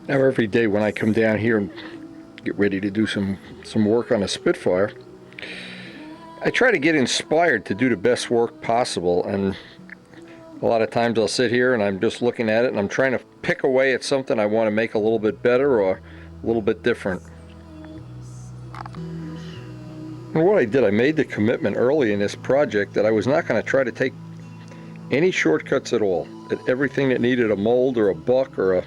Now every day when I come down here and get ready to do some work on a Spitfire, I try to get inspired to do the best work possible, and a lot of times I'll sit here and I'm just looking at it and I'm trying to pick away at something I want to make a little bit better or a little bit different. And what I did, I made the commitment early in this project that I was not going to try to take any shortcuts at all. That everything that needed a mold or a buck or a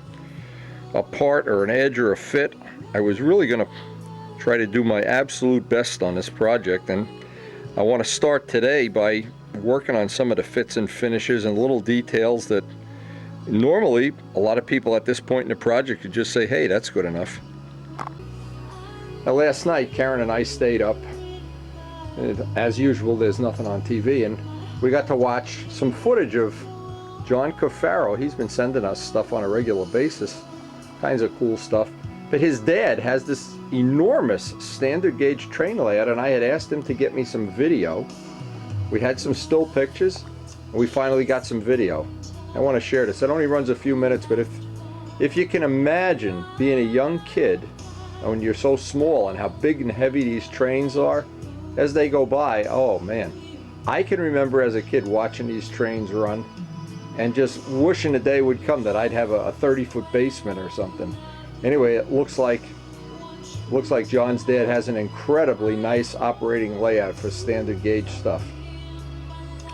part or an edge or a fit, I was really going to try to do my absolute best on this project. And I want to start today by working on some of the fits and finishes and little details that normally a lot of people at this point in the project could just say, hey, that's good enough. Now last night Karen and I stayed up. As usual, there's nothing on TV, and we got to watch some footage of John Cafaro. He's been sending us stuff on a regular basis, kinds of cool stuff. But his dad has this enormous standard gauge train layout, and I had asked him to get me some video. We had some still pictures, and we finally got some video. I want to share this. It only runs a few minutes, but if you can imagine being a young kid when you're so small and how big and heavy these trains are as they go by, oh man. I can remember as a kid watching these trains run and just wishing the day would come that I'd have a 30-foot basement or something. Anyway, it looks like John's dad has an incredibly nice operating layout for standard gauge stuff.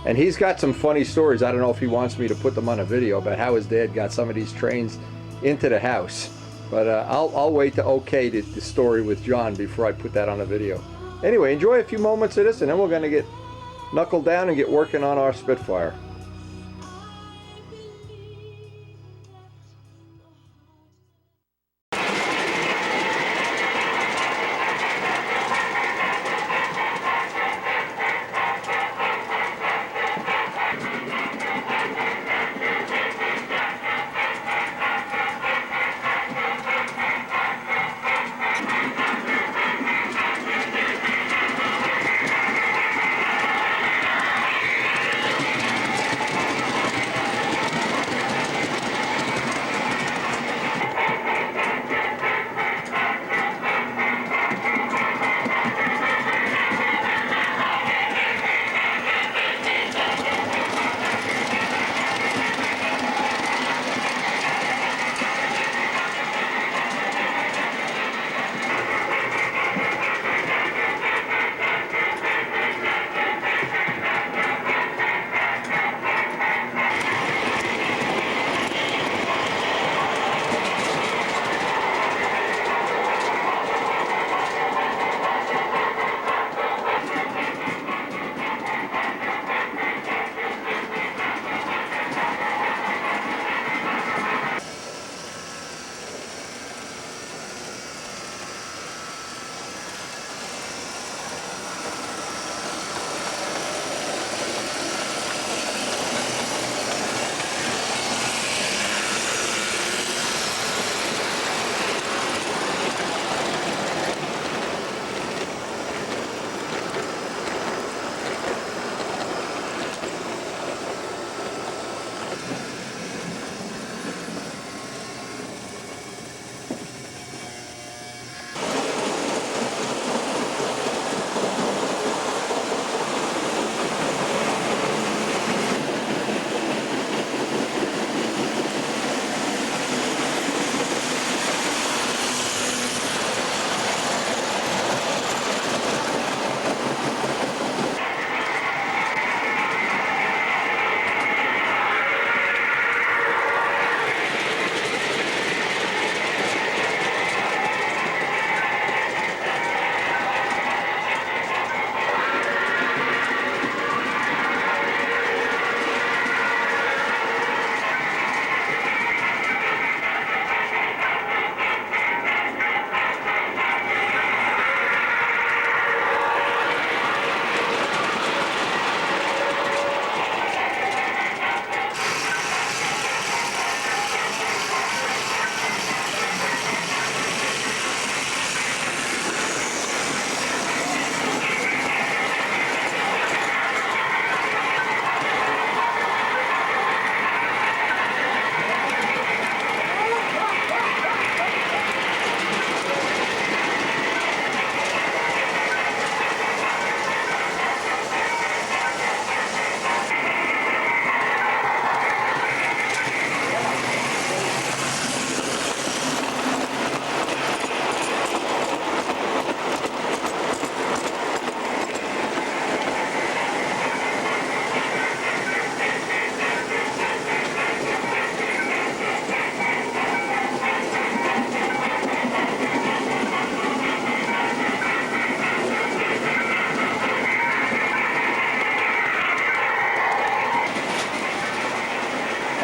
And he's got some funny stories. I don't know if he wants me to put them on a video about how his dad got some of these trains into the house. But I'll wait to okay the story with John before I put that on a video. Anyway, enjoy a few moments of this, and then we're going to get knuckled down and get working on our Spitfire.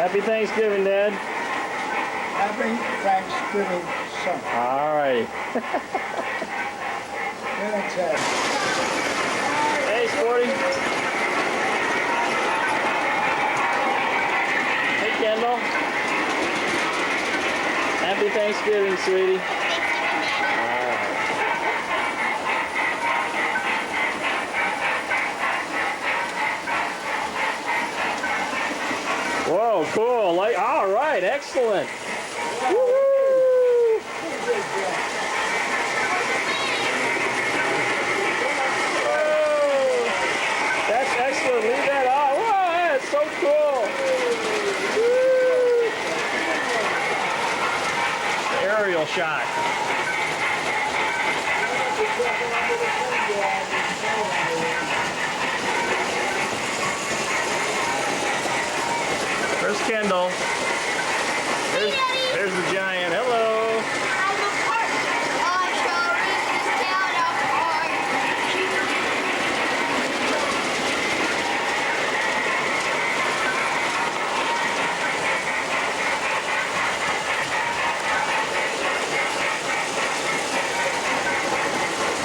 Happy Thanksgiving, Dad. Happy Thanksgiving, son. All right. Hey, Sporty. Hey, Kendall. Happy Thanksgiving, sweetie. Whoa, cool. Like, all right, excellent. Woo-hoo. Whoa, that's excellent. Leave that on. Whoa, that's so cool. Woo. Aerial shot. Where's Kendall? There's the giant. Hello. I'm a Porch.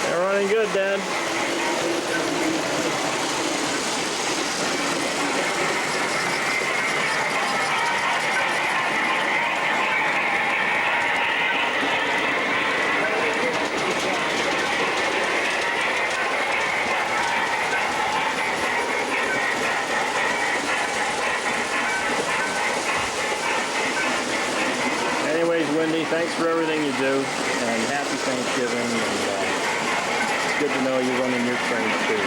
They're running good, Dad. Anyways, Wendy, thanks for everything you do, and happy Thanksgiving, and it's good to know you're running your trains too.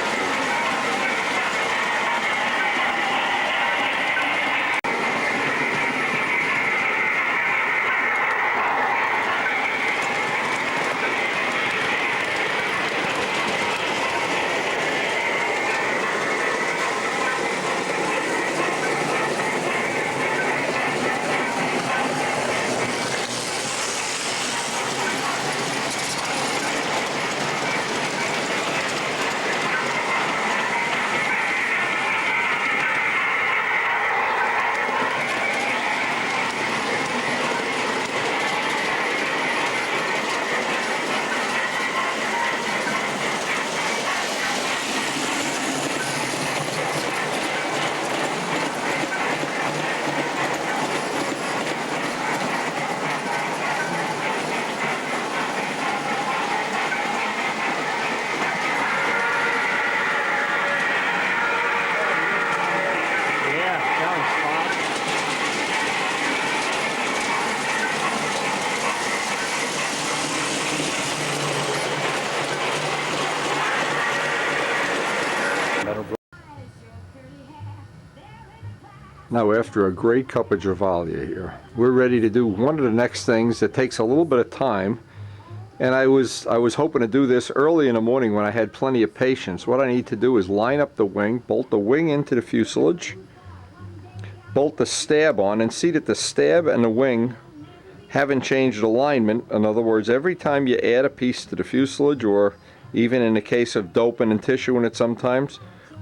Now, after a great cup of Travaglia here, we're ready to do one of the next things that takes a little bit of time. And I was hoping to do this early in the morning when I had plenty of patience. What I need to do is line up the wing, bolt the wing into the fuselage, bolt the stab on, and see that the stab and the wing haven't changed alignment. In other words, every time you add a piece to the fuselage, or even in the case of doping and tissuing it sometimes,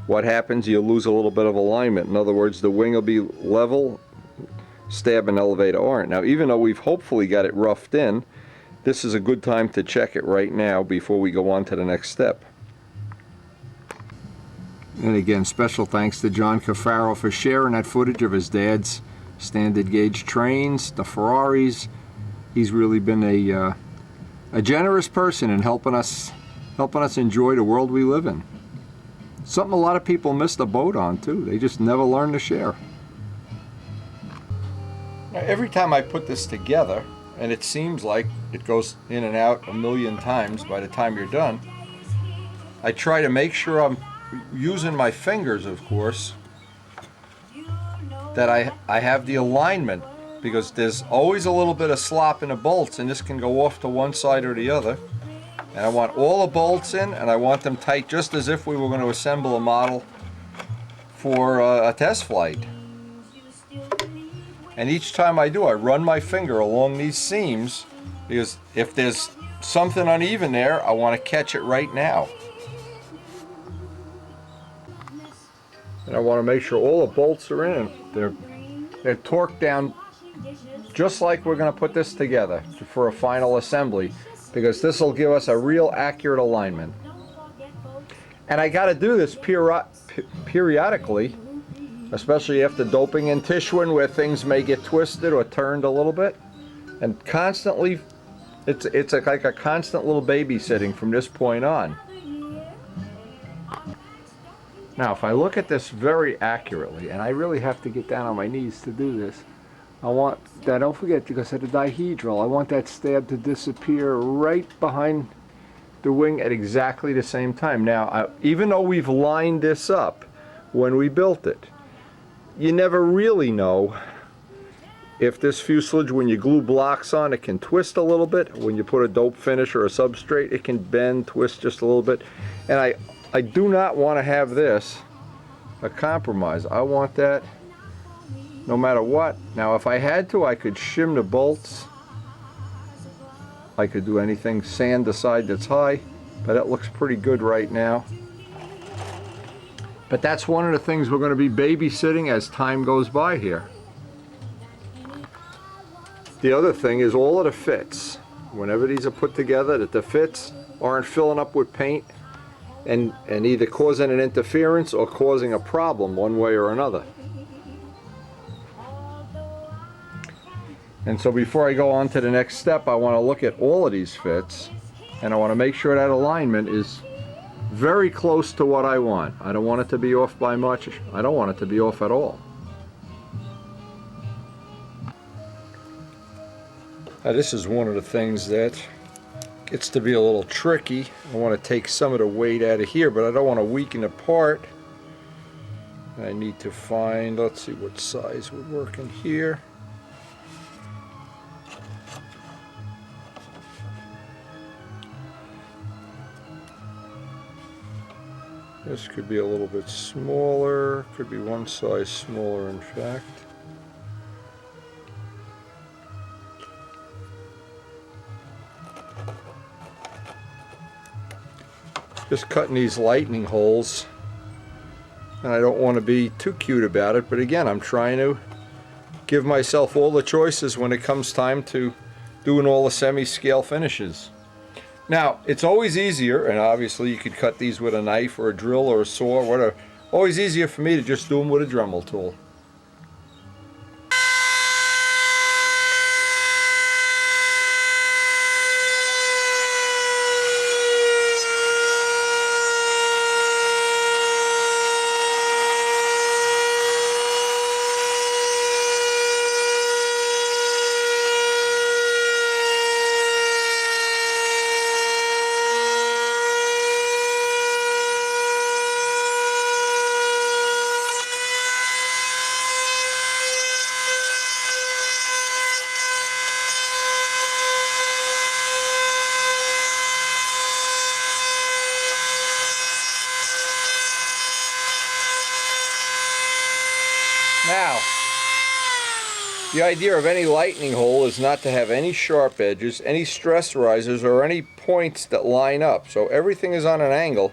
what happens, you lose a little bit of alignment. In other words, the wing will be level, stab and elevator aren't. Now, even though we've hopefully got it roughed in, this is a good time to check it right now before we go on to the next step. And again, special thanks to John Cafaro for sharing that footage of his dad's standard gauge trains, the Ferraris. He's really been a generous person in helping us enjoy the world we live in. Something a lot of people miss the boat on too. They just never learn to share. Now, every time I put this together, and it seems like it goes in and out a million times by the time you're done, I try to make sure I'm using my fingers, of course, that I have the alignment, because there's always a little bit of slop in the bolts, and this can go off to one side or the other. And I want all the bolts in, and I want them tight, just as if we were going to assemble a model for a test flight. And each time I do, I run my finger along these seams, because if there's something uneven there, I want to catch it right now. And I want to make sure all the bolts are in. They're They're torqued down just like we're going to put this together for a final assembly, because this will give us a real accurate alignment. And I got to do this periodically, especially after doping and tissuing, where things may get twisted or turned a little bit. And constantly, it's like a constant little babysitting from this point on. Now, if I look at this very accurately, and I really have to get down on my knees to do this, I want that, don't forget, because of the dihedral, I want that stab to disappear right behind the wing at exactly the same time. Now, even though we've lined this up when we built it, you never really know if this fuselage, when you glue blocks on, it can twist a little bit. When you put a dope finish or a substrate, it can bend, twist just a little bit. And I do not want to have this a compromise. I want that no matter what. Now, if I had to, I could shim the bolts. I could do anything, sand the side that's high, but it looks pretty good right now. But that's one of the things we're going to be babysitting as time goes by here. The other thing is all of the fits. Whenever these are put together, that the fits aren't filling up with paint and either causing an interference or causing a problem one way or another. And so before I go on to the next step, I want to look at all of these fits, and I want to make sure that alignment is very close to what I want. I don't want it to be off by much. I don't want it to be off at all. Now, this is one of the things that gets to be a little tricky. I want to take some of the weight out of here, but I don't want to weaken the part. I need to find, let's see what size would work in here. This could be a little bit smaller, could be one size smaller in fact. Just cutting these lightning holes, and I don't want to be too cute about it, but again, I'm trying to give myself all the choices when it comes time to doing all the semi-scale finishes. Now, it's always easier, and obviously you could cut these with a knife or a drill or a saw or whatever, always easier for me to just do them with a Dremel tool. Now, the idea of any lightning hole is not to have any sharp edges, any stress risers, or any points that line up. So everything is on an angle.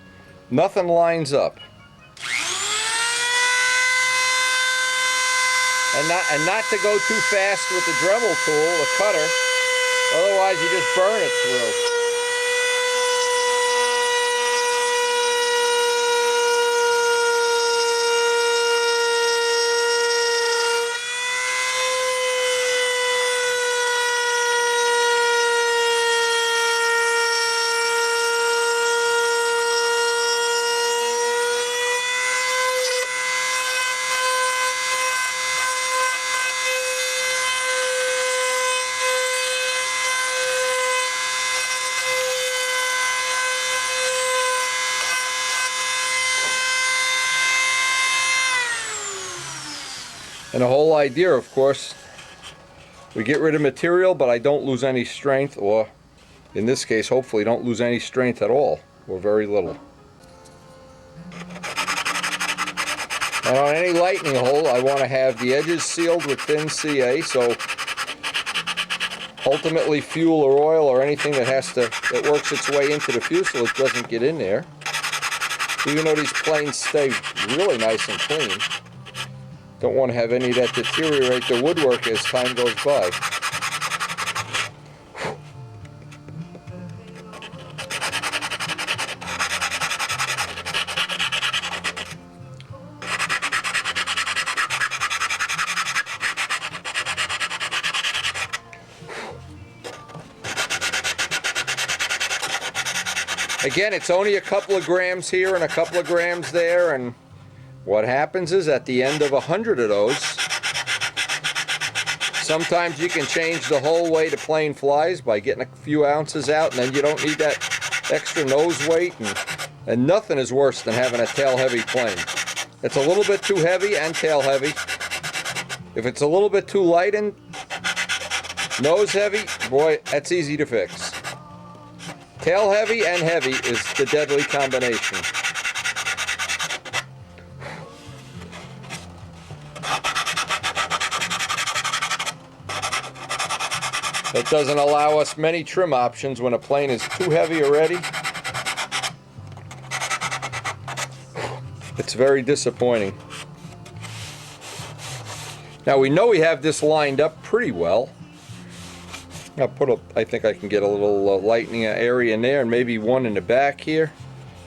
Nothing lines up. And not to go too fast with the Dremel tool, the cutter, otherwise you just burn it through. And the whole idea, of course, we get rid of material, but I don't lose any strength, or in this case, hopefully don't lose any strength at all, or very little. And on any lightning hole, I want to have the edges sealed with thin CA, so ultimately fuel or oil or anything that works its way into the fuselage doesn't get in there. Even though these planes stay really nice and clean. Don't want to have any that deteriorate the woodwork as time goes by. Again, it's only a couple of grams here and a couple of grams there, and what happens is at the end of 100 of those, sometimes you can change the whole way to plane flies by getting a few ounces out, and then you don't need that extra nose weight, and nothing is worse than having a tail-heavy plane. It's a little bit too heavy and tail-heavy. If it's a little bit too light and nose-heavy, boy, that's easy to fix. Tail heavy and heavy is the deadly combination. That doesn't allow us many trim options when a plane is too heavy already. It's very disappointing. Now we know we have this lined up pretty well. I think I can get a little lightening area in there and maybe one in the back here.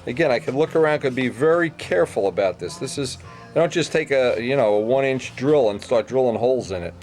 Again, I could look around, could be very careful about this. This is, don't just take a 1-inch drill and start drilling holes in it.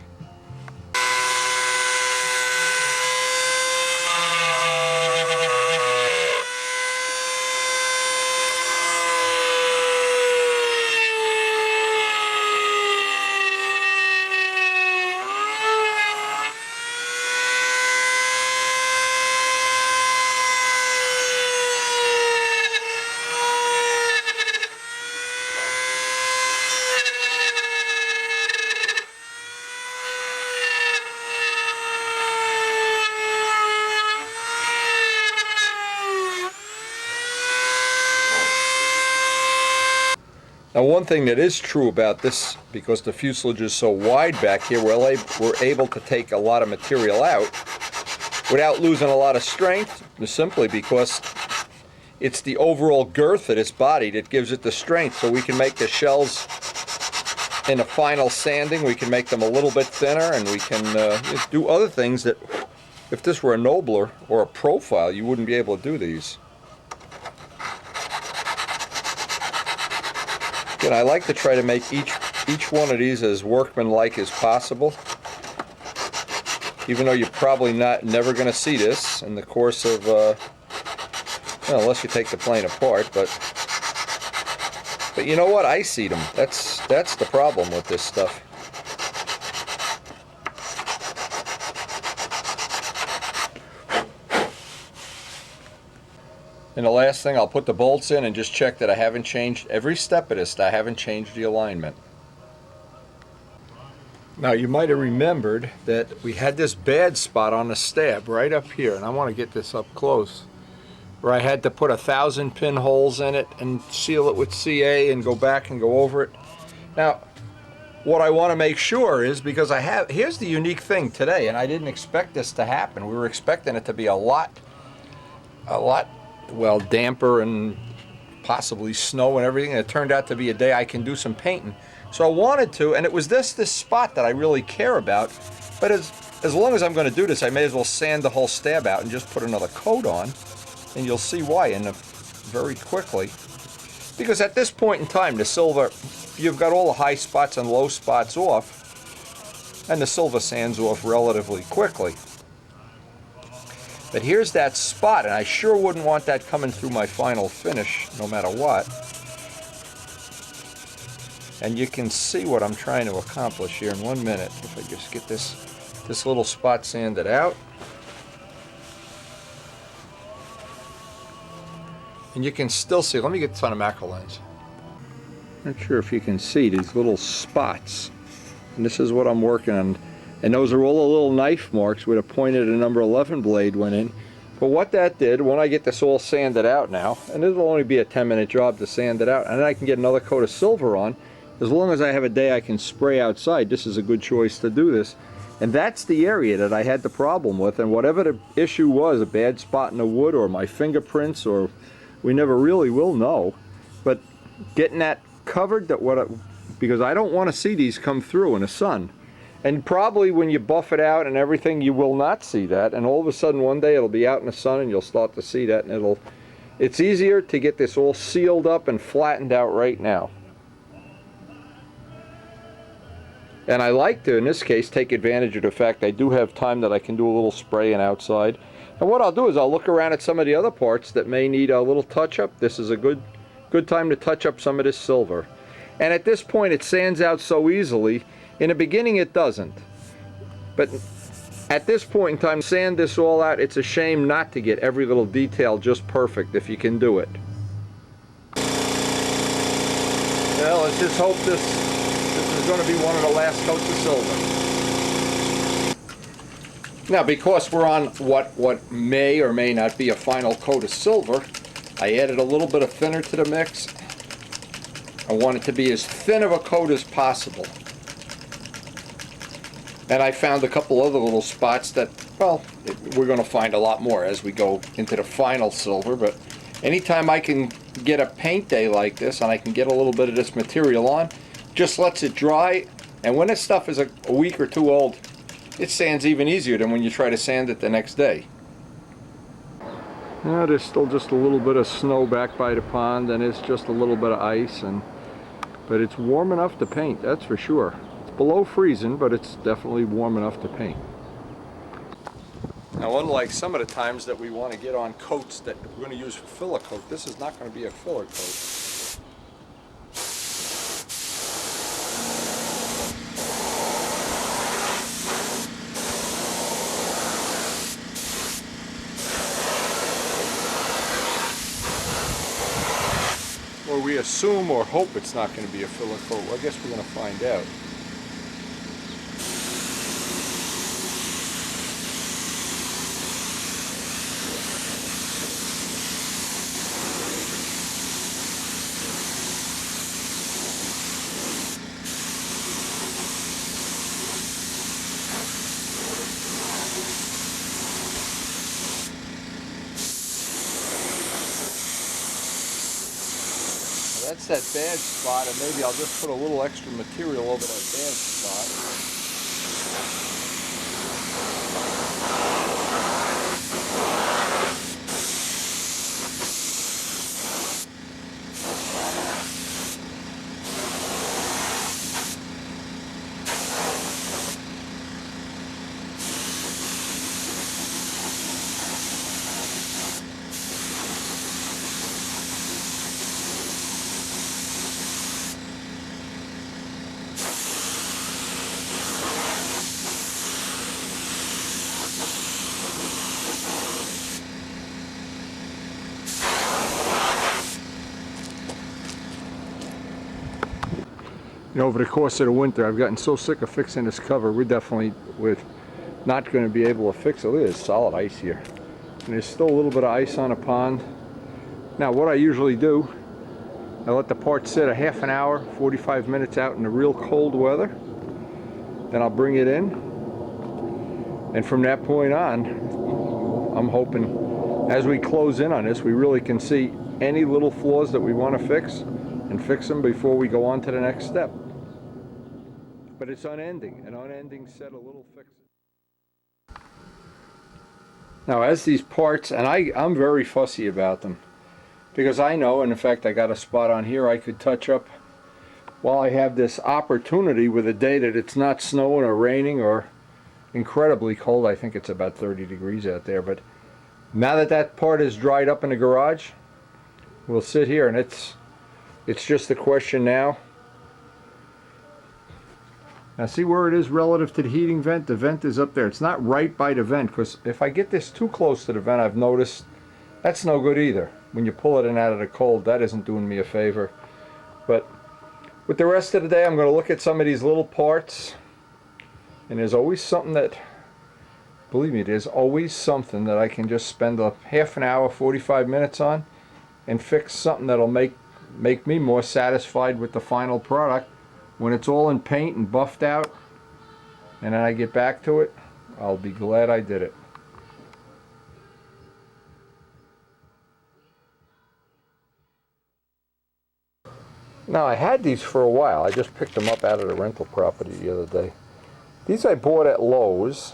Now, one thing that is true about this, because the fuselage is so wide back here, we're able to take a lot of material out without losing a lot of strength, simply because it's the overall girth of this body that gives it the strength. So we can make the shells in the final sanding, we can make them a little bit thinner, and we can do other things that, if this were a nobler or a profile, you wouldn't be able to do these. Again, I like to try to make each one of these as workmanlike as possible, even though you're probably never going to see this in the course of, well, unless you take the plane apart. But you know what? I see them. That's the problem with this stuff. And the last thing, I'll put the bolts in and just check that I haven't changed every step of this, I haven't changed the alignment. Now you might have remembered that we had this bad spot on the stab right up here, and I want to get this up close, where I had to put 1,000 pinholes in it and seal it with CA and go back and go over it. Now, what I want to make sure is, because here's the unique thing today, and I didn't expect this to happen. We were expecting it to be a lot, well, damper and possibly snow and everything, and it turned out to be a day I can do some painting. So I wanted to, and it was this spot that I really care about, but as long as I'm going to do this, I may as well sand the whole stab out and just put another coat on, and you'll see why very quickly. Because at this point in time, the silver, you've got all the high spots and low spots off, and the silver sands off relatively quickly. But here's that spot, and I sure wouldn't want that coming through my final finish, no matter what. And you can see what I'm trying to accomplish here in 1 minute. If I just get this little spot sanded out. And you can still see, let me get this on a macro lens. Not sure if you can see these little spots. And this is what I'm working on. And those are all the little knife marks where the point of the number 11 blade went in. But what that did, when I get this all sanded out now, and this will only be a 10-minute job to sand it out, and then I can get another coat of silver on. As long as I have a day I can spray outside, this is a good choice to do this. And that's the area that I had the problem with, and whatever the issue was, a bad spot in the wood or my fingerprints, or we never really will know. But getting that covered, because I don't want to see these come through in the sun. And probably when you buff it out and everything, you will not see that, and all of a sudden one day it'll be out in the sun and you'll start to see that, and it's easier to get this all sealed up and flattened out right now. And I like to, in this case, take advantage of the fact I do have time that I can do a little spraying outside. And what I'll do is I'll look around at some of the other parts that may need a little touch-up. This is a good time to touch up some of this silver. And at this point it sands out so easily. In the beginning it doesn't. But at this point in time, sand this all out. It's a shame not to get every little detail just perfect if you can do it. Well, let's just hope this is going to be one of the last coats of silver. Now, because we're on what may or may not be a final coat of silver, I added a little bit of thinner to the mix. I want it to be as thin of a coat as possible. And I found a couple other little spots that, well, we're going to find a lot more as we go into the final silver, but anytime I can get a paint day like this and I can get a little bit of this material on, just lets it dry, and when this stuff is a week or two old, it sands even easier than when you try to sand it the next day. Now there's still just a little bit of snow back by the pond, and it's just a little bit of ice, but it's warm enough to paint, that's for sure. Below freezing, but it's definitely warm enough to paint. Now, unlike some of the times that we want to get on coats that we're going to use for filler coat, this is not going to be a filler coat. Or we assume or hope it's not going to be a filler coat. Well, I guess we're going to find out. That's that bad spot, and maybe I'll just put a little extra material over that bad spot. You know, over the course of the winter, I've gotten so sick of fixing this cover. We're not going to be able to fix it. Look at this solid ice here. And there's still a little bit of ice on the pond. Now, what I usually do, I let the part sit a half an hour, 45 minutes out in the real cold weather. Then I'll bring it in. And from that point on, I'm hoping as we close in on this, we really can see any little flaws that we want to fix and fix them before we go on to the next step. But it's unending, an unending set of little fixes. Now, as these parts, and I'm very fussy about them, because I know, and in fact I got a spot on here I could touch up while I have this opportunity with a day that it's not snowing or raining or incredibly cold. I think it's about 30 degrees out there, but now that that part is dried up in the garage, we'll sit here, and it's just a question now. Now see where it is relative to the heating vent? The vent is up there. It's not right by the vent, because if I get this too close to the vent, I've noticed that's no good either. When you pull it in out of the cold, that isn't doing me a favor. But with the rest of the day, I'm going to look at some of these little parts, and there's always something that, believe me, there's always something that I can just spend a half an hour, 45 minutes on and fix something that'll make me more satisfied with the final product. When it's all in paint and buffed out and then I get back to it, I'll be glad I did it. Now I had these for a while. I just picked them up out of the rental property the other day. These I bought at Lowe's.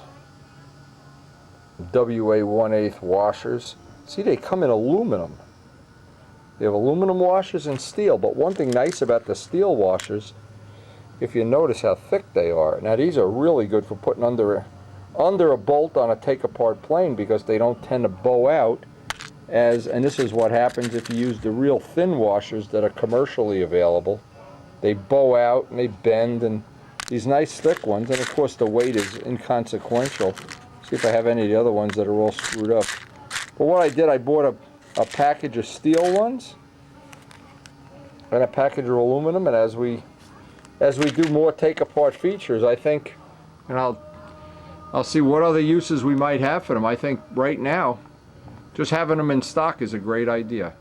WA 1/8 washers. See, they come in aluminum. They have aluminum washers and steel, but one thing nice about the steel washers, if you notice how thick they are. Now these are really good for putting under a bolt on a take-apart plane because they don't tend to bow out. And this is what happens if you use the real thin washers that are commercially available. They bow out and they bend, and these nice thick ones, and of course the weight is inconsequential. See if I have any of the other ones that are all screwed up. But what I did, I bought a package of steel ones and a package of aluminum, and as we do more take-apart features, I think, and I'll see what other uses we might have for them. I think right now, just having them in stock is a great idea.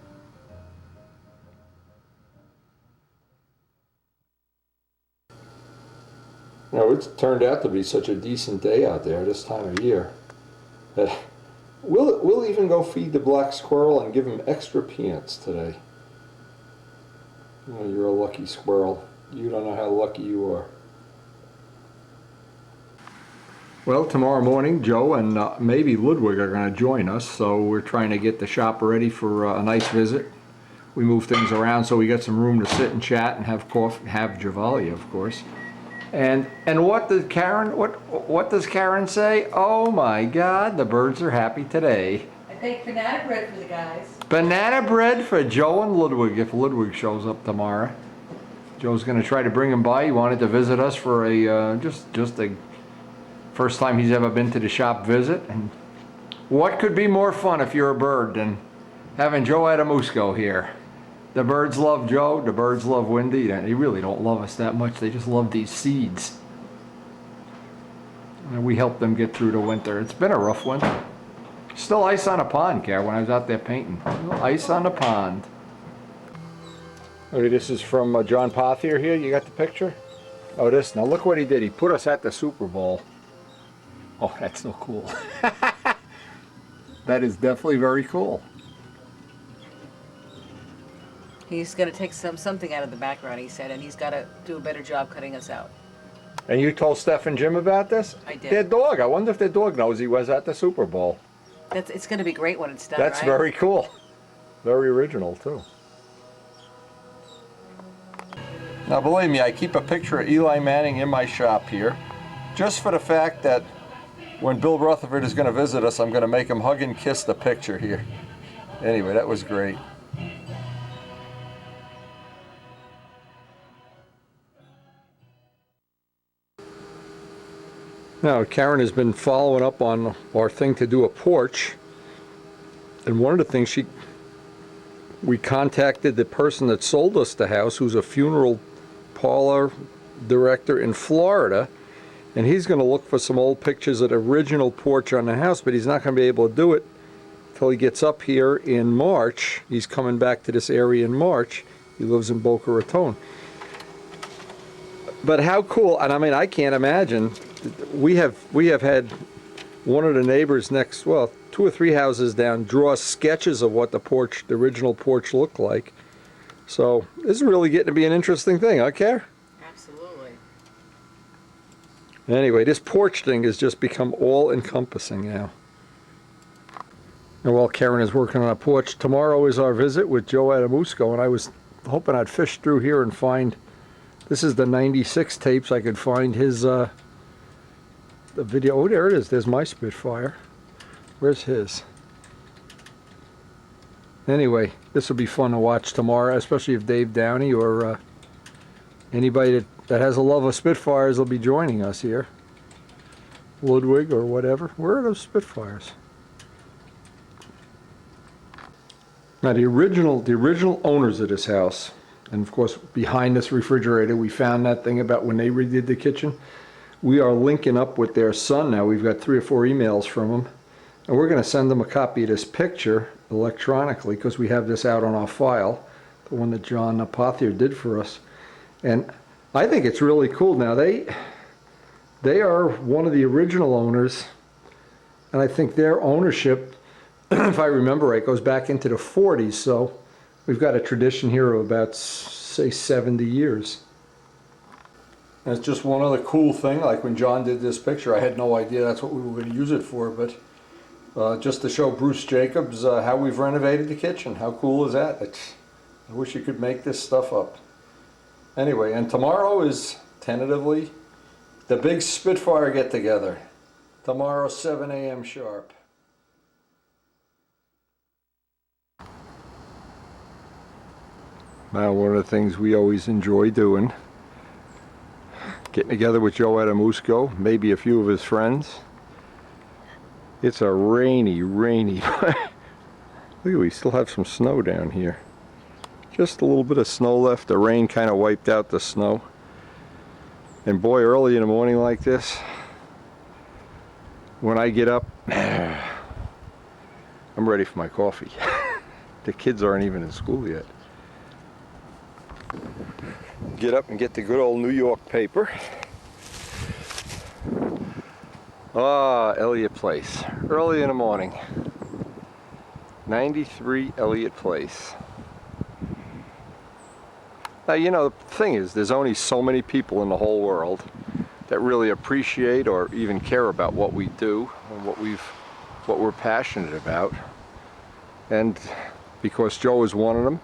Now, it's turned out to be such a decent day out there this time of year that we'll even go feed the black squirrel and give him extra peanuts today. Oh, you're a lucky squirrel. You don't know how lucky you are. Well, tomorrow morning, Joe and maybe Ludwig are going to join us, so we're trying to get the shop ready for a nice visit. We move things around so we get some room to sit and chat and have coffee, have Javali, of course. And what does Karen say? Oh my God, the birds are happy today. I baked banana bread for the guys. Banana bread for Joe and Ludwig if Ludwig shows up tomorrow. Joe's going to try to bring him by. He wanted to visit us for a just a first time he's ever been to the shop visit. And what could be more fun if you're a bird than having Joe Adamusco here? The birds love Joe, the birds love Wendy, and they really don't love us that much. They just love these seeds. And we help them get through the winter. It's been a rough winter. Still ice on a pond, Car, when I was out there painting. Ice on the pond. Okay, this is from John Pothier here. You got the picture? Oh, this. Now look what he did. He put us at the Super Bowl. Oh, that's so cool. That is definitely very cool. He's going to take something out of the background, he said, and he's got to do a better job cutting us out. And you told Steph and Jim about this? I did. Their dog. I wonder if their dog knows he was at the Super Bowl. It's going to be great when it's done, That's right? very cool. Very original, too. Now, believe me, I keep a picture of Eli Manning in my shop here, just for the fact that when Bill Rutherford is going to visit us, I'm going to make him hug and kiss the picture here. Anyway, that was great. Now, Karen has been following up on our thing to do a porch, and one of the things we contacted the person that sold us the house, who's a funeral parlor director in Florida, and he's going to look for some old pictures of the original porch on the house, but he's not going to be able to do it until he gets up here in March. He's coming back to this area in March. He lives in Boca Raton. But how cool, and I mean, I can't imagine. We have had one of the neighbors next, well, 2 or 3 houses down, draw sketches of what the original porch looked like. So this is really getting to be an interesting thing, huh, Care? Absolutely. Anyway, this porch thing has just become all-encompassing now. And while Karen is working on a porch, tomorrow is our visit with Joe Adamusco, and I was hoping I'd fish through here and find, this is the 96 tapes, I could find his the video. Oh, there it is. There's my Spitfire. Where's his? Anyway, this will be fun to watch tomorrow, especially if Dave Downey or anybody that has a love of Spitfires will be joining us here. Ludwig or whatever. Where are those Spitfires? Now the original owners of this house, and of course behind this refrigerator we found that thing about when they redid the kitchen. We are linking up with their son now. We've got 3 or 4 emails from them, and we're going to send them a copy of this picture electronically because we have this out on our file, the one that John Pothier did for us. And I think it's really cool. Now they are one of the original owners, and I think their ownership, if I remember right, goes back into the 40s. So we've got a tradition here of about say 70 years. And it's just one other cool thing, like when John did this picture, I had no idea that's what we were going to use it for, but just to show Bruce Jacobs how we've renovated the kitchen. How cool is that? I wish you could make this stuff up. Anyway, and tomorrow is tentatively the big Spitfire get-together. Tomorrow, 7 a.m. sharp. Now, one of the things we always enjoy doing, getting together with Joe Adamusco, maybe a few of his friends. It's a rainy, look, we still have some snow down here. Just a little bit of snow left. The rain kind of wiped out the snow. And boy, early in the morning like this, when I get up, I'm ready for my coffee. The kids aren't even in school yet. Get up and get the good old New York paper. Ah, Elliott Place. Early in the morning. 93 Elliott Place. Now, you know, the thing is, there's only so many people in the whole world that really appreciate or even care about what we do and what we're passionate about. And because Joe is one of them,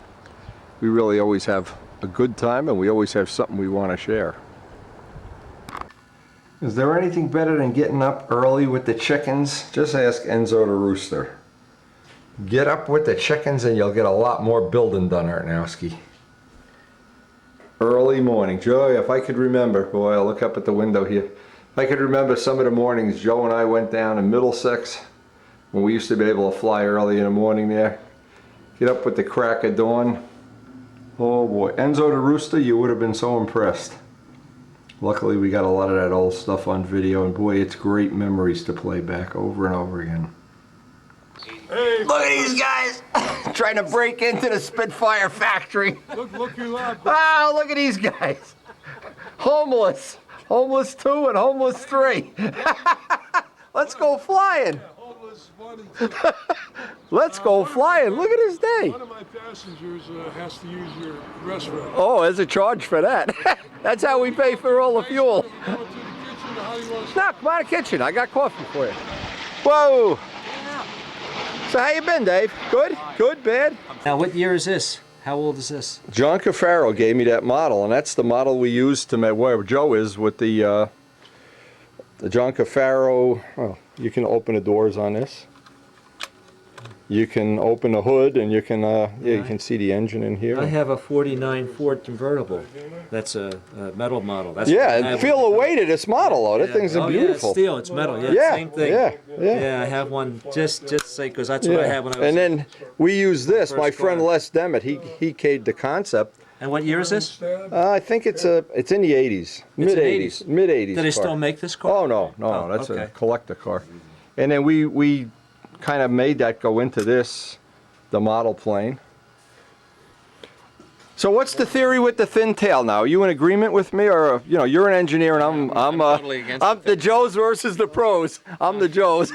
we really always have a good time and we always have something we want to share. Is there anything better than getting up early with the chickens? Just ask Enzo the rooster. Get up with the chickens and you'll get a lot more building done, Artnowski. Early morning. Joy, if I could remember, boy, I'll look up at the window here. If I could remember some of the mornings Joe and I went down in Middlesex when we used to be able to fly early in the morning there. Get up with the crack of dawn. Oh boy, Enzo the rooster, you would have been so impressed. Luckily we got a lot of that old stuff on video, and boy, it's great memories to play back over and over again. Hey, Look at these guys trying to break into the Spitfire factory. look who up. Oh, look at these guys. Homeless. Homeless 2 and homeless 3. Let's go flying. Homeless bunny. Let's go flying. Look at this day. One of my passengers has to use your restroom. Oh, there's a charge for that. That's how we pay for all the fuel. Go to the kitchen. How do you want to No, come on, kitchen. I got coffee for you. Whoa. So how you been, Dave? Good? Good? Bad? Now, what year is this? How old is this? John Cafaro gave me that model, and that's the model we used to make where Joe is with the John Cafaro. Oh, you can open the doors on this. You can open the hood, and you can you can see the engine in here. I have a 49 Ford convertible. That's a metal model. That's Yeah, and feel the weight of this model, though. That thing's oh, beautiful. Yeah, it's steel. It's metal. Yeah, Yeah, same thing. yeah. Yeah, I have one just say because that's what I had when I was. And then we use this. First My friend car. Les Demet, he caved the concept. And what year is this? I think it's in the 80s, mid 80s, mid 80s. Do they still make this car? Oh no, that's okay. a collector car. And then we kind of made that go into the model plane. So what's the theory with the thin tail now? Are you in agreement with me, or you're an engineer and I'm totally against I'm the Joes versus the pros. I'm the Joes.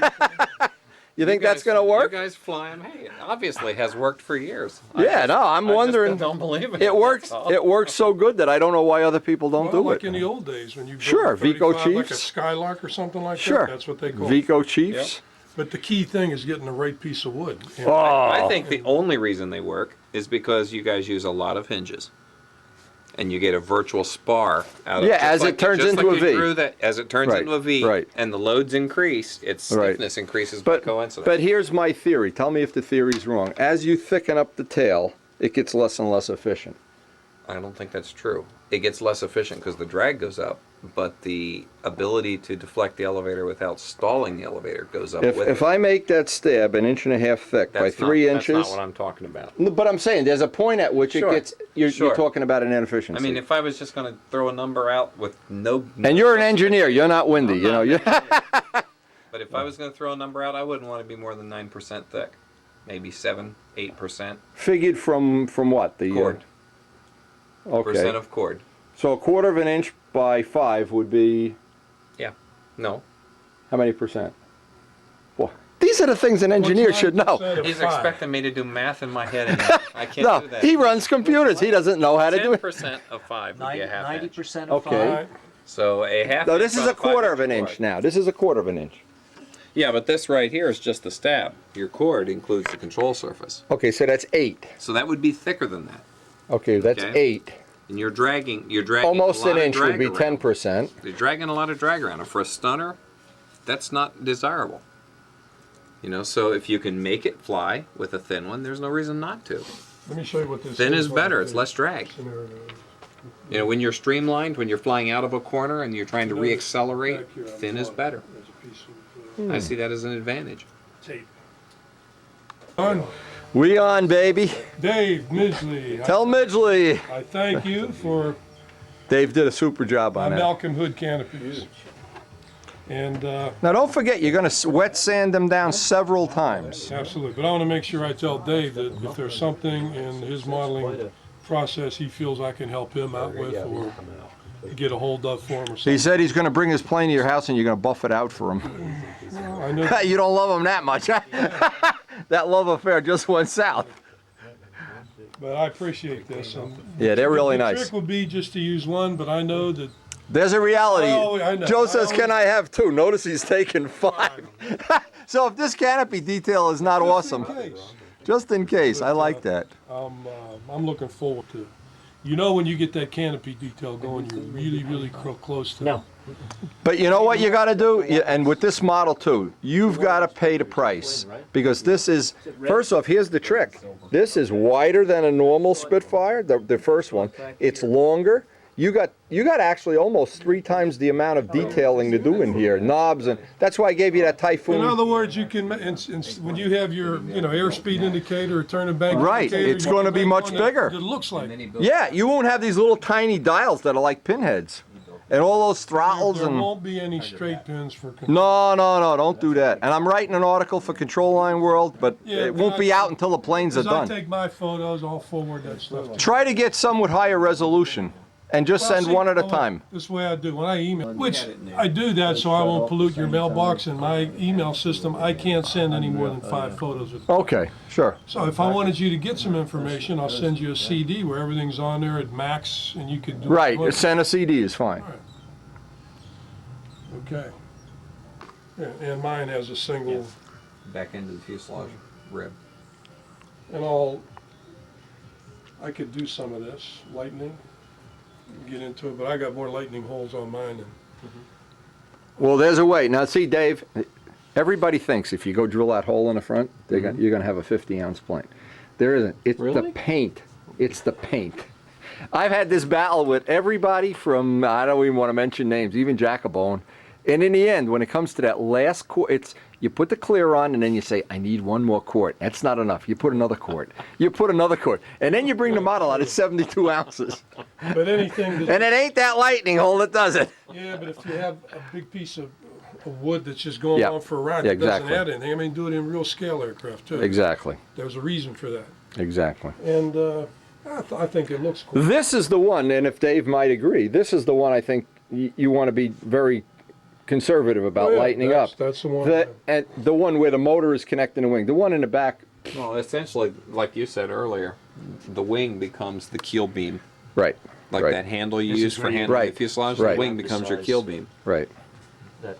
You think that's gonna work? You guys fly them. Hey, it obviously has worked for years. Yeah, no, I'm wondering. I don't believe it. It works. That's all. It works so good that I don't know why other people don't do like it. in the old days when you built Sure, a Vico 35, like a Chiefs. Skylark or something like Sure, that. That's what they call it. Vico Chiefs. But the key thing is getting the right piece of wood. You Oh, know? I think the only reason they work is because you guys use a lot of hinges. And you get a virtual spar out of Yeah, just as it turns just into like a you V. drew that, as it turns Right, into a V, right. and the loads increase, its Right. stiffness increases by but coincidence. here's my theory. Tell me if the theory's wrong. As you thicken up the tail, it gets less and less efficient. I don't think that's true. It gets less efficient because the drag goes up, but the ability to deflect the elevator without stalling the elevator goes up with If it. I make that stab an inch and a half thick by That's 3 not, inches, That's not what I'm talking about. No, but I'm saying there's a point at which Sure. it gets. You're Sure. talking about an inefficiency. I mean, if I was just going to throw a number out with no... and you're an engineer, you're not windy. I'm You know. not But if I was going to throw a number out, I wouldn't want to be more than 9% thick. Maybe 7, 8%. Figured from what the Cord. Okay. Percent of cord. So a quarter of an inch by 5 would be Yeah. No. how many percent? Well, these These are the things an engineer should know. 9% of He's 5? expecting me to do math in my head, and I can't No, do that. he runs computers. He doesn't know how to do it. 10% of 5 would be a half inch. 90% of Okay. All right. So a half No, inch this is on a quarter 5 of an inch cord. now. This is a quarter of an inch. Yeah, but this right here is just the stab. Your cord includes the control surface. Okay, so that's 8. So that would be thicker than that. Okay, that's Okay. 8. And you're dragging Almost a lot an of inch would drag be around. 10%. You're dragging a lot of drag around. And for a stunner, that's not desirable. You know, so if you can make it fly with a thin one, there's no reason not to. Let me show you what this Thin is on better. the It's less drag. scenario. You know, when you're streamlined, when you're flying out of a corner and you're trying to Notice reaccelerate, back here, I'm thin is drawing- better. There's a piece of I see that as an advantage. tape. On We on, baby. Dave Midgley, Tell Midgley. I thank you for Dave did a super job my on that. Malcolm Hood canopies. And Now don't forget, you're going to wet sand them down several times. absolutely, but I want to make sure I tell Dave that if there's something in his modeling process he feels I can help him out with or get a hold of for him or He something. said he's going to bring his plane to your house and you're going to buff it out for him. I know You don't love him that much. That love affair just went south. but I appreciate this. And Yeah, they're really the nice. trick would be just to use one, but I know that There's a reality. Oh, I know. Joe says, I can I have 2? Notice he's taken 5. So if this canopy detail is not awesome, just in case, just in case, I like that. I'm looking forward to it. You know, when you get that canopy detail going, you're really, really close to it. No. But you know what you got to do? And with this model too, you've got to pay the price. Because this is, first off, here's the trick. This is wider than a normal Spitfire, the first one. It's longer. You got actually almost 3 times the amount of detailing to do in here, knobs, and that's why I gave you that In Typhoon. other words, you can, when you have your, airspeed indicator or turn and bank Right, indicator, it's you gonna can be make much one that- bigger. That looks like. Yeah, you won't have these little tiny dials that are like pinheads. And all those throttles There and... won't be any straight pins for control. No, don't do that. And I'm writing an article for Control Line World, but Yeah, it won't be out until the planes are As I done. take my photos, I'll forward that stuff to you. Try to get some with higher resolution, and just Well, send see, one at a well, time. This way I do, when I email, which I do that so I won't pollute your mailbox and my email system. I can't send any more than 5 photos. Okay, sure. So if I wanted you to get some information, I'll send you a CD where everything's on there at max and you could do Right, it. send a CD is fine. Okay. Yeah, and mine has a single, Back into the fuselage rib. and I could do some of this, lightning, get into it, but I got more lightning holes on mine than. Well, there's a way. Now, see, Dave, everybody thinks if you go drill that hole in the front, you're going to have a 50-ounce plane. There isn't. It's the paint. It's the paint. I've had this battle with everybody from, I don't even want to mention names, even Jacobone. And in the end, when it comes to that last quart, it's you put the clear on and then you say, I need one more quart. That's not enough. You put another quart. You put another quart. And then you bring the model out at 72 ounces. But anything that. And it ain't that lightning hole that does it. Yeah, but if you have a big piece of wood that's just going Yeah. on for a ride, Yeah, it doesn't exactly. add anything. I mean, do it in real scale aircraft too. Exactly. There's a reason for that. Exactly. And I think it looks cool. This is the one, and if Dave might agree, this is the one I think you want to be very conservative about Oh, yeah, lightening up. that's the one. And the one where the motor is connecting the wing. The one in the back, Well, essentially, like you said earlier, the wing becomes the keel beam. right. Like right, that handle you This use is for where you- handling Right, the fuselage, right. the wing becomes your keel beam. Right. That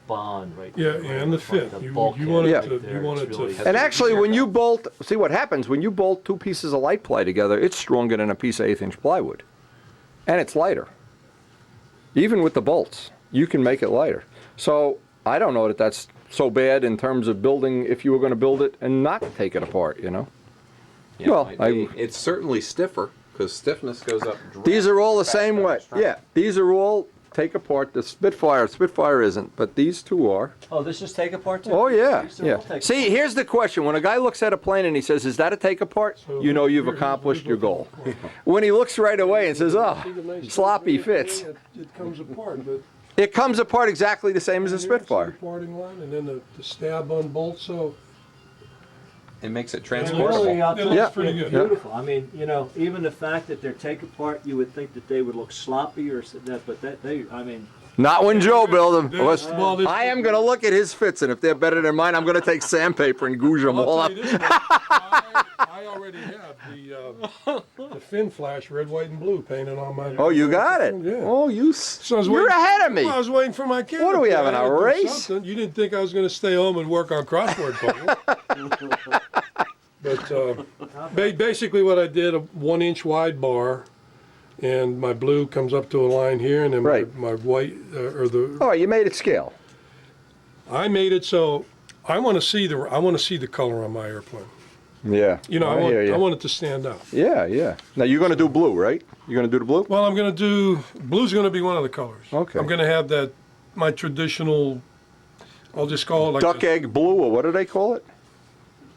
bond right Yeah, there. yeah, and the fit. The You bulkhead want it Yeah. to. right there, You want it it's to. really- fit. And actually, when you bolt, see what happens, when you bolt 2 pieces of light ply together, it's stronger than a piece of 1/8-inch plywood. And it's lighter. Even with the bolts, you can make it lighter. So I don't know that that's so bad in terms of building, if you were going to build it and not take it apart, you know? Yeah, Well, it might be. It's certainly stiffer because stiffness goes up. These are all the faster same than way. strength. Yeah, these are all take apart. The Spitfire isn't, but these 2 are. Oh, this is take apart too? Oh yeah, These are yeah. all take See, here's the question: when a guy looks at a plane and he says, "Is that a take apart?" So You know you've here's accomplished your goal. what- When he looks right away and says, "Oh, See the nice sloppy thing, fits," It comes apart, but. it comes apart exactly the same as a Here's Spitfire. the parting line, and then the stab on bolt. So It makes it Really, transportable. It looks Yeah. pretty good. Beautiful. I mean, even the fact that they're take apart, you would think that they would look sloppy or that, but that they, I mean, Not when Joe built them. This- well, this- I am going to look at his fits, and if they're better than mine, I'm going to take sandpaper and googe them all I'll up. tell you this much, I already have the fin flash, red, white, and blue painted on my. Oh, you got it? Yeah. Oh, So I was you're waiting- ahead of me. Well, I was waiting for my kid. What are we having, a race? You didn't think I was going to stay home and work on crossword puzzles. But basically what I did, a 1-inch wide bar, and my blue comes up to a line here, and then Right. my white, or the, All right, you made it scale. I made it so I want to see the color on my airplane. Yeah. You know, hear ya. I want it to stand out. Yeah, yeah. Now, you're going to do blue, right? You're going to do the blue? Well, I'm going to do, blue's going to be one of the colors. Okay. I'm going to have that, my traditional, I'll just call it like Duck egg blue, or what do they call it?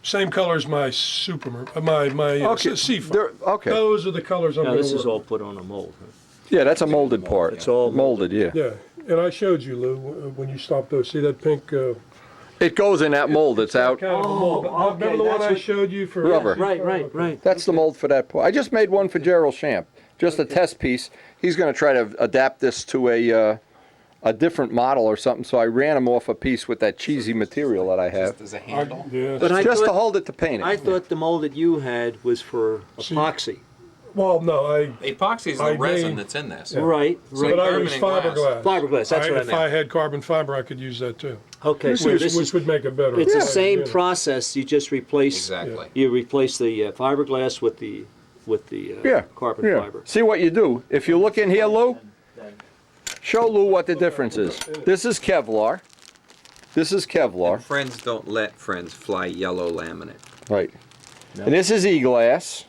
same color as my Superman, my Okay, Seafoam. they're- okay. Those are the colors I'm Now, going this to is work. all put on a mold, huh? Yeah, that's a molded part. It's all molded, yeah. Yeah, and I showed you, Lou, when you stopped those. See that pink? It goes in that mold. It's out. Kind of a mold. Oh, Remember okay, the one that's I what- showed you for Rubber. Right. That's the mold for that part. I just made one for Gerald Champ, just a test piece. He's going to try to adapt this to a different model or something. So I ran him off a piece with that cheesy material that I have, Just as a handle. Yeah. But I just to thought, hold it to paint I it. thought the mold that you had was for epoxy. Well, no, Epoxy is I the resin made- that's in this. Yeah. Right. but I Carbon used and glass. fiberglass. Fiberglass, that's what I If meant. I had carbon fiber, I could use that too. Okay, so Which, this which is, would make it better. it's the Yeah. same Yeah. process, you just replace, Exactly. you replace the fiberglass with the Yeah. carbon Yeah. fiber. See what you do. If you look in here, Lou, show Lou what the difference is. This is Kevlar. This is Kevlar. Friends don't let friends fly yellow laminate. Right. And this is E-glass.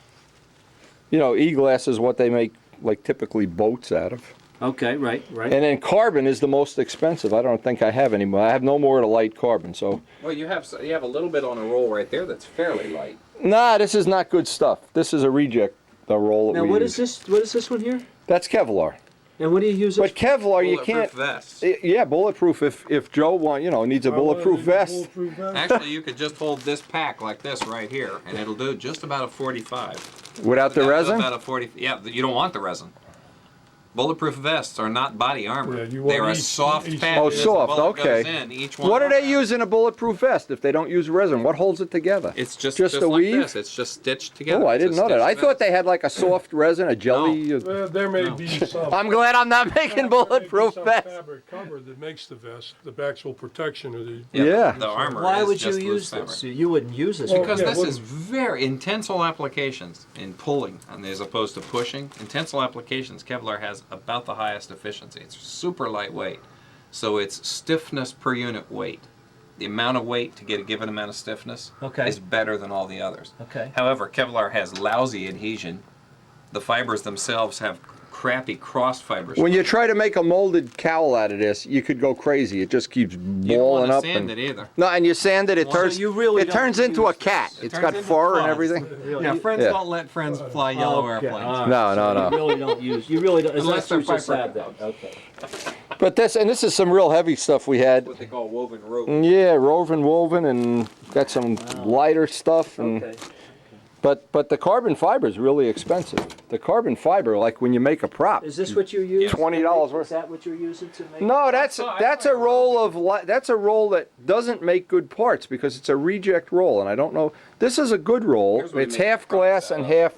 You know, E-glass is what they make, like, typically boats out of. Okay, right. And then carbon is the most expensive. I don't think I have any more. I have no more of the light carbon, so. Well, you have a little bit on a roll right there that's fairly light. Nah, this is not good stuff. This is a reject, the roll that Now, we what use. is this? What is this one here? That's Kevlar. And what do you use this But Kevlar, you Bulletproof can't. vest. Yeah, bulletproof. If Joe needs a bulletproof vest. Bulletproof vest. Actually, you could just hold this pack like this right here, and it'll do just about a 45. Without the That'll do resin? About a 40. Yeah, you don't want the resin. Bulletproof vests are not body armor. Yeah, you they want are a each- soft each- package. Oh, As the soft, bullet okay. Goes in, each one What do they use in a bulletproof vest if they don't use resin? What holds it together? It's just a like weave? this. It's just stitched together. Oh, I It's a didn't know that. I stitched thought vest. they had like a soft resin, a jelly. There may be some. I'm glad I'm not making bulletproof some vests. fabric cover that makes the vest, the actual protection of the. Yeah. The armor. Why is would you just loose use fabric. this? You wouldn't use this. Well, Because Yeah, this what- is very intensal applications in pulling, and as opposed to pushing. Intensal applications, Kevlar has about the highest efficiency. It's super lightweight, so it's stiffness per unit weight. The amount of weight to get a given amount of stiffness Okay. is better than all the others. Okay. However, Kevlar has lousy adhesion. The fibers themselves have crappy cross fibers. When you try to make a molded cowl out of this, you could go crazy. It just keeps you don't balling want up. to sand And, it either. no, and you sand it, it Well, so turns. you really it don't turns into a use cat. It It's turns got into fur and fuzz. everything. Yeah, friends Yeah. don't let friends fly yellow airplanes. all right. No, no, no. You really don't use. You really don't. Unless Unless you they're just fiber have that. Okay. But this is some real heavy stuff we had. What they call woven rope. Yeah, woven, and got some lighter stuff. And Okay. but the carbon fiber is really expensive. The carbon fiber, like when you make a prop. Is this what you use? $20 worth. Is that what you're using to make? No, that's I that's thought a roll of that's a roll that doesn't make good parts because it's a reject roll, and I don't know. This is a good roll. Here's what we It's make half the props glass out and of. half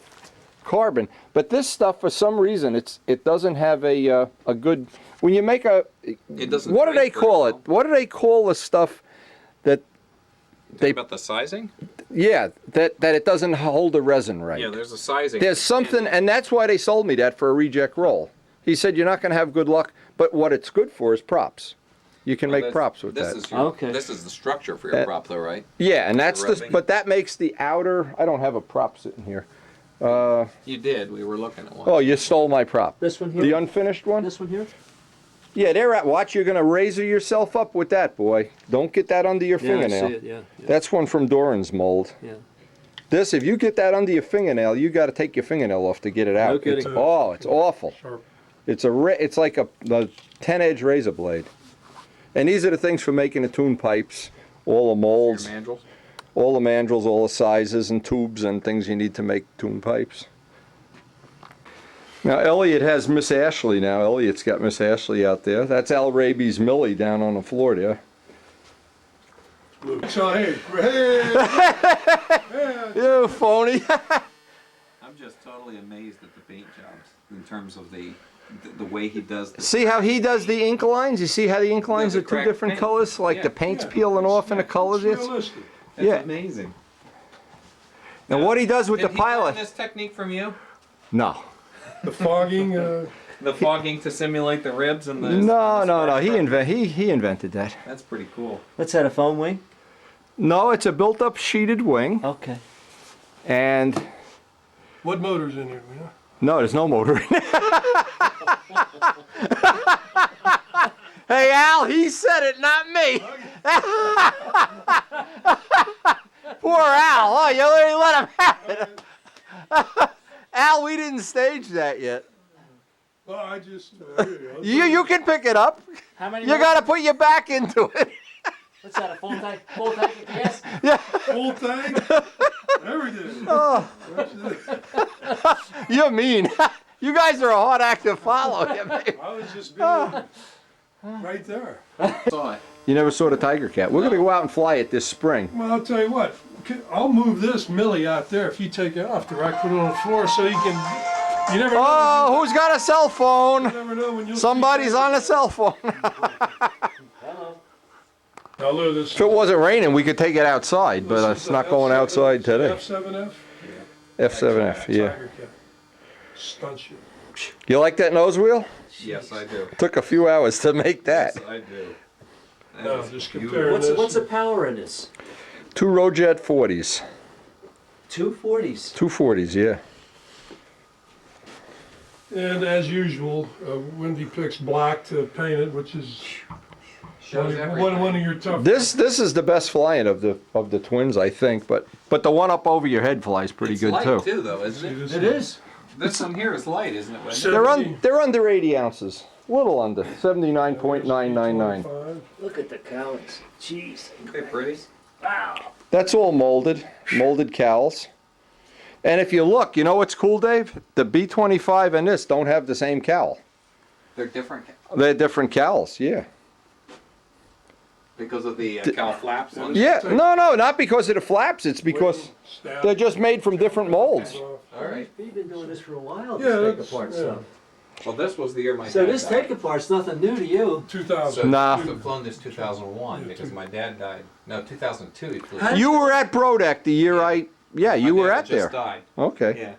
carbon. But this stuff, for some reason, it doesn't have a good. When you make a, It doesn't. what do they break very call well. it? What do they call the stuff that Think about the sizing? yeah that it doesn't hold the resin right? Yeah, there's a sizing. There's something, and that's why they sold me that for a reject roll. He said you're not going to have good luck, but what it's good for is props. You can make props with this that. Is your, Okay. This is the structure for your prop, though, right? Yeah, and that's the, rubbing. but that makes the outer, I don't have a prop sitting here. You did. We were looking at one. Oh, you stole my prop. This one here. The unfinished one? This one here. Yeah, they're at, watch, you're gonna razor yourself up with that, boy. Don't get that under your Yeah, I fingernail. see it. Yeah. Yeah. That's one from Doran's mold. Yeah. This, if you get that under your fingernail, you gotta take your fingernail off to get it out. No kidding. It's, oh, it's awful. Sharp. It's like a 10-edge razor blade. And these are the things for making the tune pipes, all the Your molds. mandrels. All the mandrels, all the sizes and tubes and things you need to make tune pipes. Now Elliot has Miss Ashley now. Elliot's got Miss Ashley out there. That's Al Raby's Millie down on the floor there. So, hey, You phony. I'm just totally amazed at the paint jobs in terms of the way he does this. See how he does the ink lines? You see how the ink lines Yeah, are the two cracked different paint. colors? Like Yeah. the paint's peeling off in the colors. it's It's, realistic. That's yeah. amazing. and what he does with Did the he learn pilot. this technique from you? No. The fogging, The fogging to simulate the ribs and the... No. He invented that. That's pretty cool. What's that, a foam wing? No, it's a built-up sheeted wing, Okay. and what motor's in here? You know? no, there's no motor in it. Hey Al, he said it, not me. Poor Al. Oh, you let him have it. Al, we didn't stage that yet. Well, I just, You can pick it up. How many? You got to put your back into it. What's that, a full tank of gas? Yeah. full tank, everything. Oh. You're mean. You guys are a hard act to follow. I was just being right there. Saw it. You never saw the Tiger Cat. We're going to go out and fly it this spring. Well, I'll tell you what. I'll move this Millie out there if you take it off. I put it on the floor so you can. You never know. Oh, who's got a cell You phone? never know when you'll. Somebody's on a cell phone. Hello. Now look at this. If it wasn't raining, we could take it outside, but it's not going outside today. F7F. F7F, yeah. Tiger Cat. Stunts you. You like that nose wheel? Yes, I do. Took a few hours to make that. Yes, I do. That Now is just beautiful. compare this. What's the power in this? 2 Rojet 40s. 240s. 240s, yeah. And as usual, Wendy picks black to paint it, which is Shows one of your tough. This is the best flying of the twins, I think, but the one up over your head flies pretty It's good light too. too, though, isn't it? This It is. This one here is light, isn't it? Wendy? So- They're under 80 ounces. Little under, 79.999. 25. Look at the cowls. Jeez. Aren't they pretty? That's all molded cowls. And if you look, you know what's cool, Dave? The B-25 and this don't have the same cowl. They're different They're different cowls, yeah. because of the cowl flaps. On Yeah, no, not because of the flaps. It's because Stab. they're just made from different molds. All right. We've been doing this for a while, Yeah, this take that's- apart yeah. stuff. Well, this was the year my So dad this died. take apart's nothing new to you. 2000. So Nah. I've flown this 2001 because my dad died. No, 2002 he flew. Huh? You were at Brodeck the year My you were dad at just there. died. Okay.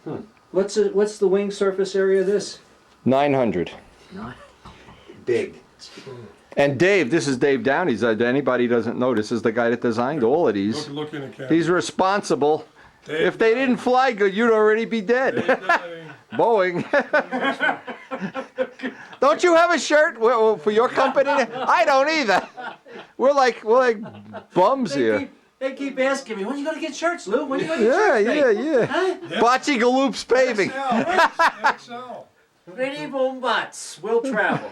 Yeah. What's the wing surface area of this? 900. Not Big. And Dave, this is Dave Downey's. Anybody doesn't know, this is the guy that designed all of these. Look in the camera. He's responsible. Dave If they didn't fly good, you'd already be dead. Dave Downey. Boeing. Don't you have a shirt for your company? I don't either. We're like bums here. They keep asking me, when are you going to get shirts, Lou? When are you going to Yeah, get shirts? yeah. Huh? Bocce Galoop's paving. XL. Pretty boom butts will travel.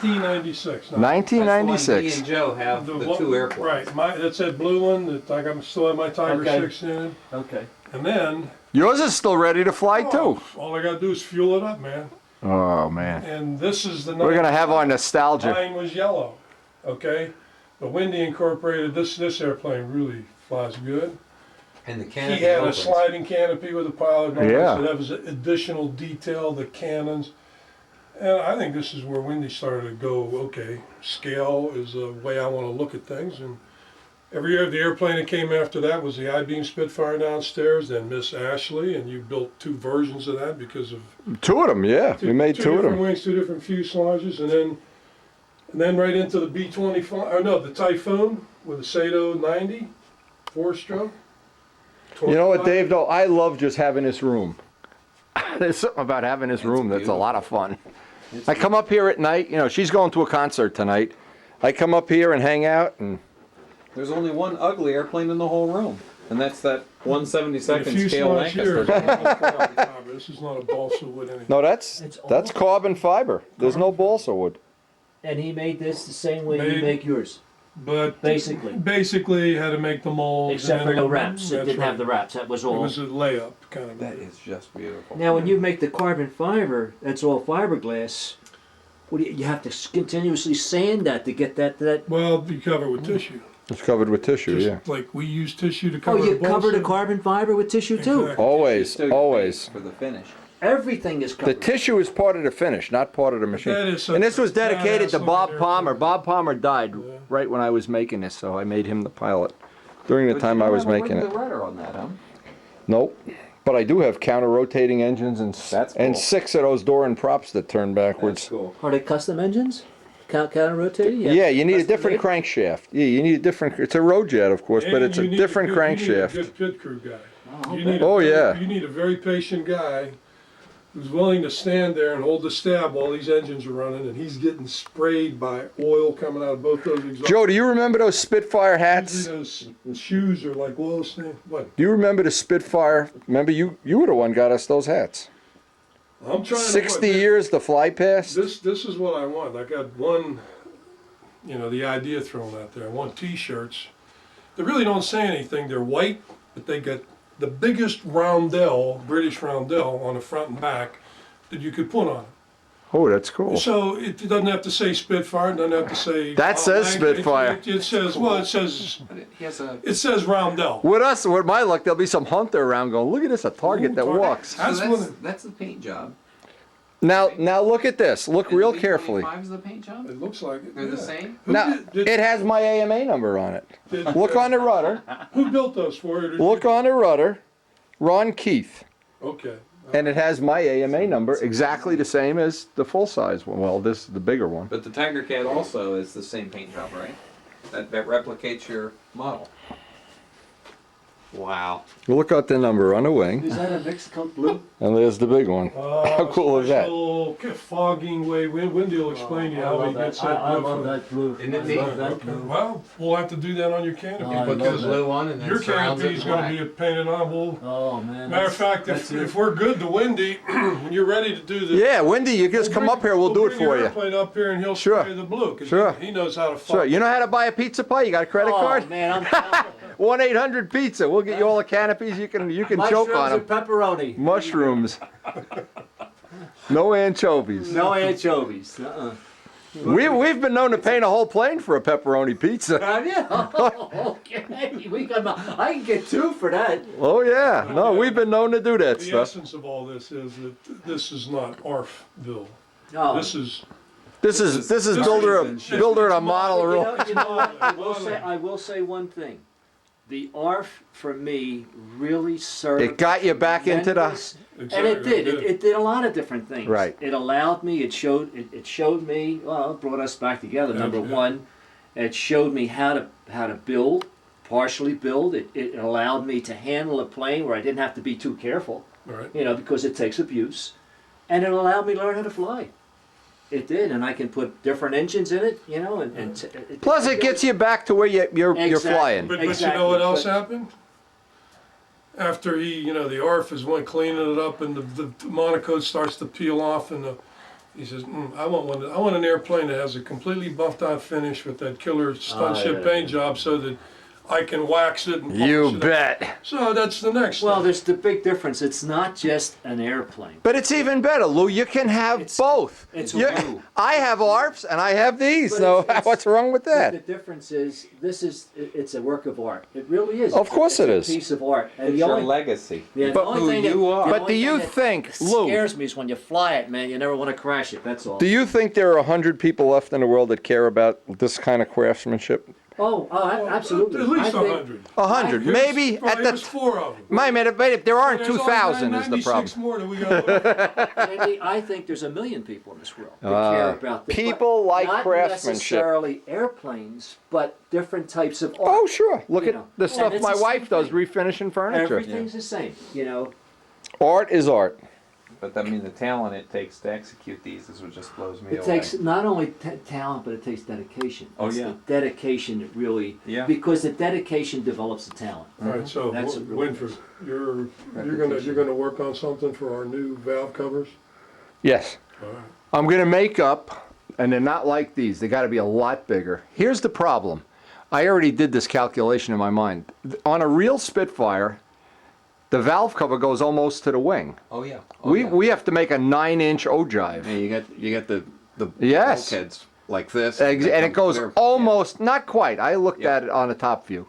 T96. 1996. Me and Joe have the one- two airplanes. Right, that's that blue one that I still have my Tiger Okay. 6 in. Okay. And then, Yours is still ready to fly too. all I gotta do is fuel it up, man. Oh man. And this is the We're gonna have our nostalgia. Mine was yellow, okay? The Windy Incorporated, this airplane really flies good. And the He canopy had a opens. sliding canopy with a pilot. Yeah. So that was additional detail, the cannons. And I think this is where Windy started to go, okay, scale is a way I want to look at things. And every year, the airplane that came after that was the I-beam Spitfire downstairs, then Miss Ashley, and you built 2 versions of that because of 2 of them, yeah. We made 2 of different them. wings, 2 different fuselages, and then right into the B-25, or no, the Typhoon with the Sato 90, 4-stroke. You know what, Dave, though? I love just having this room. There's something about having this room that's a lot of fun. I come up here at night, she's going to a concert tonight. I come up here and hang out, and There's only one ugly airplane in the whole room, and that's that The 1/72nd scale fuselage here Lancaster. is all this is not a balsa wood anything. no, that's It's carbon fiber. There's no balsa wood. And he made this the same way you Made- make yours. but basically had to make the molds. Except for and no wraps. It that's didn't have right. the wraps. That was It all. was a layup kind of. That is just beautiful. Now, when you make the carbon fiber, that's all fiberglass. What do you have to continuously sand that to get that. Well, you cover it with tissue. It's covered with tissue, Just yeah. like we use tissue to Oh, cover you the cover the balsa. carbon fiber with tissue too. Exactly. Always, So your always. base for the finish. Everything is The covered. tissue is part of the finish, not part of the machine. That is such And this a was dedicated to badass Bob looking Palmer. airplane. Bob Palmer died Yeah. right when I was making this, so I made him the pilot during the time I was making it. rudder on that, huh? Nope. But I do have counter-rotating engines and That's and cool. 6 of those door and props that turn backwards. That's cool. Are they custom engines? Counter rotating? Yeah, you need a Custom different made? crankshaft. Yeah, you need a different. It's a road jet, of course, but And it's a you need different good- You crankshaft. need a good pit crew guy. Oh, You need Oh, yeah. You need a very patient guy who's willing to stand there and hold the stab while these engines are running, and he's getting sprayed by oil coming out of both those exhausts. Joe, do you remember those Spitfire hats? Usually those shoes are like oil stain. What? Do you remember the Spitfire? Remember you were the one got us those hats. I'm trying 60 to. years to fly past. This is what I want. I got one, the idea thrown out there. I want T-shirts. They really don't say anything. They're white, but they got the biggest roundel, British roundel, on the front and back that you could put on it. Oh, that's cool. So it doesn't have to say Spitfire. It doesn't have to say. That says Spitfire. It says But he has a. it says roundel. With my luck, there'll be some hunter around going, look at this, a target Ooh, that target. walks. That's so one. that's the paint job. Now look at this. Look real carefully. Is the paint job? It looks like it. They're the yeah. same? Who Now, did- it has my AMA number on it. did- Look on the rudder. Who built those for you? Look on the rudder. Ron Keith. Okay. And it has my AMA number, exactly the same as the full-size one. Well, this is the bigger one. But the Tiger Cat also is the same paint job, right? That replicates your model. Wow. Look at the number on the wing, Is that a mixed color blue? and there's the big one. How cool is that? Special fogging way. Wendy will explain to you how he gets that. I blue love from- that blue. Isn't it I neat? love that Okay. blue. Well, we'll have to do that on your canopy. I Put love the that. blue on and then Your surrounds it canopy is in going black. to be painted on. We'll, Oh man. matter of fact, if we're good to Wendy, when you're ready to do the. Yeah, Wendy, you just come up here, we'll do it bring for your you. airplane up here and he'll Sure. spray the blue. 'Cause Sure. He knows how to fog. Sure, you know how to buy a pizza pie? You got a credit Oh card? man, I'm telling you. 1-800-PIZZA. We'll get you all the canopies. You can choke Mushrooms on and them. pepperoni. Mushrooms. No anchovies. No anchovies. We've been known to paint a whole plane for a pepperoni pizza. Have you? Okay. I can get 2 for that. Oh yeah, no, we've been known to do that The stuff. essence of all this is that this is not ARFville. No. This is. This is builder a model. You know what? I will say one thing. The ARF for me really served. It got you back into the. tremendous- And it did. It did a lot of different things. Right. It allowed me. It showed me. Well, it brought us back together. Number Yeah. one, it showed me how to build, partially build. It allowed me to handle a plane where I didn't have to be too careful. Right. Because it takes abuse, and it allowed me to learn how to fly. It did, and I can put different engines in it. Plus, it gets you back to where you're Exactly. flying. But you Exactly, know what else but- happened? After the ARF is one cleaning it up, and the monocoat starts to peel off, and he says, "I want one. I want an airplane that has a completely buffed out finish with that killer stunt ship yeah, paint job, so that I can wax it and polish You it up." bet. So that's the next. Well, step. there's the big difference. It's not just an airplane. But it's even better, Lou. You can have both. It's You- Lou. I have ARFs and I have these. But So it's- what's wrong with The that? difference is it's a work of art. It really is. Of course It's it a is. piece of art. And It's the your only, legacy. yeah, the But only who thing that- you are. the But only do you thing that think, Lou? scares me is when you fly it, man. You never want to crash it. That's all. Do you think there are 100 people left in the world that care about this kind of craftsmanship? Absolutely. At least I think- 100. 100, maybe at There's the. 4 of them. My man, but there aren't There's only 2,000 is the 96 problem. more that we got. Andy, I think there's 1 million people in this world that care about this. people but like not craftsmanship. necessarily airplanes, but different types of art. Oh sure, look You at know. the And stuff it's my the wife same does, thing. refinishing furniture. Everything's the same. Art is art. But I mean, the talent it takes to execute these is what just blows me It away. takes not only talent, but it takes dedication. Oh, It's yeah. the dedication that really, Yeah. because the dedication develops the talent. All right, so That's what really Winford, you're gonna work on something for our new valve covers. Yes. All right. I'm gonna make up, and they're not like these. They got to be a lot bigger. Here's the problem: I already did this calculation in my mind. On a real Spitfire, the valve cover goes almost to the wing. Oh yeah. We have to make a 9-inch ogive. Yeah, you get the Yes. bulkheads like this. And it goes they're- almost, not quite. I looked Yeah. at it on a top view.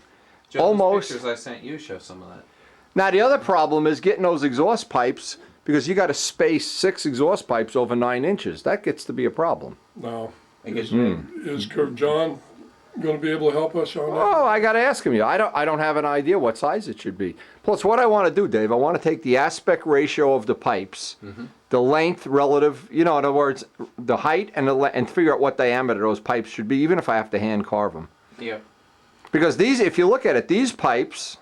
Joe, those almost. pictures I sent you show some of that. Now the other problem is getting those exhaust pipes, because you got to space 6 exhaust pipes over 9 inches. That gets to be a problem. Now, I guess is John going to be able to help us on that? Oh, I got to ask him. I don't have an idea what size it should be. Plus, what I want to do, Dave, I want to take the aspect ratio of the pipes, the length relative, in other words, the height and figure out what diameter those pipes should be, even if I have to hand carve them. Yeah. Because these, if you look at it, these pipes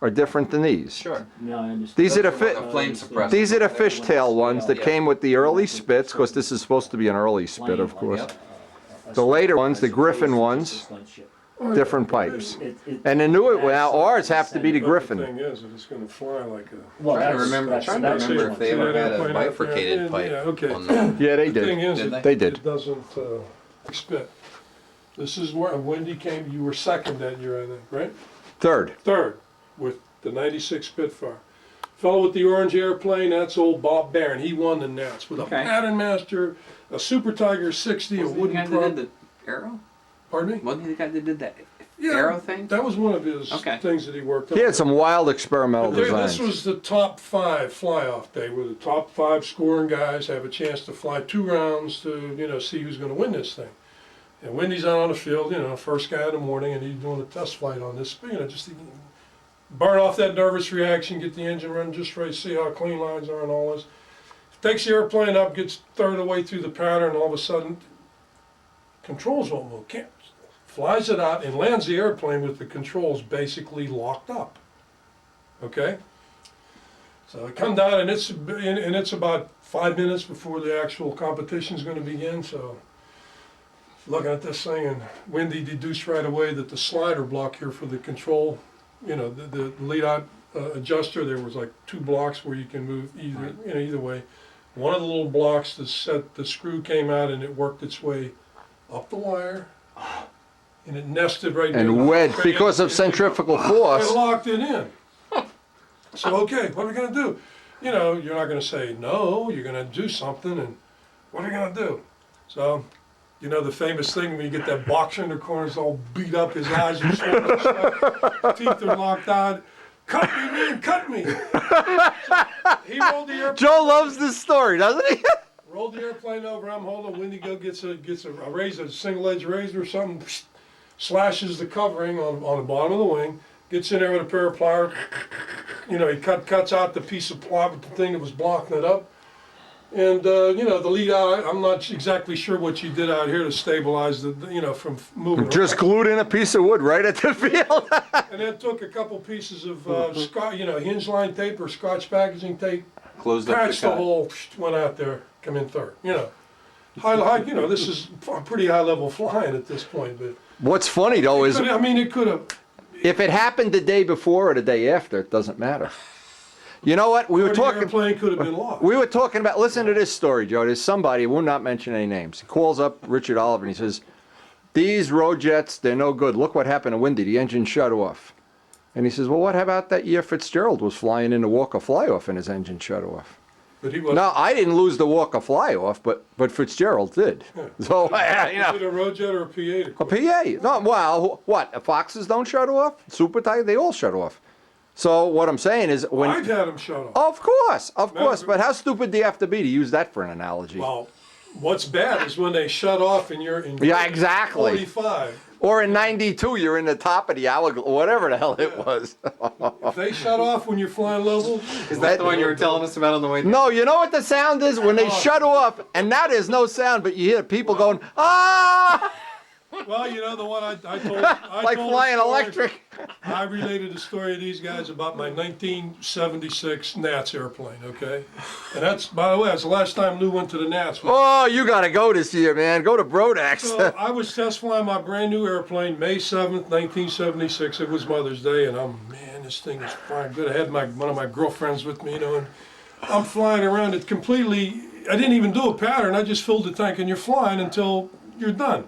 are different than these. Sure. No, I understand. These are the Like a flame suppressor. These are the fishtail ones that Yeah. came with the early spits, because this is supposed to be an early spit, of course. The later ones, the Griffin ones, different pipes. And the newer, now ours have to be the But the Griffin. thing is, that it's going to fly like a... Well, Trying to that's- remember, that's- trying to that's remember one. if they ever had a Yeah, bifurcated pipe. yeah, okay. on the- Yeah, they The thing did. is, Did it, they? They did. it doesn't spit. This is where Wendy came, you were second that year, I think, right? Third. Third, with the 96 Spitfire. Fellow with the orange airplane, that's old Bob Barron. He won the Nats with a Okay. Pattern Master, a Super Tiger 60, a Wasn't he the wooden guy that prop. did the arrow? Pardon me? Wasn't he the guy that did that Yeah, arrow thing? That was one of his Okay. things that he worked on. He had some wild experimental This designs. was the top 5 fly-off day, where the top 5 scoring guys have a chance to fly 2 rounds to, see who's going to win this thing. And Wendy's out on the field, first guy in the morning, and he's doing a test flight on this, just burn off that nervous reaction, get the engine running just right, see how clean lines are and all this. Takes the airplane up, gets third of the way through the pattern, and all of a sudden, controls won't move. Can't. Flies it out and lands the airplane with the controls basically locked up. Okay? So I come down and it's about 5 minutes before the actual competition is going to begin. So looking at this thing, and Wendy deduced right away that the slider block here for the control, the lead out adjuster, there was like 2 blocks where you can move either way. One of the little blocks, the screw came out and it worked its way up the wire. And it nested right there. And wedged because of centrifugal force. It locked it in. So, okay, what are we going to do? You're not going to say no, you're going to do something, and what are you going to do? So, the famous thing when you get that boxer in the corners all beat up, his eyes are shut, teeth are locked out. Cut me, man, cut me. So he rolled the airplane. Joe loves this story, doesn't he? Rolled the airplane over. I'm holding. Wendy gets a razor, a single edge razor or something, slashes the covering on the bottom of the wing. Gets in there with a pair of pliers. He cuts out the piece of plywood, the thing that was blocking it up. And the lead out. I'm not exactly sure what you did out here to stabilize from moving. Just around. glued in a piece of wood right at the field. And then took a couple pieces of hinge line tape or Scotch packaging tape. Closed up the Patched the cut. hole, went out there, come in third. High, this is pretty high level flying at this point. But What's funny though is it could have. if it happened the day before or the day after, it doesn't matter. You know what? We were The talking. airplane could have been lost. We were talking about. Listen to this story, Joe. There's somebody. We'll not mention any names. He calls up Richard Oliver and he says, "These road jets, they're no good. Look what happened to Windy. The engine shut off." And he says, "Well, what about that year Fitzgerald was flying in the Walker fly-off and his engine shut off?" But he was. Now, I didn't lose the Walker fly-off, but Fitzgerald did. So, Is it a road jet or a P8? A PA. No, well, what? Foxes don't shut off? Super Tiger, they all shut off. So what I'm saying is when... I've had them shut off. Of course. No, But how stupid do you have to be to use that for an analogy? Well, what's bad is when they shut off and you're in. Yeah, exactly. 45. Or in 92, you're in the top of the hourglass, whatever the hell it was. If they shut off when you're flying level. Is that the one you were telling us about on the way down? No, you know what the sound is? When they shut off, and now there's no sound, but you hear people going, ah! Well, the one I told. Like told a flying story. electric. I related the story of these guys about my 1976 Nats airplane, okay? And that's, by the way, that's the last time Lou went to the Nats. Oh, you got to go this year, man. Go to Brodax. So I was test flying my brand new airplane May 7th, 1976. It was Mother's Day, and man, this thing is flying good. I had one of my girlfriends with me, and I'm flying around it completely. I didn't even do a pattern. I just filled the tank, and you're flying until you're done.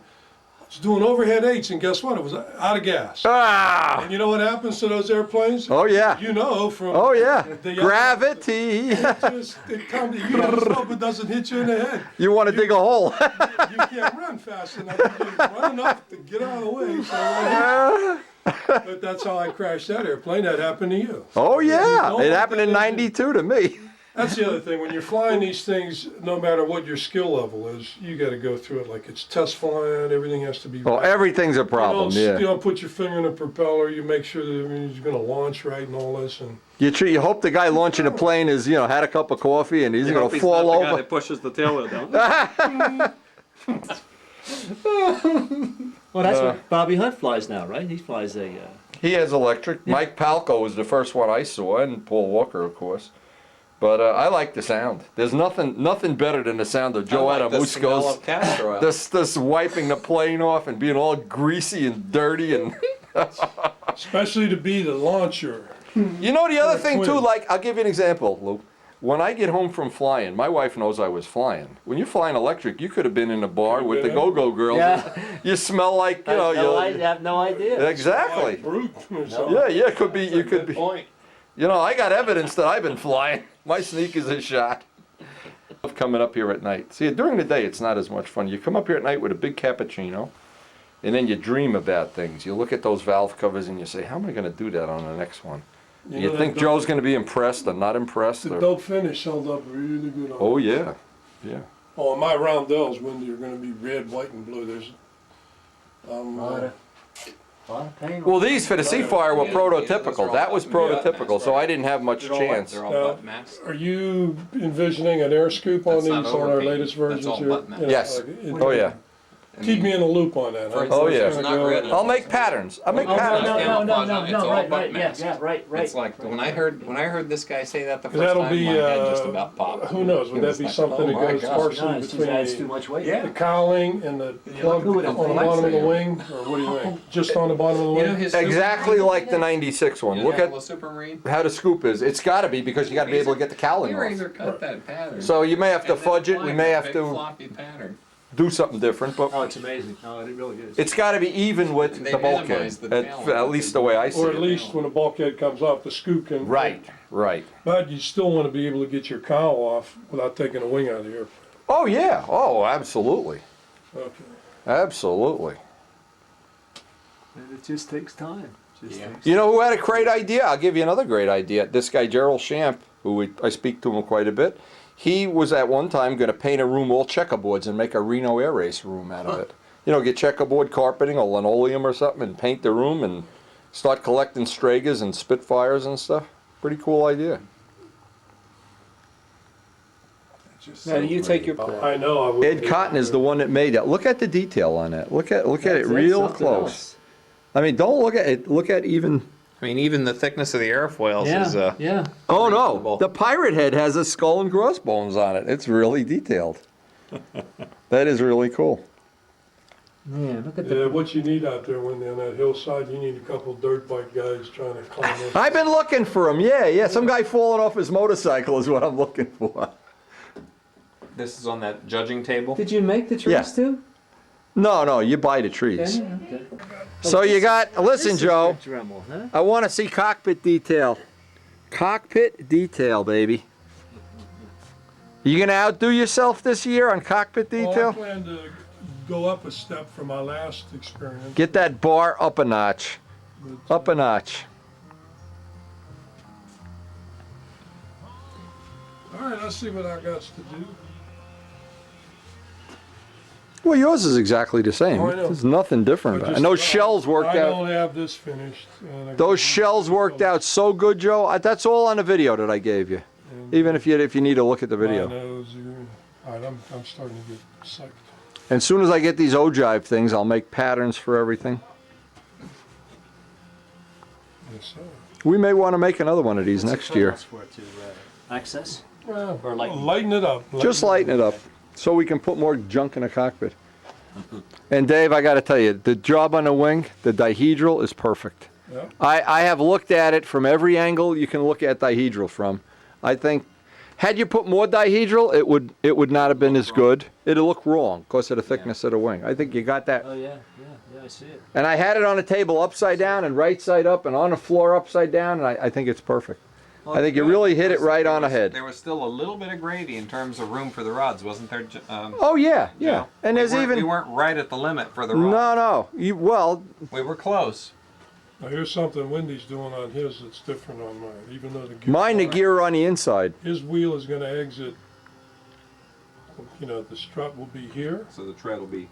It's doing overhead 8s, and guess what? It was out of gas. Ah! And you know what happens to those airplanes? Oh, yeah. You know from. Oh, yeah. the- Gravity. It comes. You just hope it doesn't hit you in the head. You want to dig a hole. You can't run fast enough. You just run enough to get out of the way. So but that's how I crashed that airplane. That happened to you. Oh, yeah. Don't It let happened that in engine- 92 to me. That's the other thing. When you're flying these things, no matter what your skill level is, you got to go through it like it's test flying. Everything has to be. Well, right. everything's a problem, You yeah. don't put your finger in the propeller. You make sure that it's going to launch right and all this. And You hope the guy launching the plane is, had a cup of coffee and he's going to fall The guy over. that pushes the tail down. Well, that's what Bobby Hunt flies now, right? He flies a. He has electric. Mike Palco was the first one I saw, and Paul Walker, of course. But I like the sound. There's nothing better than the sound of Joe Adamusco's this wiping the plane off and being all greasy and dirty and. especially to be the launcher. You know the other thing too, twin. like I'll give you an example, Lou. When I get home from flying, my wife knows I was flying. When you're flying electric, you could have been in a bar with the go-go girls. Yeah. You smell like I have no idea. exactly. Brute or something. Yeah, it could be. You could be. Point. I got evidence that I've been flying. My sneakers is shot. Of coming up here at night. See, during the day, it's not as much fun. You come up here at night with a big cappuccino, and then you dream about things. You look at those valve covers and you say, how am I going to do that on the next one? You know think that Joe's going to be impressed or not impressed? The Or, dope finish held up really good on oh, it. yeah. Yeah. Oh, my roundels, when you're going to be red, white, and blue, there's. Well, these for the Seafire were prototypical. That was prototypical, so I didn't have much chance. They're all Now, button maps. Are you envisioning an air scoop on That's these not on our overpeak. latest That's versions all here? button maps. Yes. Oh, yeah. Keep me in the loop on that. Huh? Oh, yeah. It's It's gonna not go- red. I'll make patterns. I'll make Oh, patterns. It's all right, button yeah, maps. yeah, right. It's like when I heard this guy say that the first That'll time, be, my head just about popped. who knows, would It that was be like, something that oh my goes gosh. partially No, it just between adds too the, much weight. Yeah. the cowling and the plug Who would on have the liked bottom of the that? wing? Or what do you think? Just on the bottom of the You know wing? his Exactly like the 96 one. Look at the Supermarine. how the scoop is. It's got to be because you got to be able to get the cowling He razor off. cut that pattern. So you may have to And then fudge it. We applied may that have big to floppy pattern. do something different, but Oh, it's amazing. No, it really is. it's got to be even with And they the bulkhead. minimize the tail. At least the way I see Or it. at least when the bulkhead comes off, the scoop can. Right, right. But you still want to be able to get your cowl off without taking a wing out of the airplane. Oh yeah. Oh, absolutely, Okay. absolutely. And it just takes time. Yeah. You know who had a great idea? I'll give you another great idea. This guy Gerald Champ, I speak to him quite a bit. He was at one time going to paint a room all checkerboards and make a Reno Air Race room out of it. Get checkerboard carpeting or linoleum or something and paint the room and start collecting Stragers and Spitfires and stuff. Pretty cool idea. Now, do you take your. I know. I would. Ed Cotton is the one that made that. Look at the detail on that. Look at it real close. I mean, don't look at it. Look at even. I mean, even the thickness of the airfoils is. Yeah. Oh no, reasonable. the pirate head has a skull and crossbones on it. It's really detailed. That is really cool. Man, look at Yeah, the. what you need out there when they're on that hillside, you need a couple dirt bike guys trying to climb up. I've been looking for him. Yeah. Some guy falling off his motorcycle is what I'm looking for. This is on that judging table. Did you make the trees Yeah. too? No, you buy the trees. Okay. So you got. Listen, This is Joe. the Dremel, huh? I want to see cockpit detail. Cockpit detail, baby. You gonna outdo yourself this year on cockpit Well, I detail? plan to go up a step from my last experience. Get that bar up a notch. but, Up a notch. All right, let's see what I got to do. Well, yours is exactly the same. Oh, I know. There's nothing different about it. And those shells worked I out. don't have this finished. And I Those got- shells worked out so good, Joe. That's all on the video that I gave you. and Even if you need to look at the my video. nose, all right, I'm starting to get psyched. And as soon as I get these ogive things, I'll make patterns for everything. Yes, sir. We may want to make another one of these next year. For it to access. Well, Or lighten. lighten it up. Just lighten it up so we can put more junk in the cockpit. And Dave, I got to tell you, the job on the wing, the dihedral is perfect. Yeah. I have looked at it from every angle you can look at dihedral from. I think Had you put more dihedral, it would not have been as good. It'd look wrong because of the thickness of the wing. I think you got that. Oh yeah, I see it. And I had it on the table upside down and right side up and on the floor upside down, and I think it's perfect. Well, I think you good, really hit it because right there on the was- head. There was still a little bit of gravy in terms of room for the rods, wasn't there? Oh yeah, you yeah. know? And there's we even weren't right at the limit for the rod. no. Well, We were close. Now here's something Wendy's doing on his that's different on mine, even though the gear. mine the gear on the inside. His wheel is gonna exit, you know, the strut will be here, So the tread will be.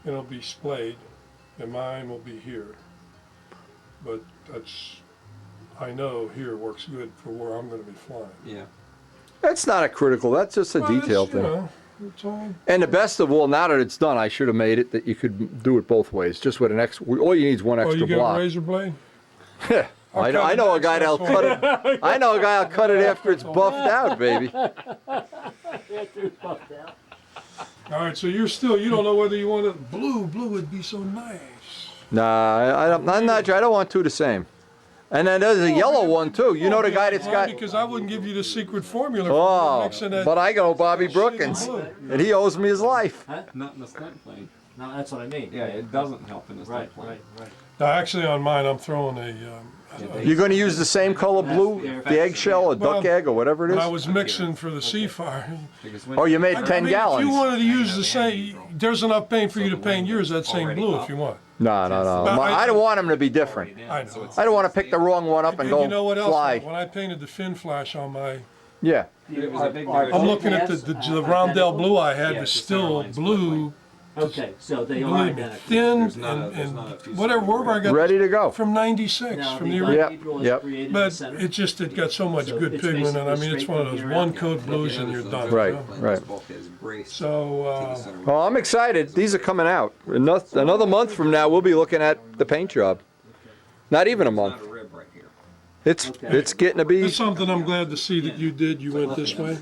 and it'll be splayed, and mine will be here. But that's, I know here works good for where I'm gonna be flying. Yeah. That's not a critical. That's just a Well, detail it's, you thing. know, it's all, And the best of all, now that it's done, I should have made it that you could do it both ways, just with an extra. All you need is one oh, extra you got a block. razor blade? I know a guy that'll cut it. I know a guy that'll cut it after it's buffed out, baby. All right, so you're still, you don't know whether you want it blue. Blue would be so nice. Nah, I'm not. I don't want two the same. And then there's a yellow one too. You know the guy that's got. Because I wouldn't give you the secret formula for Oh, mixing that. but I go Bobby shit in Brookins, blue. and he owes me his life. Not in the stunt plane. No, that's what I mean. Yeah, it doesn't help in the Right, stunt plane. right. Now, actually, on mine, I'm throwing a. You're going to use the same color blue, the eggshell, or duck Well, egg, or whatever it When I is. was mixing for the Seafire. Because when Oh, you made I 10 mean, gallons. If you wanted to use the same, there's enough paint for you to paint yours that same blue if you want. No. But I don't want them to be different. I know. I don't want to pick the wrong one up and And go you know what else? fly. When I painted the fin flash on my, Yeah. it was a big I'm looking at the Rondell blue I had Yeah, was it's the still centerlines, blue. Okay, so they are Believe me, identical. thin There's not a- there's and not a fuselage whatever, wherever I got Ready to go. from '96, Now, from the the original. Yep, dihedral is yep. created in the But center. it got so much So good it's pigment, and I basically mean, it's straight one of from those here one out. coat blues and you're done. Right, you know? right. So, Well, I'm excited. These are coming out. Another month from now, we'll be looking at the paint job. Not even a month. Not a rib right here. It's getting to be. it's something I'm glad to see that you did. You went this way.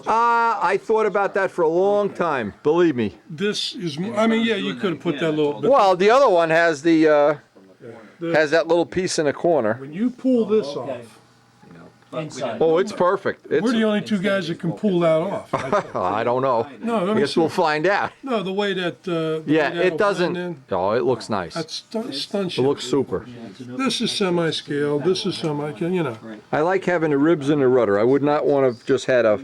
I thought about that for a long time. Believe me. This is, I mean, yeah, you could have put that little bit. Well, the other one has has that little piece in the corner. When you pull this Okay. off, Inside. Oh, it's perfect. we're the only two guys that can pull that off. I don't know. No, let I me guess see. we'll find out. No, the way that. The Yeah, way that'll it doesn't. blend in, Oh, it looks nice. That stunts It you. looks super. This is semi-scale. This is you know. I like having the ribs in the rudder. I would not want to just had a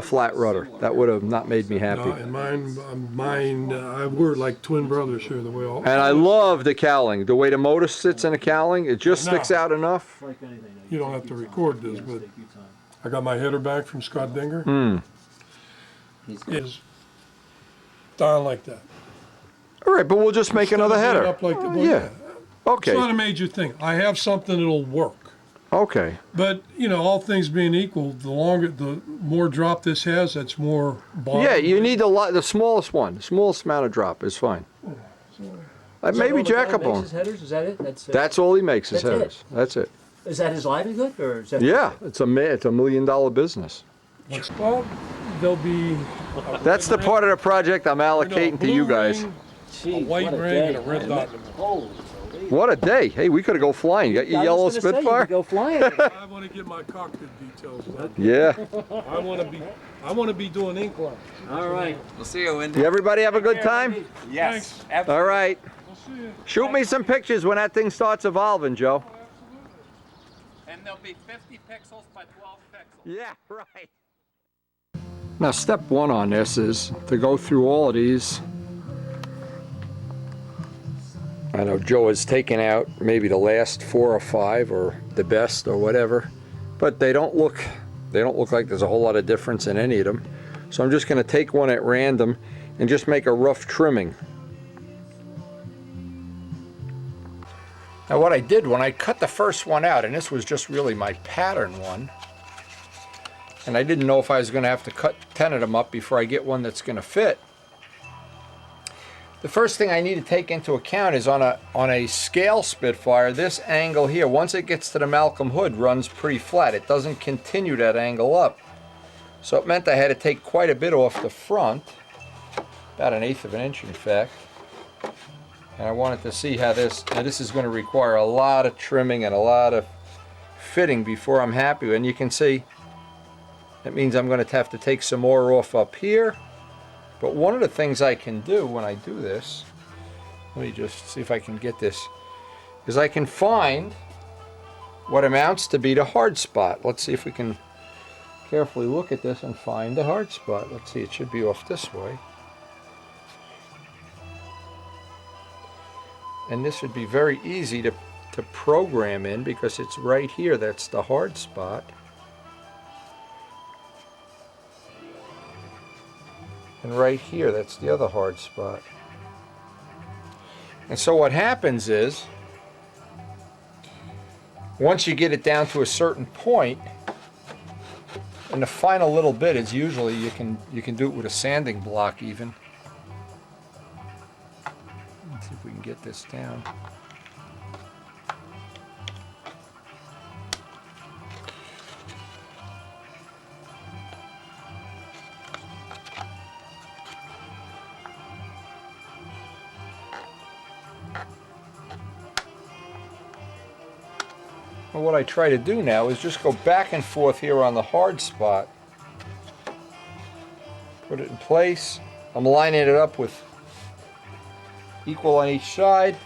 flat rudder. That would have not made me No, happy. and we're like twin brothers here. The way all. And I love the cowling. The way the motor sits in the cowling, it just sticks out enough. Like anything, You don't have to record this, but take your time. I got my header back from Scott Dinger. Is down like that. All right, but we'll just make another Instead of being header. Up like that. Well, Yeah. It's not Okay. a major thing. I have something that'll work. Okay. But you know, all things being equal, the more drop this has, that's more bottom. Yeah, you need the smallest one. The smallest amount of drop is fine. Maybe jack up on. His headers, is that it? That's all he makes is That's it? headers. That's it. Is that his livelihood, or is that? Yeah, it's a $1 million business. Well, there'll be. That's the part of the project I'm allocating to you guys. Gee, A white what ring day, and a red man. dot in the middle. Holy moly. What a day. Hey, we could have go flying. You got your I yellow was gonna say, you Spitfire? could go flying. I want to get my cockpit details done. Yeah. I want to be doing ink lines. All right. We'll see you, Wendy. You everybody have a good time? Yes. All right. We'll see you. Shoot me some pictures when that thing starts evolving, Joe. And there'll be 50 pixels by 12 pixels. Yeah, right. Now, step one on this is to go through all of these. I know Joe has taken out maybe the last 4 or 5 or the best or whatever, but they don't look like there's a whole lot of difference in any of them. So I'm just going to take one at random and just make a rough trimming. Now what I did when I cut the first one out, and this was just really my pattern one, and I didn't know if I was going to have to cut 10 of them up before I get one that's going to fit. The first thing I need to take into account is on a scale Spitfire, this angle here, once it gets to the Malcolm hood, runs pretty flat. It doesn't continue that angle up. So it meant I had to take quite a bit off the front, about 1/8 of an inch in fact. And I wanted to see how this is going to require a lot of trimming and a lot of fitting before I'm happy. And you can see That means I'm going to have to take some more off up here. But one of the things I can do when I do this, let me just see if I can get this, is I can find what amounts to be the hard spot. Let's see if we can carefully look at this and find the hard spot. Let's see, it should be off this way. And this would be very easy to program in because it's right here. That's the hard spot. And right here, that's the other hard spot. And so what happens is, once you get it down to a certain point, and the final little bit is usually you can do it with a sanding block even. Let's see if we can get this down. And what I try to do now is just go back and forth here on the hard spot. Put it in place. I'm lining it up with equal on each side.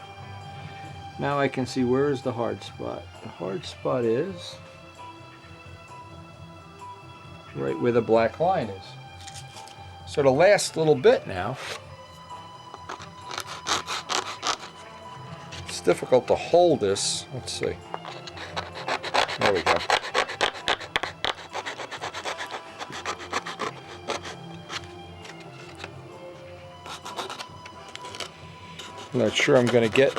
Now I can see where is the hard spot. The hard spot is right where the black line is. So the last little bit now, it's difficult to hold this. Let's see. There we go. I'm not sure I'm going to get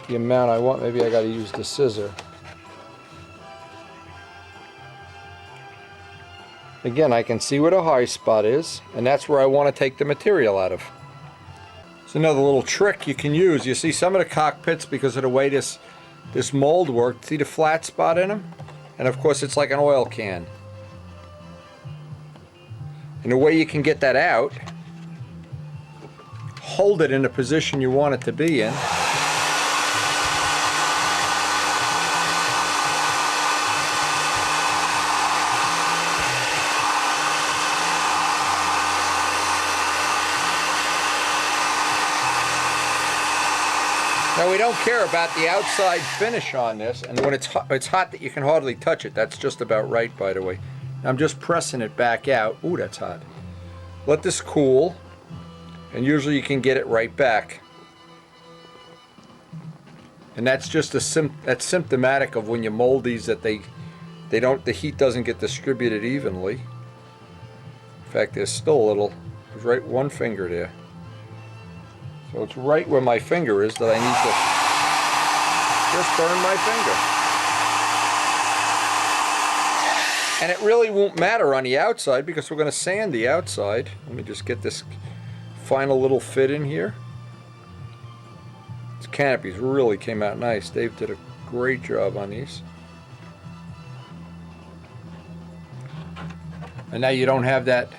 the amount I want. Maybe I got to use the scissor. Again, I can see where the high spot is, and that's where I want to take the material out of. It's another little trick you can use. You see some of the cockpits, because of the way this mold worked, see the flat spot in them? And of course it's like an oil can. And the way you can get that out, hold it in the position you want it to be in. Now we don't care about the outside finish on this, and when it's hot that you can hardly touch it. That's just about right, by the way. I'm just pressing it back out. Ooh, that's hot. Let this cool, and usually you can get it right back. And that's just that's symptomatic of when you mold these that the heat doesn't get distributed evenly. In fact, there's still a little. There's right one finger there. So it's right where my finger is that I need to just burn my finger. And it really won't matter on the outside because we're going to sand the outside. Let me just get this final little fit in here. These canopies really came out nice. Dave did a great job on these. And now you don't have that.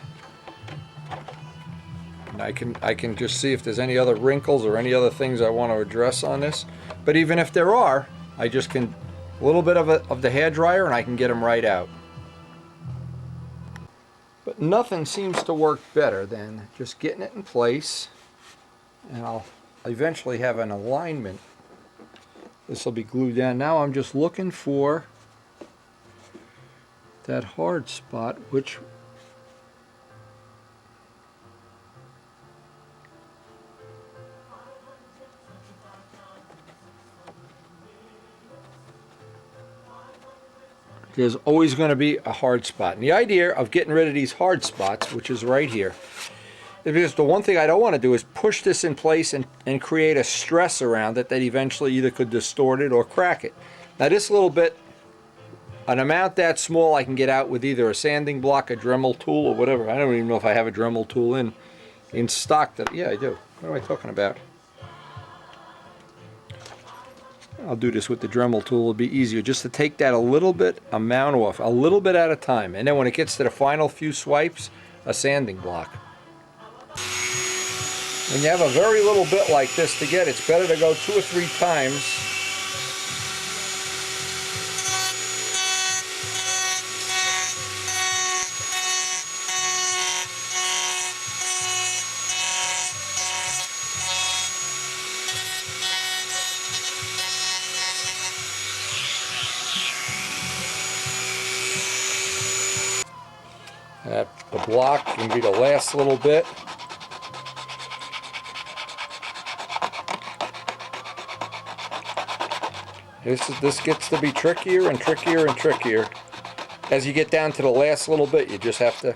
And I can just see if there's any other wrinkles or any other things I want to address on this. But even if there are, I just can a little bit of the hairdryer and I can get them right out. But nothing seems to work better than just getting it in place, and I'll eventually have an alignment. This will be glued down. Now I'm just looking for that hard spot, which there's always going to be a hard spot. And the idea of getting rid of these hard spots, which is right here, is because the one thing I don't want to do is push this in place and create a stress around it that eventually either could distort it or crack it. Now this little bit, an amount that small I can get out with either a sanding block, a Dremel tool, or whatever. I don't even know if I have a Dremel tool in stock. Yeah, I do. What am I talking about? I'll do this with the Dremel tool. It'll be easier just to take that a little bit amount off, a little bit at a time, and then when it gets to the final few swipes, a sanding block. When you have a very little bit like this to get, it's better to go 2 or 3 times The block can be the last little bit. This gets to be trickier and trickier and trickier. As you get down to the last little bit, you just have to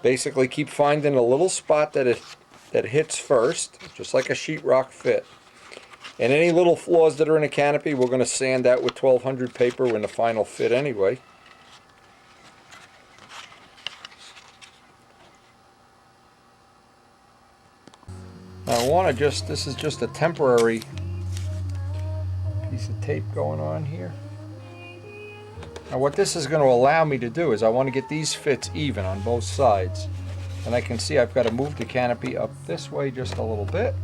basically keep finding a little spot that hits first, just like a sheetrock fit. And any little flaws that are in a canopy, we're going to sand out with 1200 paper in the final fit anyway. Now I want to this is just a temporary piece of tape going on here. Now what this is going to allow me to do is I want to get these fits even on both sides. And I can see I've got to move the canopy up this way just a little bit.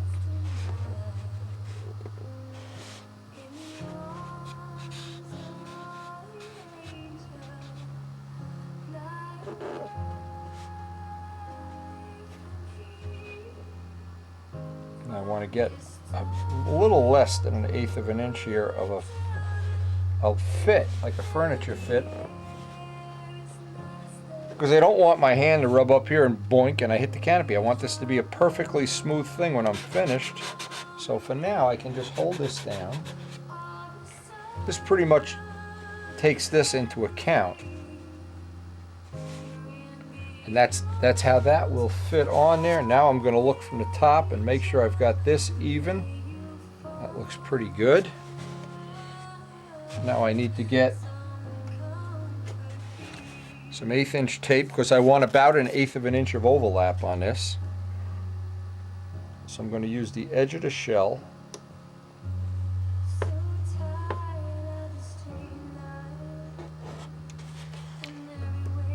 And I want to get a little less than 1/8 of an inch here of a fit, like a furniture fit, because I don't want my hand to rub up here and boink and I hit the canopy. I want this to be a perfectly smooth thing when I'm finished. So for now I can just hold this down. This pretty much takes this into account, and that's how that will fit on there. Now I'm going to look from the top and make sure I've got this even. That looks pretty good. Now I need to get some 1/8 inch tape because I want about 1/8 of an inch of overlap on this. So I'm going to use the edge of the shell.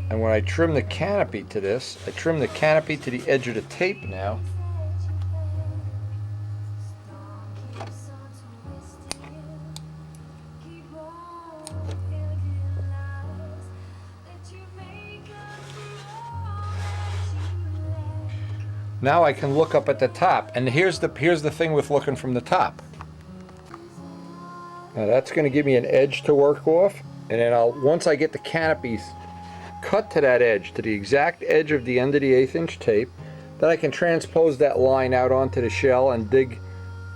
And when I trim the canopy to this, I trim the canopy to the edge of the tape now. Now I can look up at the top, and here's the thing with looking from the top. Now that's going to give me an edge to work off, and then once I get the canopies cut to that edge, to the exact edge of the end of the 1/8 inch tape, then I can transpose that line out onto the shell and dig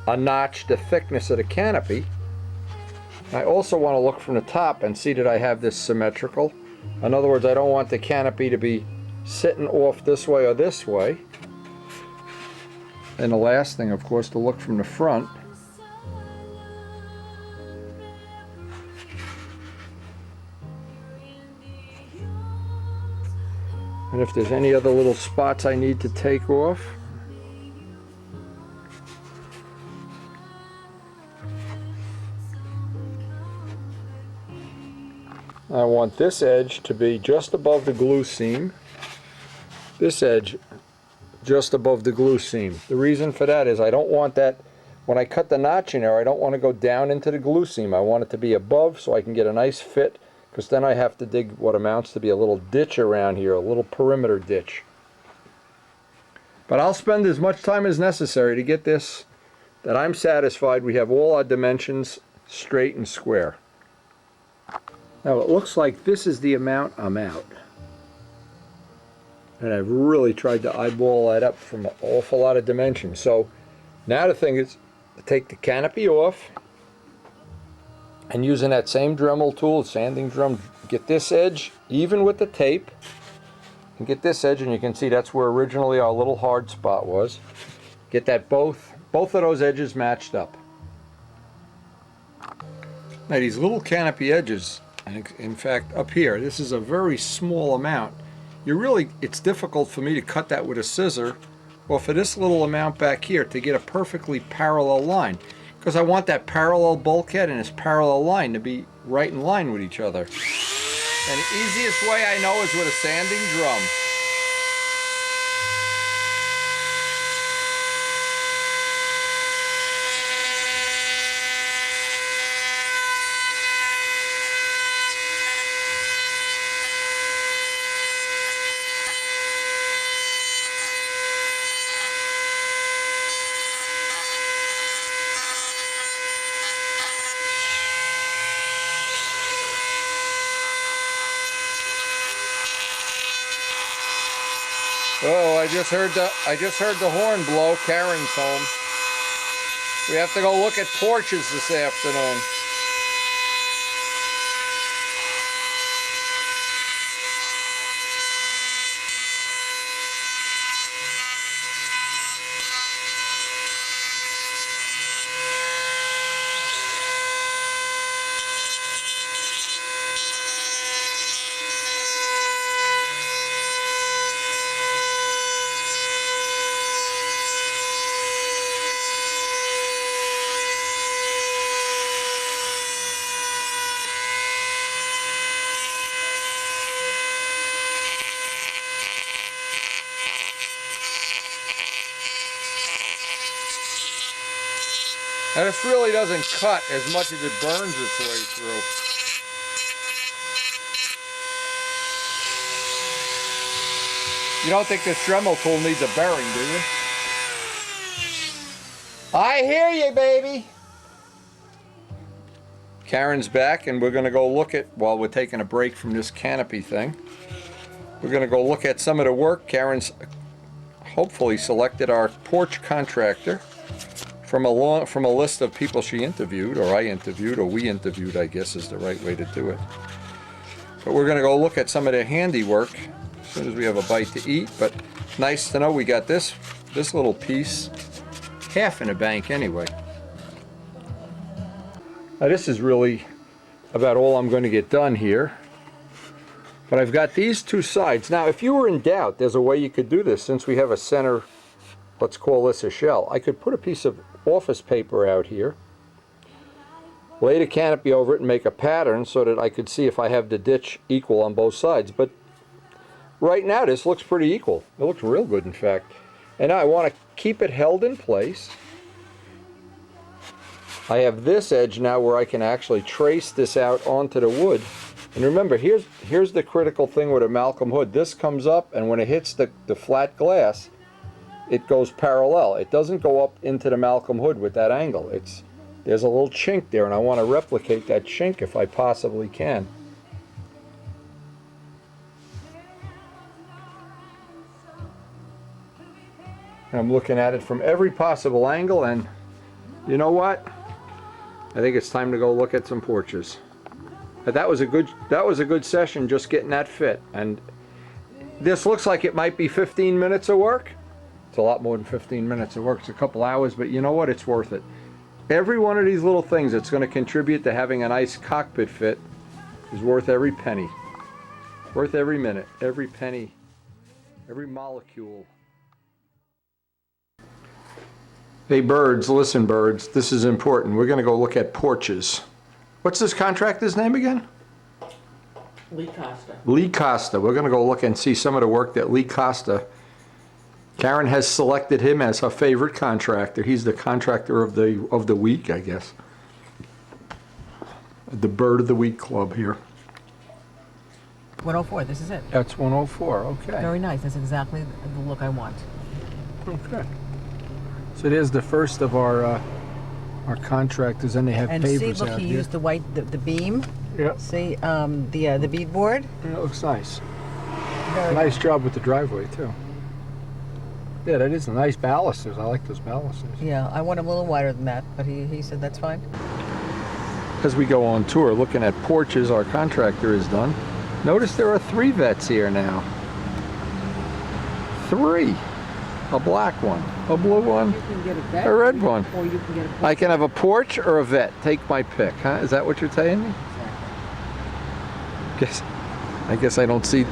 a notch the thickness of the canopy. I also want to look from the top and see that I have this symmetrical. In other words, I don't want the canopy to be sitting off this way or this way. And the last thing, of course, to look from the front. And if there's any other little spots I need to take off. I want this edge to be just above the glue seam. This edge just above the glue seam. The reason for that is I don't want that, when I cut the notch in there, I don't want to go down into the glue seam. I want it to be above so I can get a nice fit, because then I have to dig what amounts to be a little ditch around here, a little perimeter ditch. But I'll spend as much time as necessary to get this, that I'm satisfied we have all our dimensions straight and square. Now it looks like this is the amount I'm out. And I've really tried to eyeball that up from an awful lot of dimensions. So now the thing is to take the canopy off and using that same Dremel tool, sanding drum, get this edge even with the tape and get this edge, and you can see that's where originally our little hard spot was. Get that both of those edges matched up. Now these little canopy edges, and in fact up here, this is a very small amount. It's difficult for me to cut that with a scissor, or for this little amount back here to get a perfectly parallel line, because I want that parallel bulkhead and this parallel line to be right in line with each other. And the easiest way I know is with a sanding drum. Oh, I just heard the horn blow. Karen's home. We have to go look at porches this afternoon. Now this really doesn't cut as much as it burns its way through. You don't think this Dremel tool needs a bearing, do you? I hear you, baby! Karen's back, and we're going to go look at, while we're taking a break from this Canopy thing, we're going to go look at some of the work. Karen's hopefully selected our porch contractor from a list of people she interviewed, or I interviewed, or we interviewed, I guess is the right way to do it. But we're going to go look at some of their handiwork as soon as we have a bite to eat. But nice to know we got this little piece half in a bank anyway. Now this is really about all I'm going to get done here. But I've got these two sides. Now if you were in doubt, there's a way you could do this. Since we have a center, let's call this a shell, I could put a piece of office paper out here, lay the canopy over it and make a pattern so that I could see if I have the ditch equal on both sides. But right now this looks pretty equal. It looks real good, in fact. And now I want to keep it held in place. I have this edge now where I can actually trace this out onto the wood. And remember, here's the critical thing with a Malcolm hood. This comes up, and when it hits the flat glass, it goes parallel. It doesn't go up into the Malcolm hood with that angle. There's a little chink there, and I want to replicate that chink if I possibly can. And I'm looking at it from every possible angle, and you know what? I think it's time to go look at some porches. But that was a good session, just getting that fit. And this looks like it might be 15 minutes of work. It's a lot more than 15 minutes of work. It's a couple hours, but you know what? It's worth it. Every one of these little things that's going to contribute to having a nice cockpit fit is worth every penny. Worth every minute, every penny, every molecule. Hey birds, listen birds, this is important. We're going to go look at porches. What's this contractor's name again? Lee Costa. Lee Costa. We're going to go look and see some of the work that Lee Costa, Karen has selected him as her favorite contractor. He's the contractor of the week, I guess. The Bird of the Week Club here. 104, this is it. That's 104, okay. Very nice. That's exactly the look I want. Okay. So there's the first of our contractors, and they have And pavers see, look, out he here. used the beam. Yep. See, the beadboard. Yeah, it looks nice. Very Nice job with the driveway too. Yeah, that is a nice balusters. I like those balusters. Yeah, I want him a little wider than that, but he said that's fine. As we go on tour looking at porches our contractor has done, notice there are 3 vets here now. 3. A black one, a blue one, You can get a vet, a red one. or you can get a. I can have a porch or a vet. Take my pick, huh? Is that what you're telling me? I guess I don't see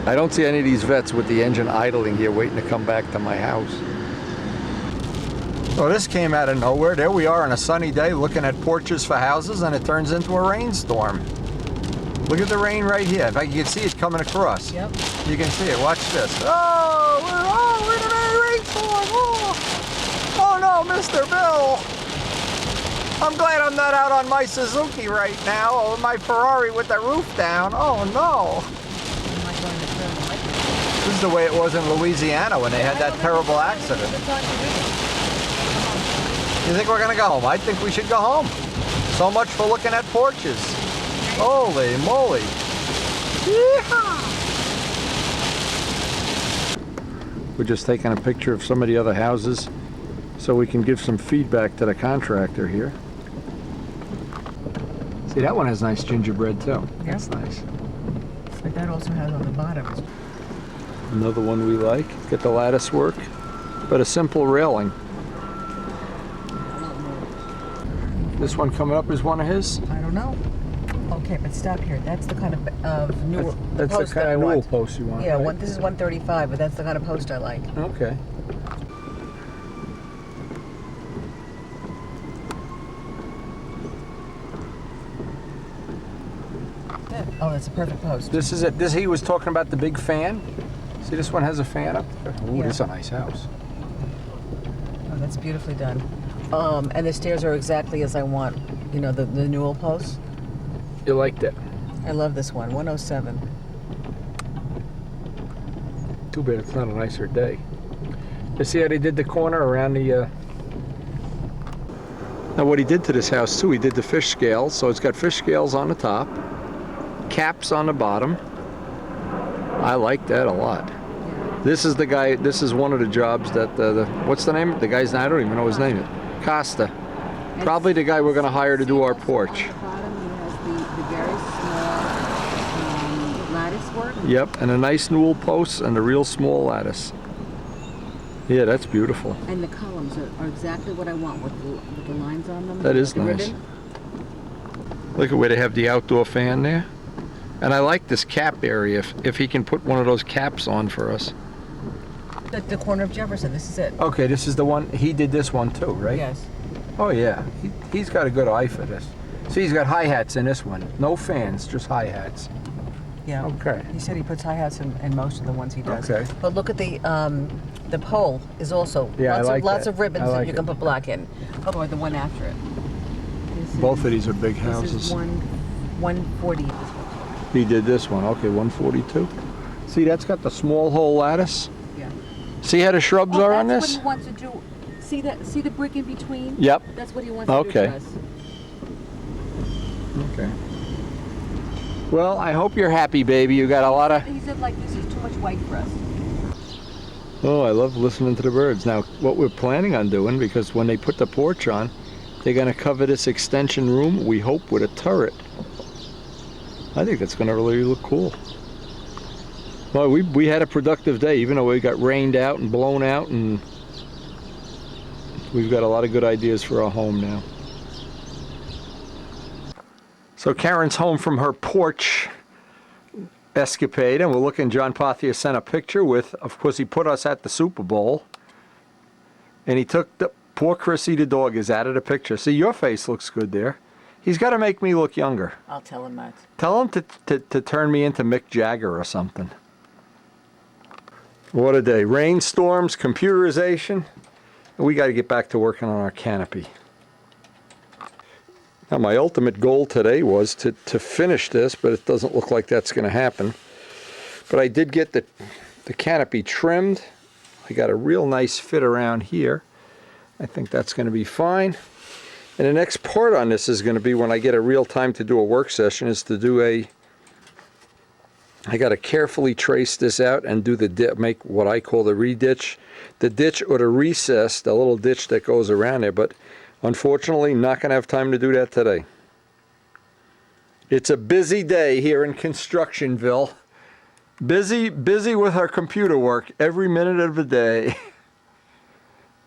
any of these vets with the engine idling here waiting to come back to my house. Well, this came out of nowhere. There we are on a sunny day looking at porches for houses, and it turns into a rainstorm. Look at the rain right here. In fact, you can see it coming across. Yep. You can see it. Watch this. We're in a rainstorm. Oh no, Mr. Bill. I'm glad I'm not out on my Suzuki right now, or my Ferrari with the roof down. Oh no. I'm not going to turn the light. This is the way it was in Louisiana when they had that terrible accident. Good time to do this. You think we're gonna go home? I think we should go home. So much for looking at porches. Holy moly. Yeehaw! We're just taking a picture of some of the other houses so we can give some feedback to the contractor here. See, that one has nice gingerbread too. That's nice. But that also has on the bottom. Another one we like. Get the lattice work, but a simple railing. This one coming up is one of his? I don't know. Okay, but stop here. That's the kind of new That's the post kind that I of newel want. post you want, Yeah, right? this is 135, but that's the kind of post I like. Okay. Oh, that's a perfect post. This is it. This he was talking about the big fan. See, this one has a fan up there. Ooh, Yeah. this is a nice house. Oh, that's beautifully done. And the stairs are exactly as I want. You know, the newel posts. You like that? I love this one, 107. Too bad it's not a nicer day. You see how they did the corner around the... Now what he did to this house too, he did the fish scales. So it's got fish scales on the top, caps on the bottom. I like that a lot. This is the guy, this is one of the jobs that, what's the name? The guy's, I don't even know his name. Costa. Probably the guy we're going to hire to do our porch. On the bottom, he has the very small lattice work. Yep, and a nice newel post and a real small lattice. Yeah, that's beautiful. And the columns are exactly what I want with the lines on them. That is the nice. ribbon. Look at where they have the outdoor fan there. And I like this cap area, if he can put one of those caps on for us. The corner of Jefferson, this is it. Okay, this is the one, he did this one too, right? Yes. Oh yeah, he's got a good eye for this. See, he's got hi-hats in this one. No fans, just hi-hats. Yeah. Okay. He said he puts hi-hats in most of the ones he does. Okay. But look at the pole is also Yeah, I like lots that. of ribbons I like that you it. can put black in. Oh, or the one after it. Both of these are big This houses. is 140. He did this one, okay, 142. See, that's got the small hole lattice. Yeah. See how the shrubs are on That's this? what he wants to do. See the brick in between? Yep. That's what he wants to Okay. do for us. Okay. Well, I hope you're happy, baby. You got a lot of... He said like this is too much white for us. Oh, I love listening to the birds. Now, what we're planning on doing, because when they put the porch on, they're going to cover this extension room, we hope, with a turret. I think that's going to really look cool. Well, we had a productive day, even though we got rained out and blown out, and we've got a lot of good ideas for our home now. So Karen's home from her porch escapade, and we're looking, John Pathia sent a picture with, of course, he put us at the Super Bowl, and he took the, poor Chrissy the dog is out of the picture. See, your face looks good there. He's got to make me look younger. I'll tell him that. Tell him to turn me into Mick Jagger or something. What a day. Rainstorms, computerization. We got to get back to working on our canopy. Now, my ultimate goal today was to finish this, but it doesn't look like that's going to happen. But I did get the canopy trimmed. I got a real nice fit around here. I think that's going to be fine. And the next part on this is going to be when I get a real time to do a work session is to do I got to carefully trace this out and do make what I call the reditch. The ditch or the recess, the little ditch that goes around there, but unfortunately not going to have time to do that today. It's a busy day here in Constructionville. Busy with our computer work every minute of the day.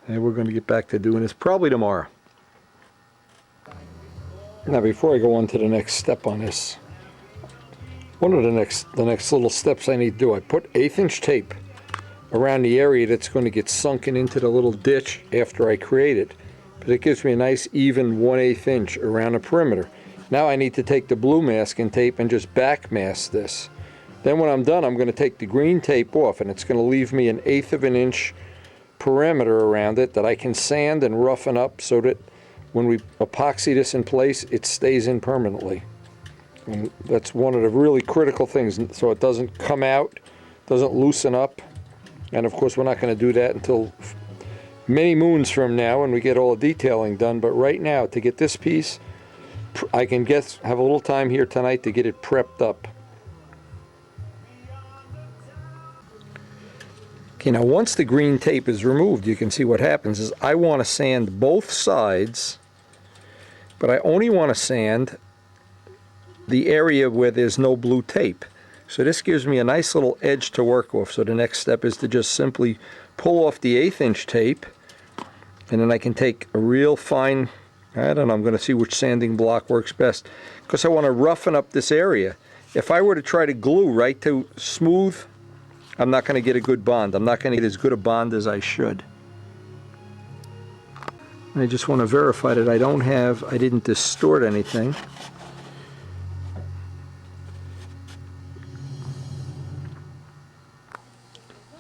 And we're going to get back to doing this probably tomorrow. Now, before I go on to the next step on this, one of the next little steps I need to do, I put 1/8" tape around the area that's going to get sunken into the little ditch after I create it. But it gives me a nice even 1/8 inch around the perimeter. Now I need to take the blue masking tape and just back mask this. Then when I'm done, I'm going to take the green tape off, and it's going to leave me an 1/8 inch perimeter around it that I can sand and roughen up so that when we epoxy this in place, it stays in permanently. And that's one of the really critical things, so it doesn't come out, doesn't loosen up. And of course, we're not going to do that until many moons from now when we get all the detailing done. But right now, to get this piece, I can have a little time here tonight to get it prepped up. Okay, now once the green tape is removed, you can see what happens is I want to sand both sides, but I only want to sand the area where there's no blue tape. So this gives me a nice little edge to work with. So the next step is to just simply pull off the 1/8 inch tape, and then I can take a real fine, I don't know, I'm going to see which sanding block works best, because I want to roughen up this area. If I were to try to glue right to smooth, I'm not going to get a good bond. I'm not going to get as good a bond as I should. I just want to verify that I didn't distort anything.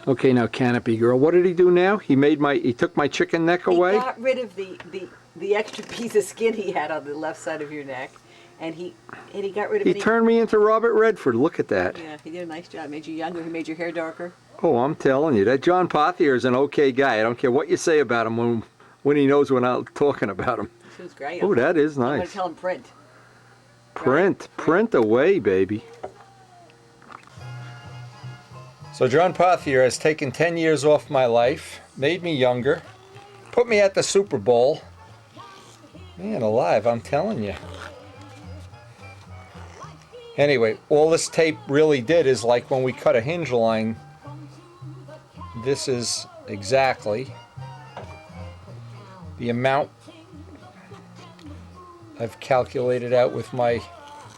Okay, now Canopy girl, what did he do now? He took my chicken neck away? He got rid of the extra piece of skin he had on the left side of your neck, and he got rid of it. He turned me into Robert Redford. Look at that. Yeah, he did a nice job. Made you younger. He made your hair darker. Oh, I'm telling you, that John Pothier is an okay guy. I don't care what you say about him when he knows when I'm talking about him. This was great. Oh, that is I'm going nice. to tell him print. Print away, baby. So John Pothier has taken 10 years off my life, made me younger, put me at the Super Bowl. Man alive, I'm telling you. Anyway, all this tape really did is like when we cut a hinge line, this is exactly the amount I've calculated out with my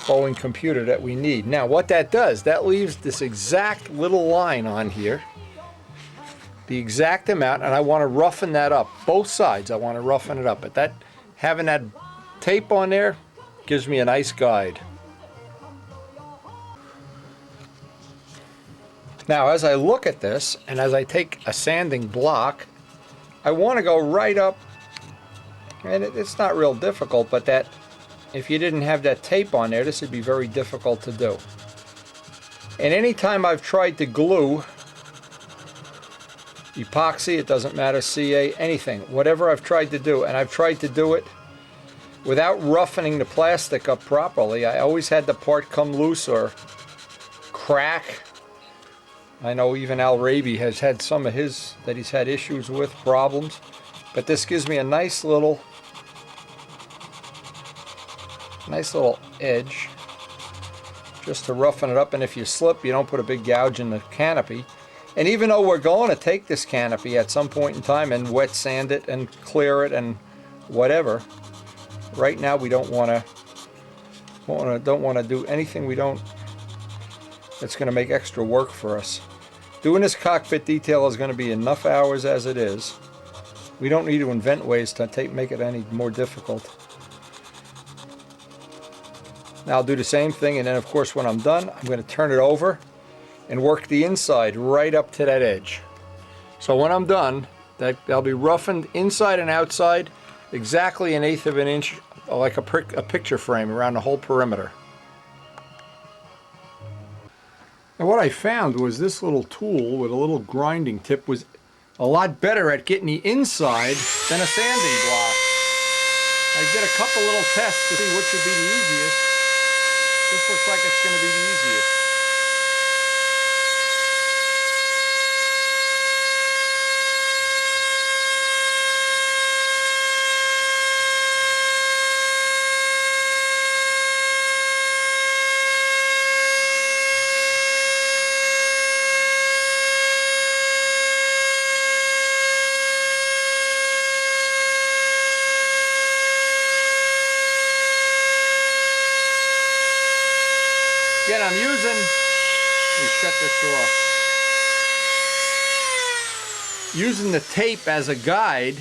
Boeing computer that we need. Now what that does, that leaves this exact little line on here, the exact amount, and I want to roughen that up. Both sides I want to roughen it up, but having that tape on there gives me a nice guide. Now as I look at this, and as I take a sanding block, I want to go right up, and it's not real difficult, but if you didn't have that tape on there, this would be very difficult to do. And anytime I've tried to glue epoxy, it doesn't matter, CA, anything, whatever I've tried to do, and I've tried to do it without roughening the plastic up properly, I always had the part come loose or crack. I know even Al Raby has had some of his that he's had issues with, problems, but this gives me a nice little edge just to roughen it up, and if you slip, you don't put a big gouge in the canopy. And even though we're going to take this canopy at some point in time and wet sand it and clear it and whatever, right now we don't want to do anything that's going to make extra work for us. Doing this cockpit detail is going to be enough hours as it is. We don't need to invent ways to make it any more difficult. Now I'll do the same thing, and then of course when I'm done, I'm going to turn it over and work the inside right up to that edge. So when I'm done, that'll be roughened inside and outside, exactly 1/8 of an inch, like a picture frame around the whole perimeter. And what I found was this little tool with a little grinding tip was a lot better at getting the inside than a sanding block. I did a couple little tests to see which would be the easiest. This looks like it's going to be the easiest. Again, I'm using, let me shut this off, using the tape as a guide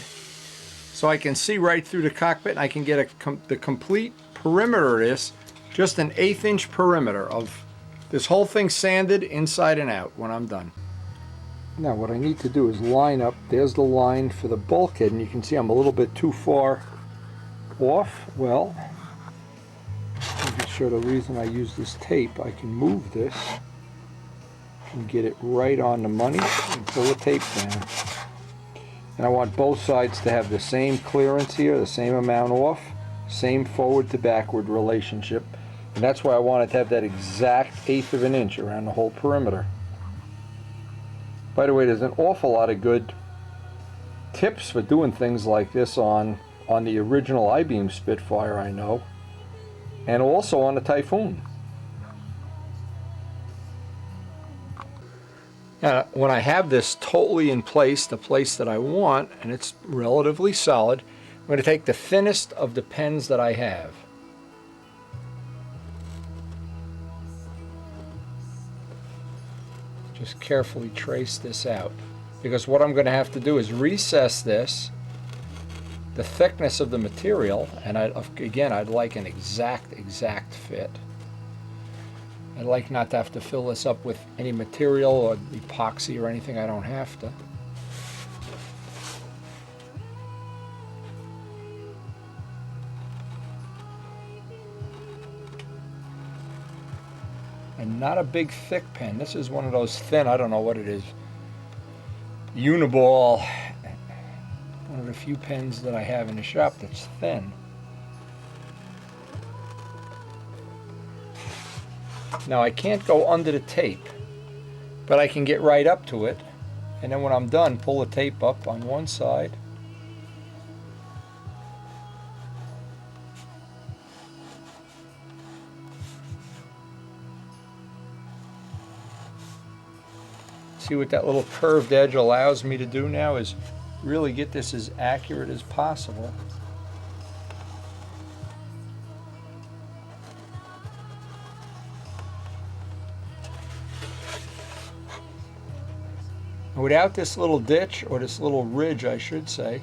so I can see right through the cockpit, and I can get the complete perimeter of this, just an 1/8 inch perimeter of this whole thing sanded inside and out when I'm done. Now what I need to do is line up, there's the line for the bulkhead, and you can see I'm a little bit too far off. Well, to show the reason I use this tape, I can move this and get it right on the money and pull the tape down. And I want both sides to have the same clearance here, the same amount off, same forward to backward relationship. And that's why I want it to have that exact 1/8 of an inch around the whole perimeter. By the way, there's an awful lot of good tips for doing things like this on the original I-beam Spitfire, I know, and also on the Typhoon. When I have this totally in place, the place that I want, and it's relatively solid, I'm going to take the thinnest of the pens that I have. Just carefully trace this out, because what I'm going to have to do is recess this, the thickness of the material, and I'd like an exact fit. I'd like not to have to fill this up with any material or epoxy or anything. I don't have to. And not a big thick pen. This is one of those thin, I don't know what it is, Uniball. One of the few pens that I have in the shop that's thin. Now I can't go under the tape, but I can get right up to it, and then when I'm done, pull the tape up on one side. See what that little curved edge allows me to do now is really get this as accurate as possible. Without this little ditch, or this little ridge I should say,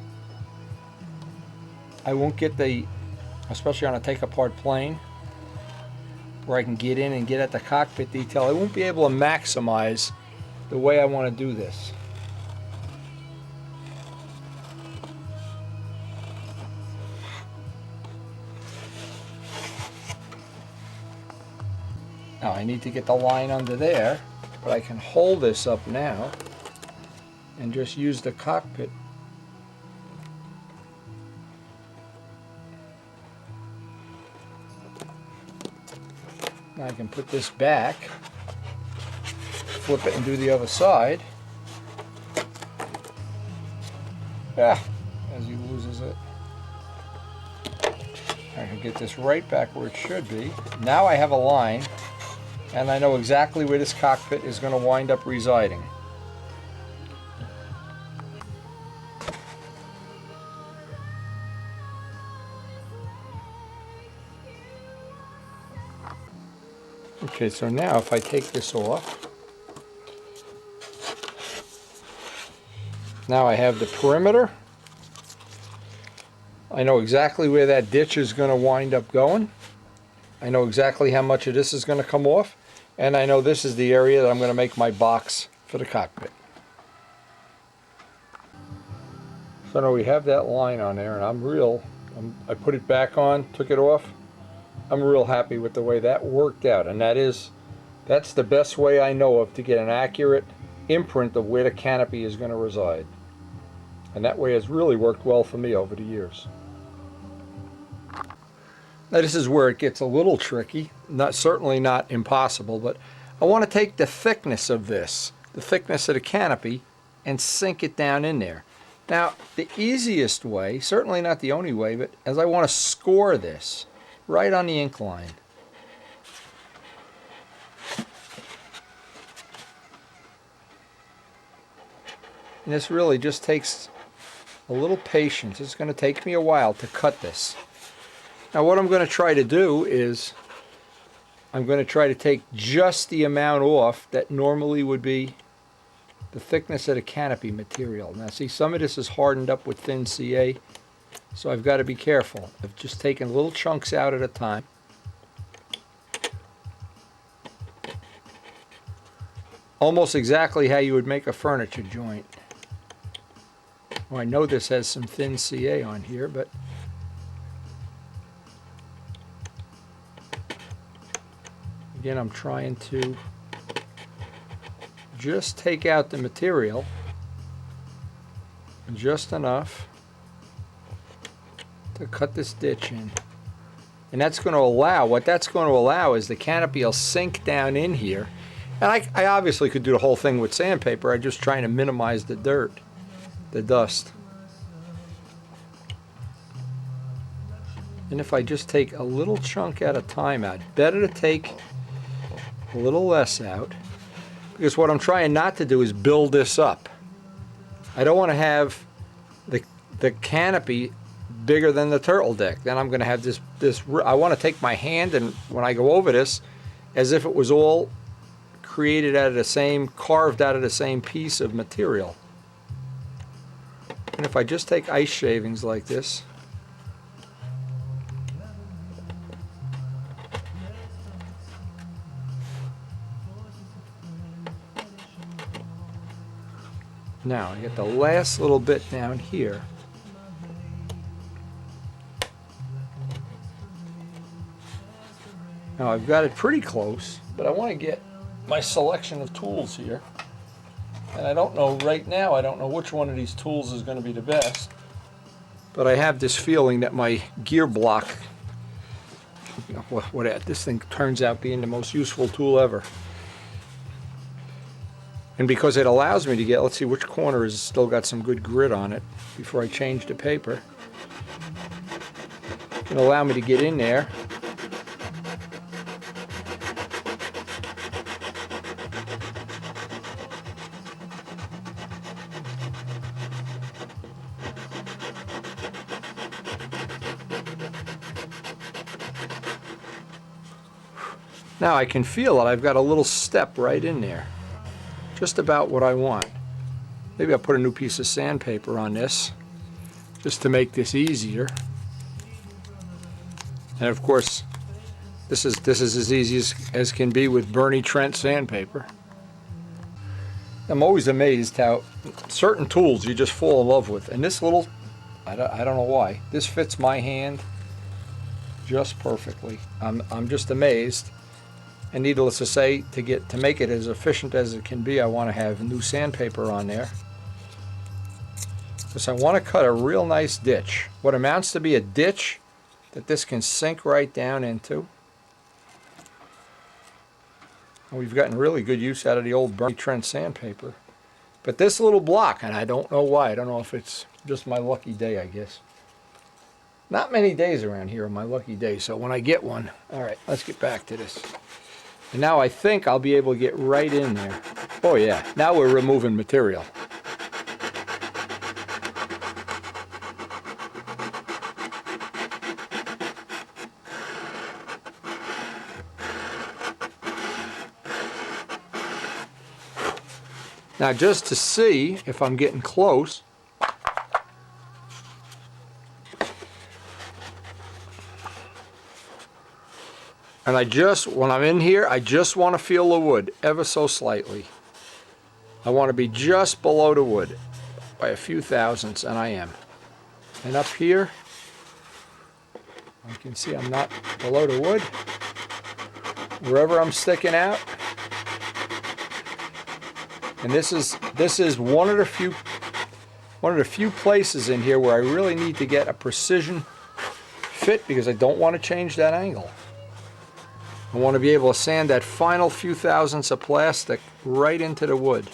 I won't get the, especially on a take apart plane, where I can get in and get at the cockpit detail, I won't be able to maximize the way I want to do this. Now I need to get the line under there, but I can hold this up now and just use the cockpit. Now I can put this back, flip it and do the other side. As he loses it. I can get this right back where it should be. Now I have a line, and I know exactly where this cockpit is going to wind up residing. Okay, so now if I take this off, now I have the perimeter. I know exactly where that ditch is going to wind up going. I know exactly how much of this is going to come off, and I know this is the area that I'm going to make my box for the cockpit. So now we have that line on there, and I put it back on, took it off. I'm real happy with the way that worked out, and that's the best way I know of to get an accurate imprint of where the canopy is going to reside. And that way has really worked well for me over the years. Now this is where it gets a little tricky, certainly not impossible, but I want to take the thickness of this, the thickness of the canopy, and sink it down in there. Now the easiest way, certainly not the only way, but as I want to score this right on the ink line. And this really just takes a little patience. It's going to take me a while to cut this. Now what I'm going to try to do is I'm going to try to take just the amount off that normally would be the thickness of the canopy material. Now see, some of this is hardened up with thin CA, so I've got to be careful. I've just taken little chunks out at a time. Almost exactly how you would make a furniture joint. Well, I know this has some thin CA on here, but again, I'm trying to just take out the material just enough to cut this ditch in. And that's going to allow, what that's going to allow is the canopy will sink down in here, And I obviously could do the whole thing with sandpaper. I'm just trying to minimize the dirt, the dust. And if I just take a little chunk at a time out, better to take a little less out, because what I'm trying not to do is build this up. I don't want to have the canopy bigger than the turtle deck. Then I'm going to have this. I want to take my hand, and when I go over this, as if it was all created out of the same, carved out of the same piece of material. And if I just take ice shavings like this, now I get the last little bit down here. Now I've got it pretty close, but I want to get my selection of tools here. And I don't know right now, I don't know which one of these tools is going to be the best. But I have this feeling that my gear block, this thing turns out being the most useful tool ever. And because it allows me to get, let's see which corner has still got some good grit on it before I change the paper. It can allow me to get in there. Now I can feel it. I've got a little step right in there. Just about what I want. Maybe I'll put a new piece of sandpaper on this just to make this easier. And of course, this is as easy as can be with Bernie Trent sandpaper. I'm always amazed how certain tools you just fall in love with. And this little, I don't know why, this fits my hand just perfectly. I'm just amazed. And needless to say, to make it as efficient as it can be, I want to have new sandpaper on there. Because I want to cut a real nice ditch. What amounts to be a ditch that this can sink right down into. And we've gotten really good use out of the old Bernie Trent sandpaper. But this little block, and I don't know why, I don't know if it's just my lucky day, I guess. Not many days around here are my lucky day, so when I get one, all right, let's get back to this. And now I think I'll be able to get right in there. Oh yeah, now we're removing material. Now just to see if I'm getting close, and when I'm in here, I just want to feel the wood ever so slightly. I want to be just below the wood by a few thousandths, and I am. And up here, you can see I'm not below the wood. Wherever I'm sticking out. And this is one of the few places in here where I really need to get a precision fit because I don't want to change that angle. I want to be able to sand that final few thousandths of plastic right into the wood.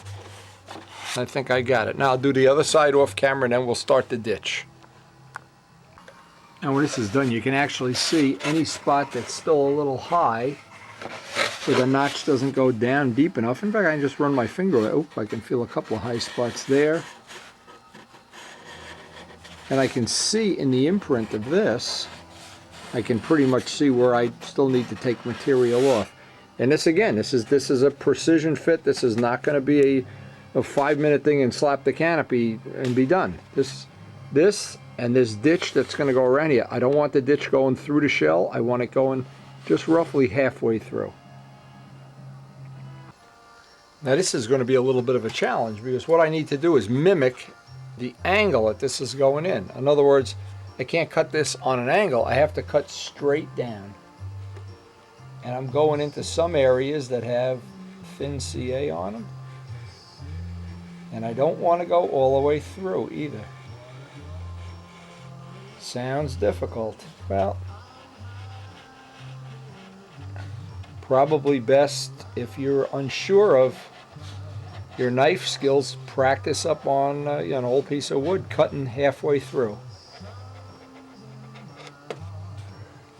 I think I got it. Now I'll do the other side off camera and then we'll start the ditch. Now when this is done, you can actually see any spot that's still a little high where the notch doesn't go down deep enough. In fact, I can just run my finger. I can feel a couple of high spots there. And I can see in the imprint of this, I can pretty much see where I still need to take material off. And this again, this is a precision fit. This is not going to be a 5-minute thing and slap the canopy and be done. This and this ditch that's going to go around here. I don't want the ditch going through the shell. I want it going just roughly halfway through. Now this is going to be a little bit of a challenge because what I need to do is mimic the angle that this is going in. In other words, I can't cut this on an angle. I have to cut straight down. And I'm going into some areas that have thin CA on them. And I don't want to go all the way through either. Sounds difficult. Well, probably best, if you're unsure of your knife skills, practice up on an old piece of wood cutting halfway through.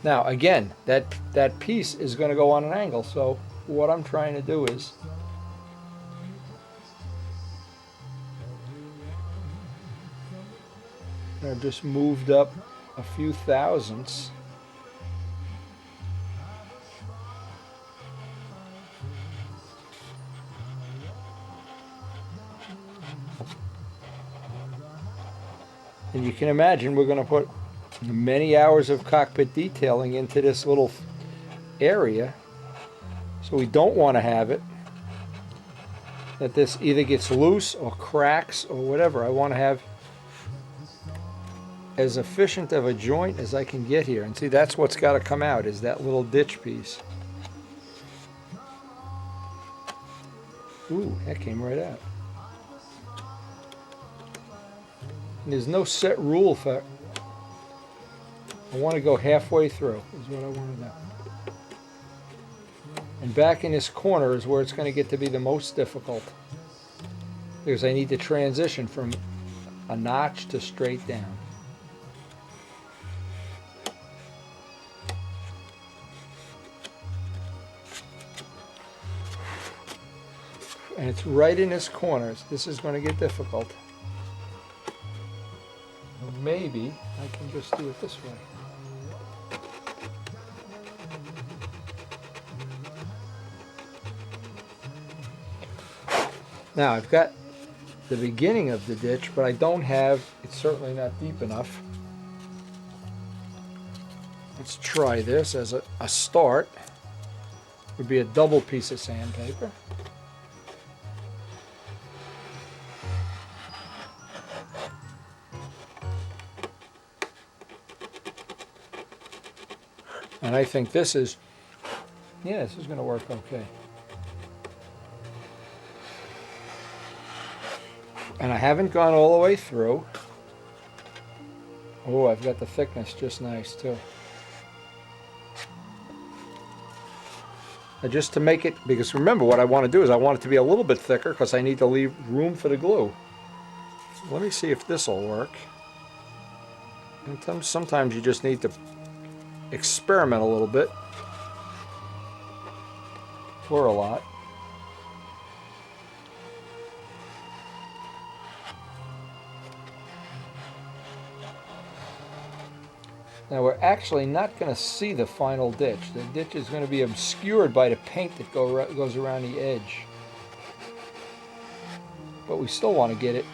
Now again, that piece is going to go on an angle, so what I'm trying to do is I've just moved up a few thousandths. And you can imagine we're going to put many hours of cockpit detailing into this little area, so we don't want to have it that this either gets loose or cracks or whatever. I want to have as efficient of a joint as I can get here, and see, that's what's got to come out, is that little ditch piece. Ooh, that came right out. And there's no set rule for I want to go halfway through, is what I want to do. And back in this corner is where it's going to get to be the most difficult, because I need to transition from a notch to straight down. And it's right in this corner. This is going to get difficult. Maybe I can just do it this way. Now I've got the beginning of the ditch, but I don't have, it's certainly not deep enough. Let's try this as a start. Would be a double piece of sandpaper. And I think this is, yeah, this is going to work okay. And I haven't gone all the way through. Oh, I've got the thickness just nice too. Now just to make it, because remember what I want to do is I want it to be a little bit thicker because I need to leave room for the glue. Let me see if this will work. And sometimes you just need to experiment a little bit, or a lot. Now we're actually not going to see the final ditch. The ditch is going to be obscured by the paint that goes around the edge. But we still want to get it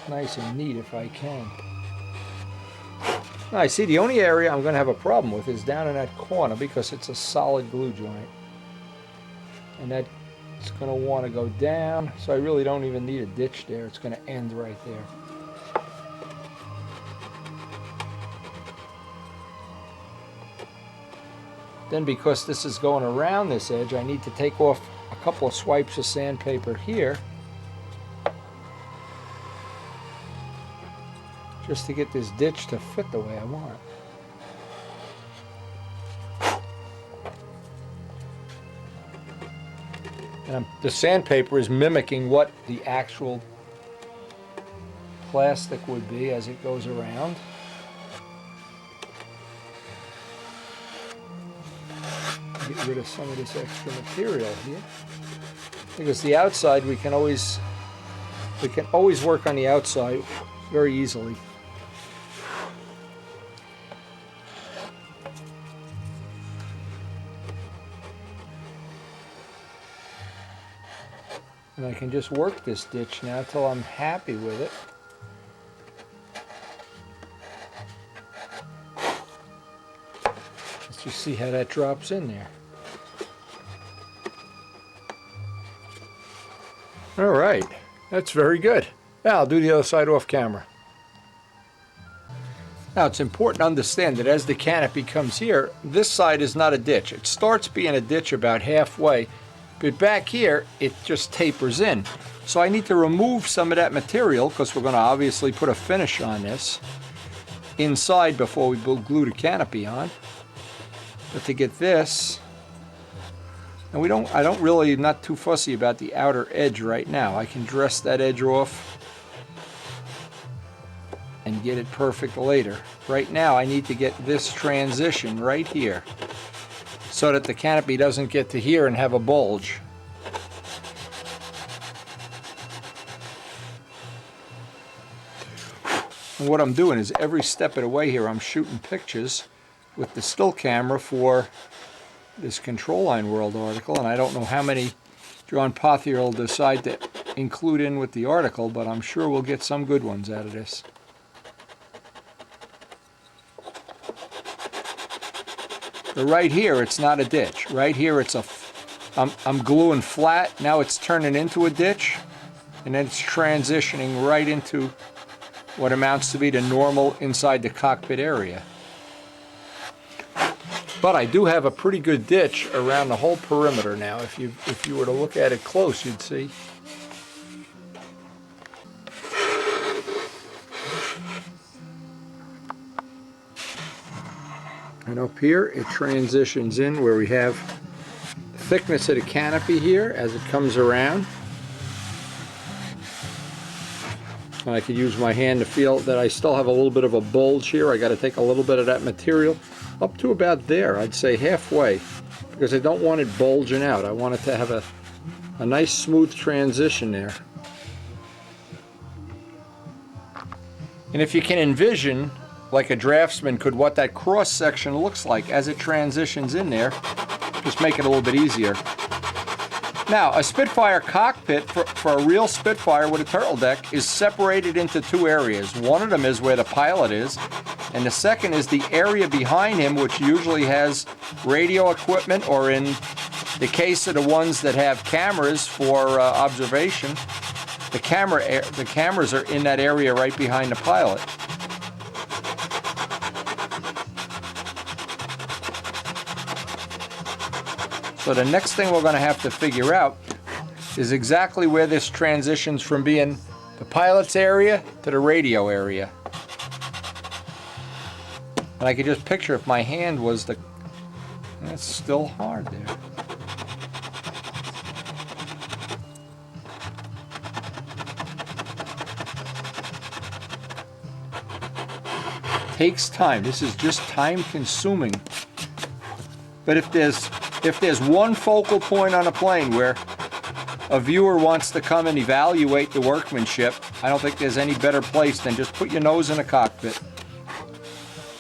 nice and neat if I can. Now I see the only area I'm going to have a problem with is down in that corner, because it's a solid glue joint. And that's going to want to go down, so I really don't even need a ditch there. It's going to end right there. Then because this is going around this edge, I need to take off a couple of swipes of sandpaper here, just to get this ditch to fit the way I want it. And the sandpaper is mimicking what the actual plastic would be as it goes around. Get rid of some of this extra material here, because the outside we can always work on the outside very easily. And I can just work this ditch now till I'm happy with it. Let's just see how that drops in there. All right, that's very good. Now I'll do the other side off camera. Now it's important to understand that as the canopy comes here, this side is not a ditch. It starts being a ditch about halfway, but back here it just tapers in. So I need to remove some of that material, because we're going to obviously put a finish on this inside before we glue the canopy on. But to get this, and I don't really, not too fussy about the outer edge right now. I can dress that edge off and get it perfect later. Right now I need to get this transition right here so that the canopy doesn't get to here and have a bulge. And what I'm doing is every step of the way here I'm shooting pictures with the still camera for this Control Line World article, and I don't know how many John Pothier will decide to include in with the article, but I'm sure we'll get some good ones out of this. But right here, it's not a ditch. Right here, it's I'm gluing flat. Now it's turning into a ditch, and then it's transitioning right into what amounts to be the normal inside the cockpit area. But I do have a pretty good ditch around the whole perimeter now. If you were to look at it close, you'd see. And up here, it transitions in where we have thickness of the canopy here as it comes around. And I could use my hand to feel that I still have a little bit of a bulge here. I got to take a little bit of that material up to about there, I'd say halfway, because I don't want it bulging out. I want it to have a nice smooth transition there. And if you can envision, like a draftsman could, what that cross section looks like as it transitions in there, just make it a little bit easier. Now, a Spitfire cockpit, for a real Spitfire with a turtle deck, is separated into two areas. One of them is where the pilot is, and the second is the area behind him, which usually has radio equipment, or in the case of the ones that have cameras for observation, the cameras are in that area right behind the pilot. So the next thing we're going to have to figure out is exactly where this transitions from being the pilot's area to the radio area. And I could just picture if my hand was the... It's still hard there. Takes time. This is just time consuming. But if there's one focal point on a plane where a viewer wants to come and evaluate the workmanship, I don't think there's any better place than just put your nose in a cockpit.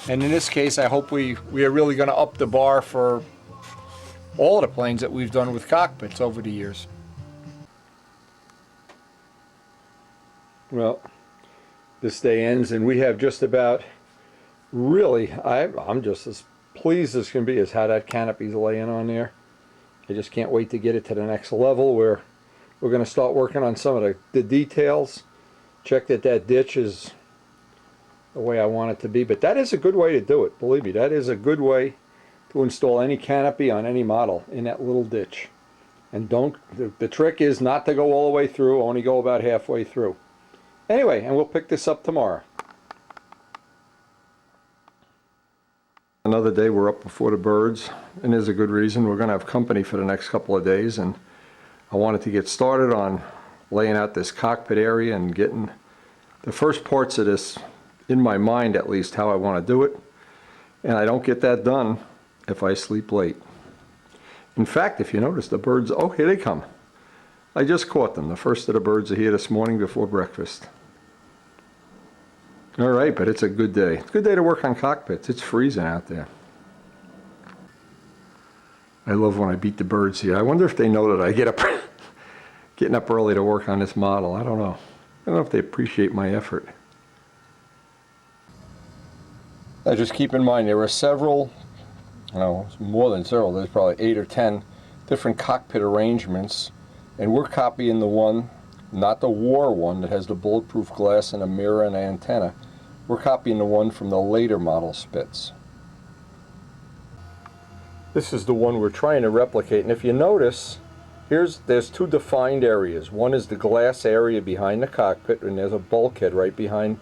And in this case, I hope we are really going to up the bar for all of the planes that we've done with cockpits over the years. Well, this day ends, and we have just about, really, I'm just as pleased as can be as how that canopy's laying on there. I just can't wait to get it to the next level where we're going to start working on some of the details. Check that ditch is the way I want it to be, but that is a good way to do it. Believe me, that is a good way to install any canopy on any model, in that little ditch. And the trick is not to go all the way through, only go about halfway through. Anyway, and we'll pick this up tomorrow. Another day, we're up before the birds, and there's a good reason. We're going to have company for the next couple of days, and I wanted to get started on laying out this cockpit area and getting the first parts of this in my mind, at least how I want to do it. And I don't get that done if I sleep late. In fact, if you notice, the birds, oh, here they come. I just caught them. The first of the birds are here this morning before breakfast. All right, but it's a good day. It's a good day to work on cockpits. It's freezing out there. I love when I beat the birds here. I wonder if they know that I getting up early to work on this model. I don't know. I don't know if they appreciate my effort. Now just keep in mind, there are several, more than several, there's probably 8 or 10 different cockpit arrangements, and we're copying the one, not the war one that has the bulletproof glass and a mirror and an antenna. We're copying the one from the later model Spitz. This is the one we're trying to replicate, and if you notice, there's two defined areas. One is the glass area behind the cockpit, and there's a bulkhead right behind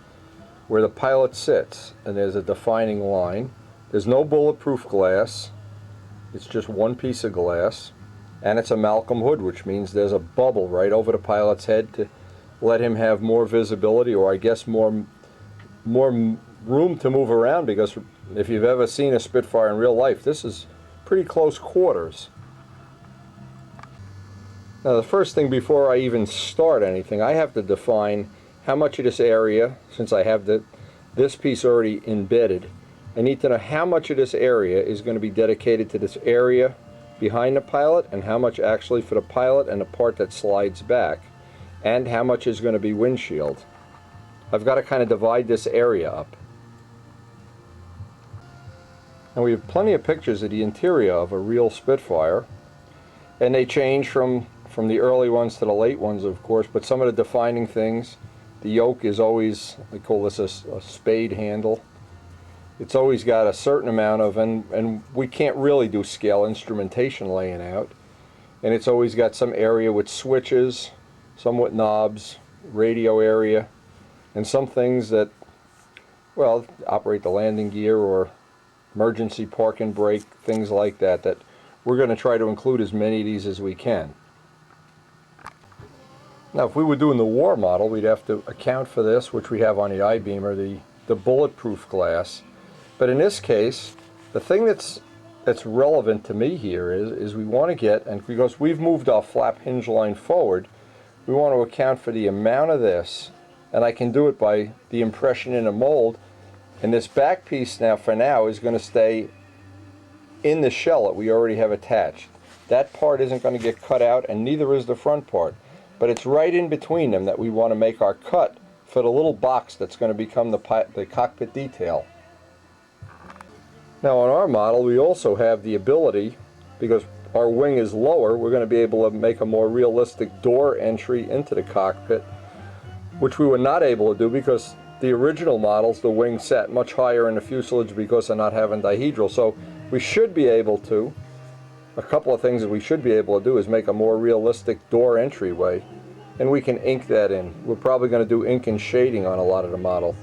where the pilot sits, and there's a defining line. There's no bulletproof glass, It's just one piece of glass, and it's a Malcolm hood, which means there's a bubble right over the pilot's head to let him have more visibility, or I guess more room to move around, because if you've ever seen a Spitfire in real life, this is pretty close quarters. Now the first thing before I even start anything, I have to define how much of this area, since I have this piece already embedded, I need to know how much of this area is going to be dedicated to this area behind the pilot, and how much actually for the pilot and the part that slides back, and how much is going to be windshield. I've got to kind of divide this area up. And we have plenty of pictures of the interior of a real Spitfire, and they change from the early ones to the late ones, of course, but some of the defining things, the yoke is always, we call this a spade handle. It's always got a certain amount of, and we can't really do scale instrumentation laying out, and it's always got some area with switches, some with knobs, radio area, and some things that, well, operate the landing gear or emergency park and brake, things like that, that we're going to try to include as many of these as we can. Now if we were doing the war model, we'd have to account for this, which we have on the I-beamer, the bulletproof glass. But in this case, the thing that's relevant to me here is we want to get, and because we've moved our flap hinge line forward, we want to account for the amount of this, and I can do it by the impression in a mold. And this back piece now, for now, is going to stay in the shell that we already have attached. That part isn't going to get cut out, and neither is the front part. But it's right in between them that we want to make our cut for the little box that's going to become the cockpit detail. Now on our model, we also have the ability, because our wing is lower, we're going to be able to make a more realistic door entry into the cockpit, which we were not able to do because the original models, the wing sat much higher in the fuselage because of not having dihedral. So we should be able to, a couple of things that we should be able to do is make a more realistic door entryway, and we can ink that in. We're probably going to do ink and shading on a lot of the model.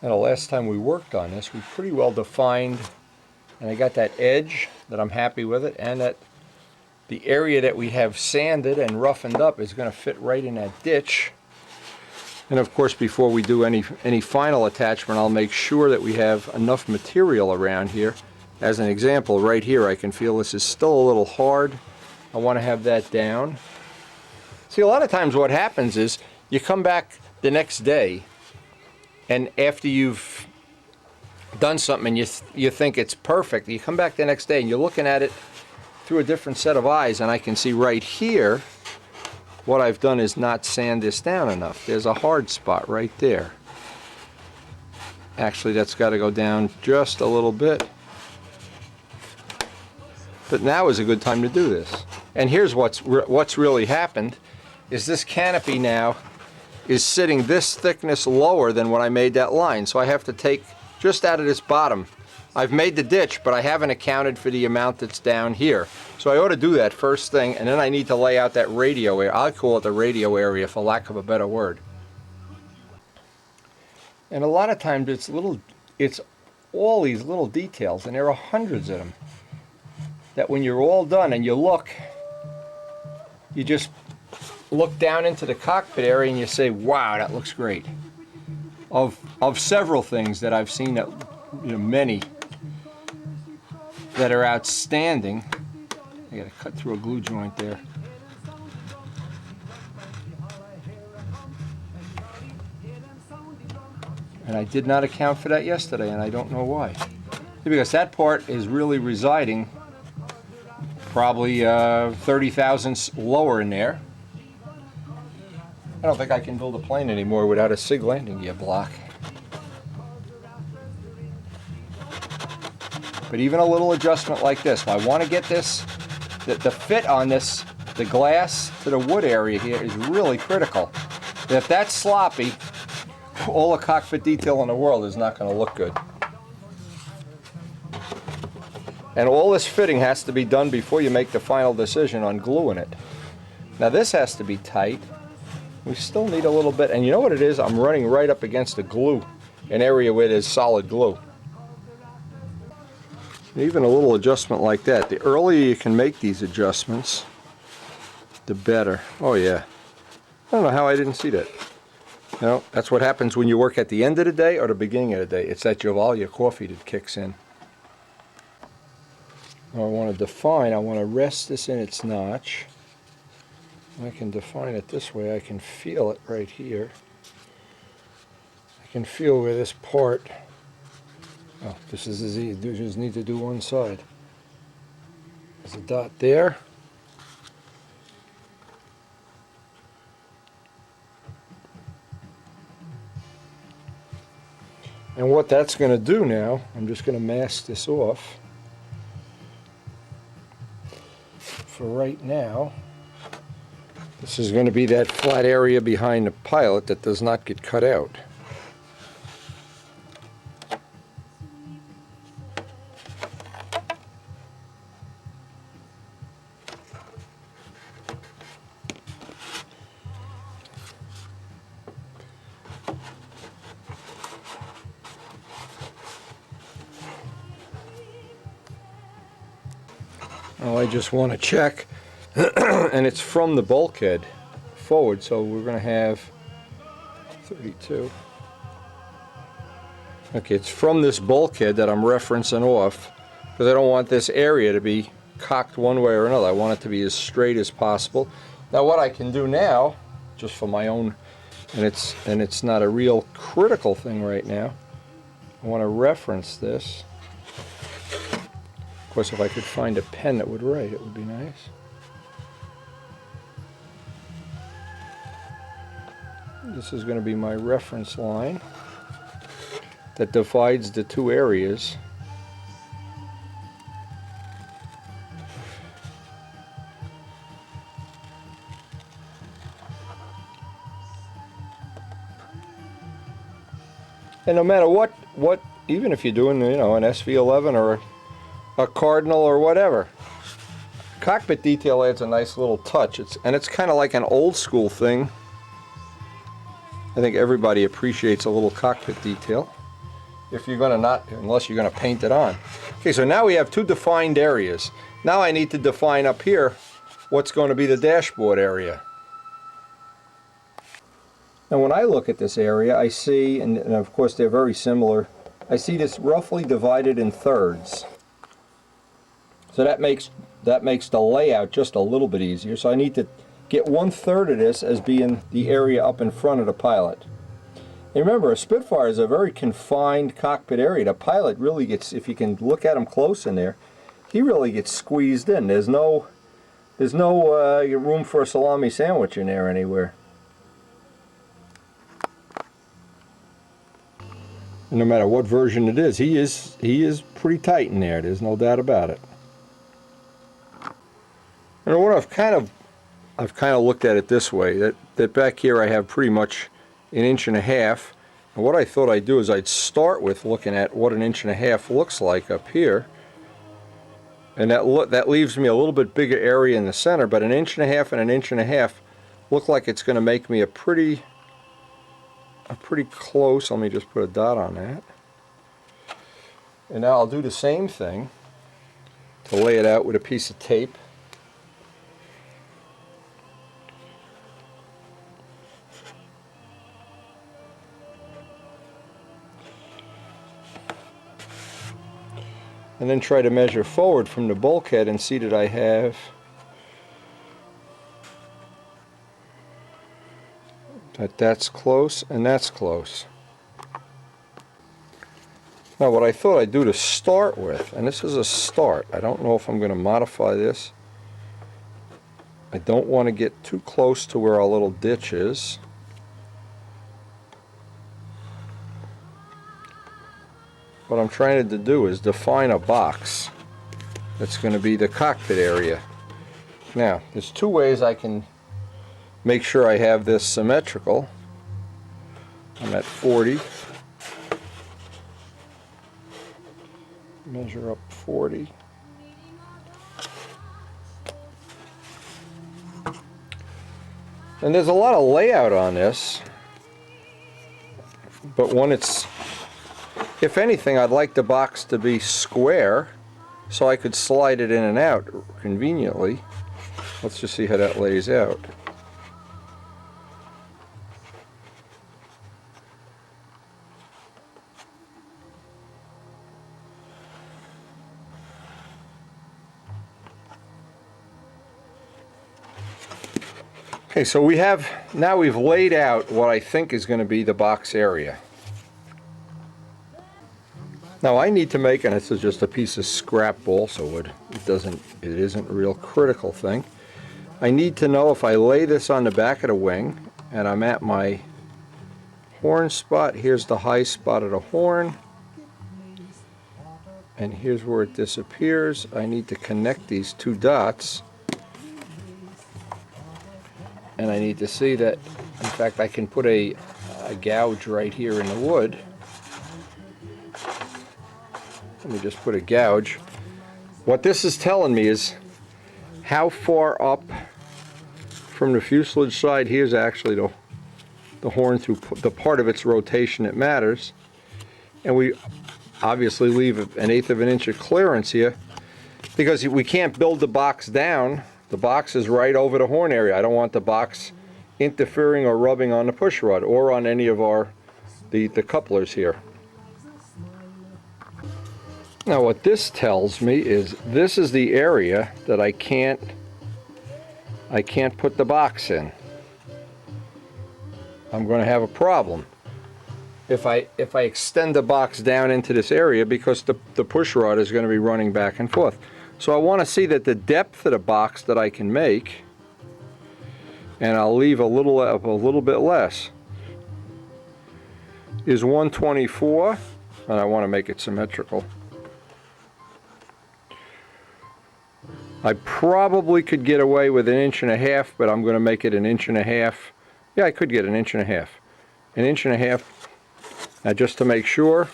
Now the last time we worked on this, we pretty well defined, and I got that edge that I'm happy with it, and that the area that we have sanded and roughened up is going to fit right in that ditch. And of course, before we do any final attachment, I'll make sure that we have enough material around here. As an example, right here, I can feel this is still a little hard. I want to have that down. See, a lot of times what happens is you come back the next day, and after you've done something and you think it's perfect, you come back the next day and you're looking at it through a different set of eyes, and I can see right here what I've done is not sand this down enough. There's a hard spot right there. Actually, that's got to go down just a little bit. But now is a good time to do this. And here's what's really happened is this canopy now is sitting this thickness lower than when I made that line. So I have to take just out of this bottom. I've made the ditch, but I haven't accounted for the amount that's down here. So I ought to do that first thing, and then I need to lay out that radio area. I'll call it the radio area for lack of a better word. And a lot of times it's all these little details, and there are hundreds of them, that when you're all done and you just look down into the cockpit area and you say, wow, that looks great. Of several things that I've seen, that many that are outstanding. I gotta cut through a glue joint there. And I did not account for that yesterday, and I don't know why. Because that part is really residing probably 30 thousandths lower in there. I don't think I can build a plane anymore without a SIG landing gear block. But even a little adjustment like this, I want to get this, the fit on this, the glass to the wood area here is really critical. If that's sloppy, all the cockpit detail in the world is not going to look good. And all this fitting has to be done before you make the final decision on gluing it. Now this has to be tight. We still need a little bit, and you know what it is? I'm running right up against the glue. an area where there's solid glue. Even a little adjustment like that, the earlier you can make these adjustments, the better. Oh yeah. I don't know how I didn't see that. No, that's what happens when you work at the end of the day or the beginning of the day. It's that Jovalia coffee that kicks in. Now I want to define, I want to rest this in its notch. I can define it this way. I can feel it right here. I can feel where this part, oh, this is easy. You just need to do one side. There's a dot there. And what that's going to do now, I'm just going to mask this off. For right now, this is going to be that flat area behind the pilot that does not get cut out. Well, I just want to check, and it's from the bulkhead forward, so we're going to have 32. Okay, it's from this bulkhead that I'm referencing off, because I don't want this area to be cocked one way or another. I want it to be as straight as possible. Now what I can do now, just for my own, and it's not a real critical thing right now, I want to reference this. Of course, if I could find a pen that would write, it would be nice. This is going to be my reference line that divides the two areas. And no matter what, even if you're doing, you know, an SV11 or a Cardinal or whatever, cockpit detail adds a nice little touch. It's kind of like an old school thing. I think everybody appreciates a little cockpit detail. If you're going to not, unless you're going to paint it on. Okay, so now we have two defined areas. Now I need to define up here what's going to be the dashboard area. Now when I look at this area, I see, and of course they're very similar, I see this roughly divided in thirds. So that makes the layout just a little bit easier. So I need to get 1/3 of this as being the area up in front of the pilot. And remember, a Spitfire is a very confined cockpit area. The pilot really gets, if you can look at him close in there, he really gets squeezed in. There's no room for a salami sandwich in there anywhere. And no matter what version it is, he is pretty tight in there. There's no doubt about it. And what I've kind of looked at it this way, that back here I have pretty much 1.5 inches. And what I thought I'd do is I'd start with looking at what 1.5 inches looks like up here. And that leaves me a little bit bigger area in the center, but 1.5 inches and 1.5 inches look like it's going to make me a pretty close. Let me just put a dot on that. And now I'll do the same thing to lay it out with a piece of tape. And then try to measure forward from the bulkhead and see that I have that's close and that's close. Now what I thought I'd do to start with, and this is a start, I don't know if I'm going to modify this. I don't want to get too close to where our little ditch is. What I'm trying to do is define a box that's going to be the cockpit area. Now, there's two ways I can make sure I have this symmetrical. I'm at 40. Measure up 40. And there's a lot of layout on this, but when it's If anything, I'd like the box to be square so I could slide it in and out conveniently. Let's just see how that lays out. Okay, so now we've laid out what I think is going to be the box area. Now I need to make, and this is just a piece of scrap balsa wood, it isn't a real critical thing. I need to know if I lay this on the back of the wing and I'm at my horn spot, here's the high spot of the horn, and here's where it disappears. I need to connect these two dots, and I need to see that, in fact, I can put a gouge right here in the wood. Let me just put a gouge. What this is telling me is how far up from the fuselage side, here's actually the horn through the part of its rotation that matters. And we obviously leave an 1/8 of an inch of clearance here because we can't build the box down. The box is right over the horn area. I don't want the box interfering or rubbing on the push rod or on any of the couplers here. Now what this tells me is this is the area that I can't put the box in. I'm going to have a problem if I extend the box down into this area because the push rod is going to be running back and forth. So I want to see that the depth of the box that I can make, and I'll leave a little bit less, is 124, and I want to make it symmetrical. I probably could get away with 1.5 inches, but I'm going to make it 1.5 inches. Yeah, I could get 1.5 inches. 1.5 inches. Now just to make sure,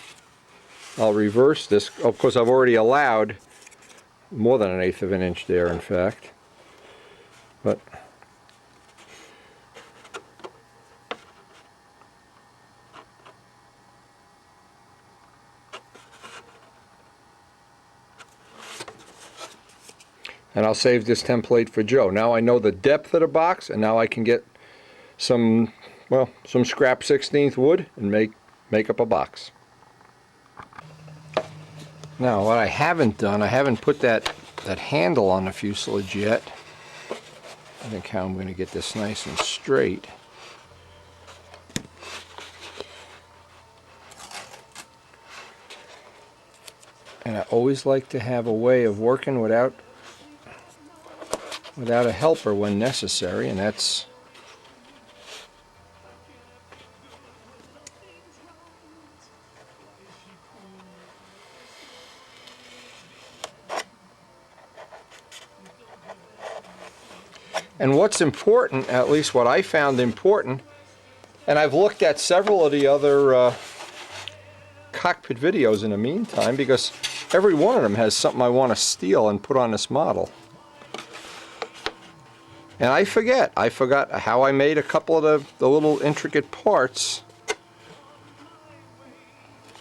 I'll reverse this. Of course, I've already allowed more than 1/8 of an inch there, in fact. But and I'll save this template for Joe. Now I know the depth of the box, and now I can get some scrap 16th wood and make up a box. Now what I haven't done, I haven't put that handle on the fuselage yet. I think how I'm going to get this nice and straight. And I always like to have a way of working without a helper when necessary, and that's and what's important, at least what I found important, and I've looked at several of the other cockpit videos in the meantime because every one of them has something I want to steal and put on this model. And I forgot how I made a couple of the little intricate parts.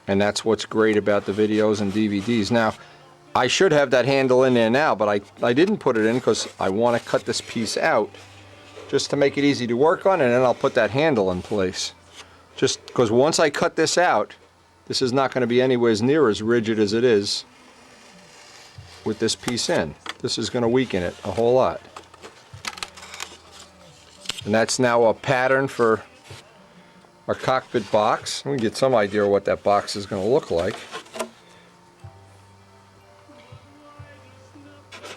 And that's what's great about the videos and DVDs. Now, I should have that handle in there now, but I didn't put it in because I want to cut this piece out just to make it easy to work on, and then I'll put that handle in place. Just because once I cut this out, this is not going to be anywhere near as rigid as it is with this piece in. This is going to weaken it a whole lot. And that's now a pattern for our cockpit box. We can get some idea of what that box is going to look like.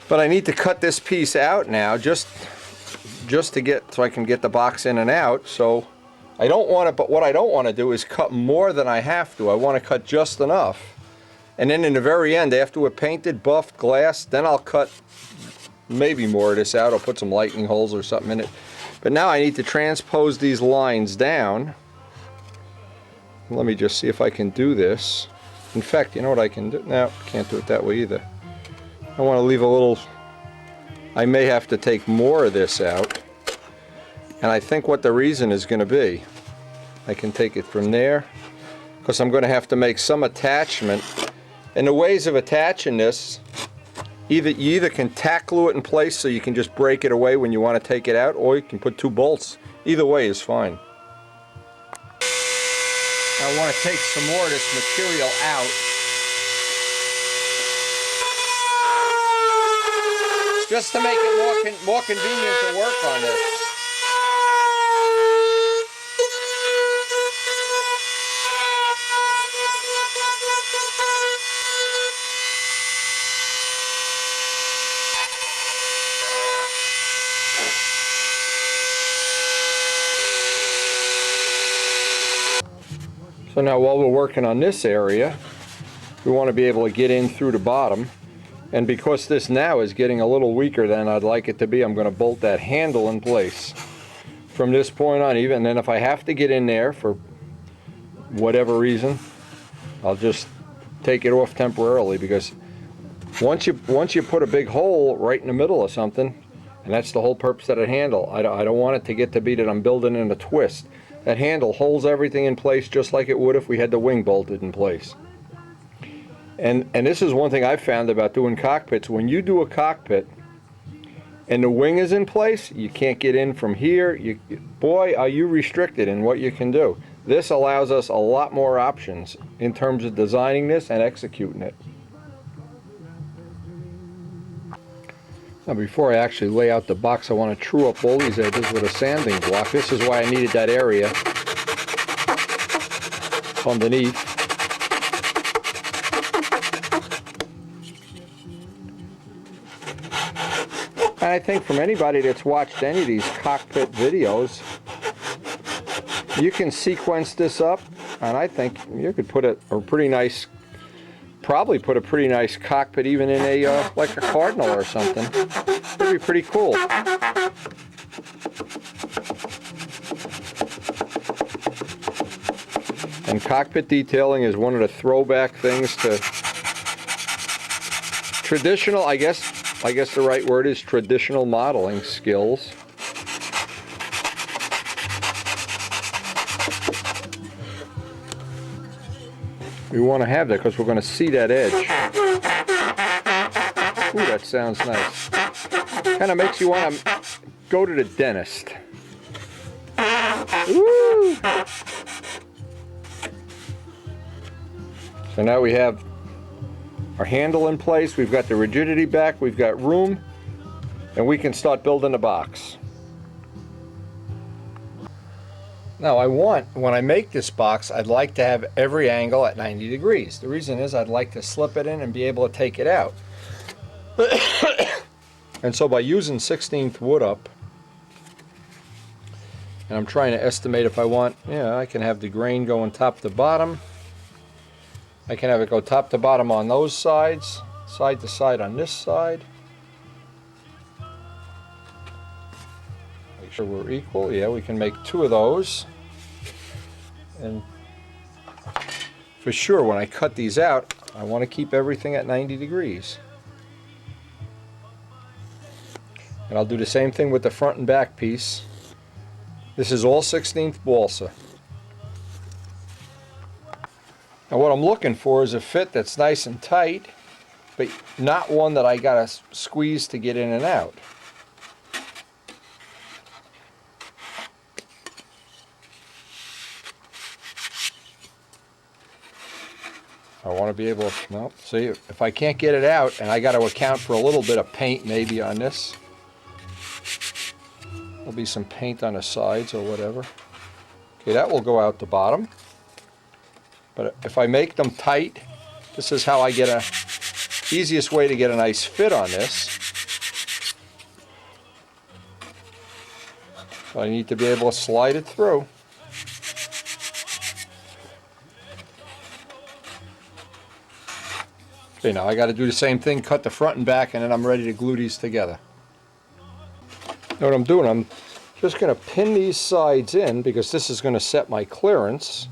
But I need to cut this piece out now just to get so I can get the box in and out. So I don't want to, but what I don't want to do is cut more than I have to. I want to cut just enough. And then in the very end, after we're painted, buffed, glass, then I'll cut maybe more of this out. I'll put some lightning holes or something in it. But now I need to transpose these lines down. Let me just see if I can do this. In fact, you know what I can do? No, can't do it that way either. I want to leave a little, I may have to take more of this out. And I think what the reason is going to be, I can take it from there, because I'm going to have to make some attachment. And the ways of attaching this, you either can tack glue it in place so you can just break it away when you want to take it out, or you can put 2 bolts. Either way is fine. I want to take some more of this material out. Just to make it more convenient to work on this. So now while we're working on this area, we want to be able to get in through the bottom. And because this now is getting a little weaker than I'd like it to be, I'm going to bolt that handle in place. From this point on, even then, if I have to get in there for whatever reason, I'll just take it off temporarily, because once you put a big hole right in the middle of something, and that's the whole purpose of the handle, I don't want it to get to be that I'm building in a twist. That handle holds everything in place just like it would if we had the wing bolted in place. And this is one thing I've found about doing cockpits. When you do a cockpit and the wing is in place, you can't get in from here. Boy, are you restricted in what you can do. This allows us a lot more options in terms of designing this and executing it. Now, before I actually lay out the box, I want to true up all these edges with a sanding block. This is why I needed that area underneath. And I think from anybody that's watched any of these cockpit videos, you can sequence this up, and I think you could put a pretty nice, probably put a pretty nice cockpit even in a like a Cardinal or something. That'd be pretty cool. And cockpit detailing is one of the throwback things to traditional, I guess the right word is traditional modeling skills. We want to have that because we're going to see that edge. Ooh, that sounds nice. Kind of makes you want to go to the dentist. Woo! So now we have our handle in place, we've got the rigidity back, we've got room, and we can start building the box. Now when I make this box, I'd like to have every angle at 90 degrees. The reason is I'd like to slip it in and be able to take it out. And so by using 16th wood up, and I'm trying to estimate if I want, I can have the grain going top to bottom. I can have it go top to bottom on those sides, side to side on this side. Make sure we're equal. Yeah, we can make 2 of those. And for sure, when I cut these out, I want to keep everything at 90 degrees. And I'll do the same thing with the front and back piece. This is all 16th balsa. Now what I'm looking for is a fit that's nice and tight, but not one that I gotta squeeze to get in and out. I want to be able to, no, see, if I can't get it out, and I got to account for a little bit of paint maybe on this. There'll be some paint on the sides or whatever. Okay, that will go out the bottom. But if I make them tight, this is how I get easiest way to get a nice fit on this. So I need to be able to slide it through. Okay, now I got to do the same thing, cut the front and back, and then I'm ready to glue these together. Now what I'm doing, I'm just going to pin these sides in because this is going to set my clearance.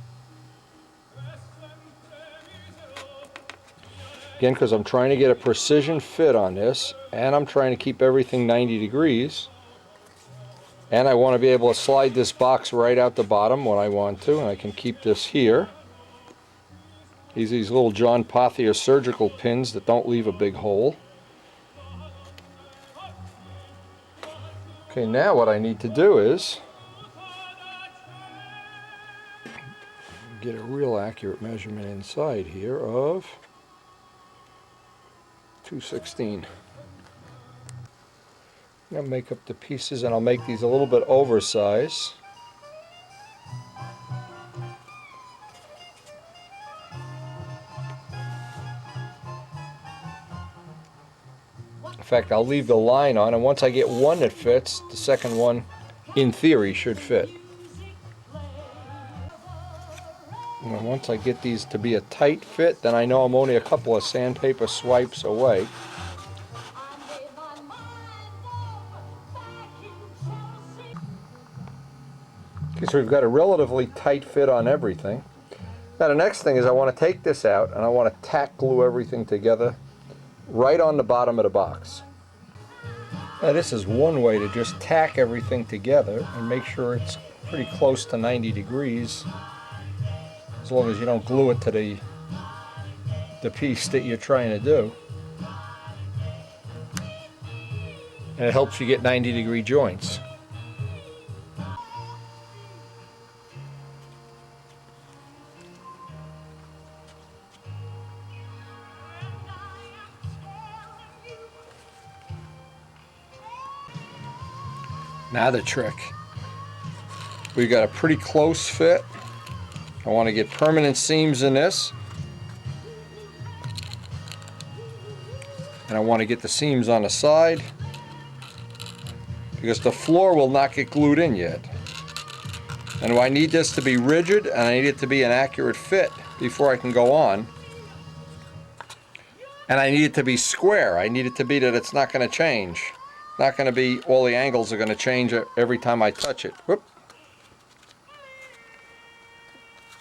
Again, because I'm trying to get a precision fit on this, and I'm trying to keep everything 90 degrees. And I want to be able to slide this box right out the bottom when I want to, and I can keep this here. These little John Pothier surgical pins that don't leave a big hole. Okay, now what I need to do is get a real accurate measurement inside here of 216. I'm gonna make up the pieces, and I'll make these a little bit oversized. In fact, I'll leave the line on, and once I get one that fits, the second one, in theory, should fit. And once I get these to be a tight fit, then I know I'm only a couple of sandpaper swipes away. Okay, so we've got a relatively tight fit on everything. Now the next thing is I want to take this out and I want to tack glue everything together right on the bottom of the box. Now this is one way to just tack everything together and make sure it's pretty close to 90 degrees, as long as you don't glue it to the piece that you're trying to do. And it helps you get 90-degree joints. Now the trick. We've got a pretty close fit. I want to get permanent seams in this. And I want to get the seams on the side, because the floor will not get glued in yet. And I need this to be rigid, and I need it to be an accurate fit before I can go on. And I need it to be square. I need it to be that it's not going to change. Not going to be all the angles are going to change every time I touch it. Whoop.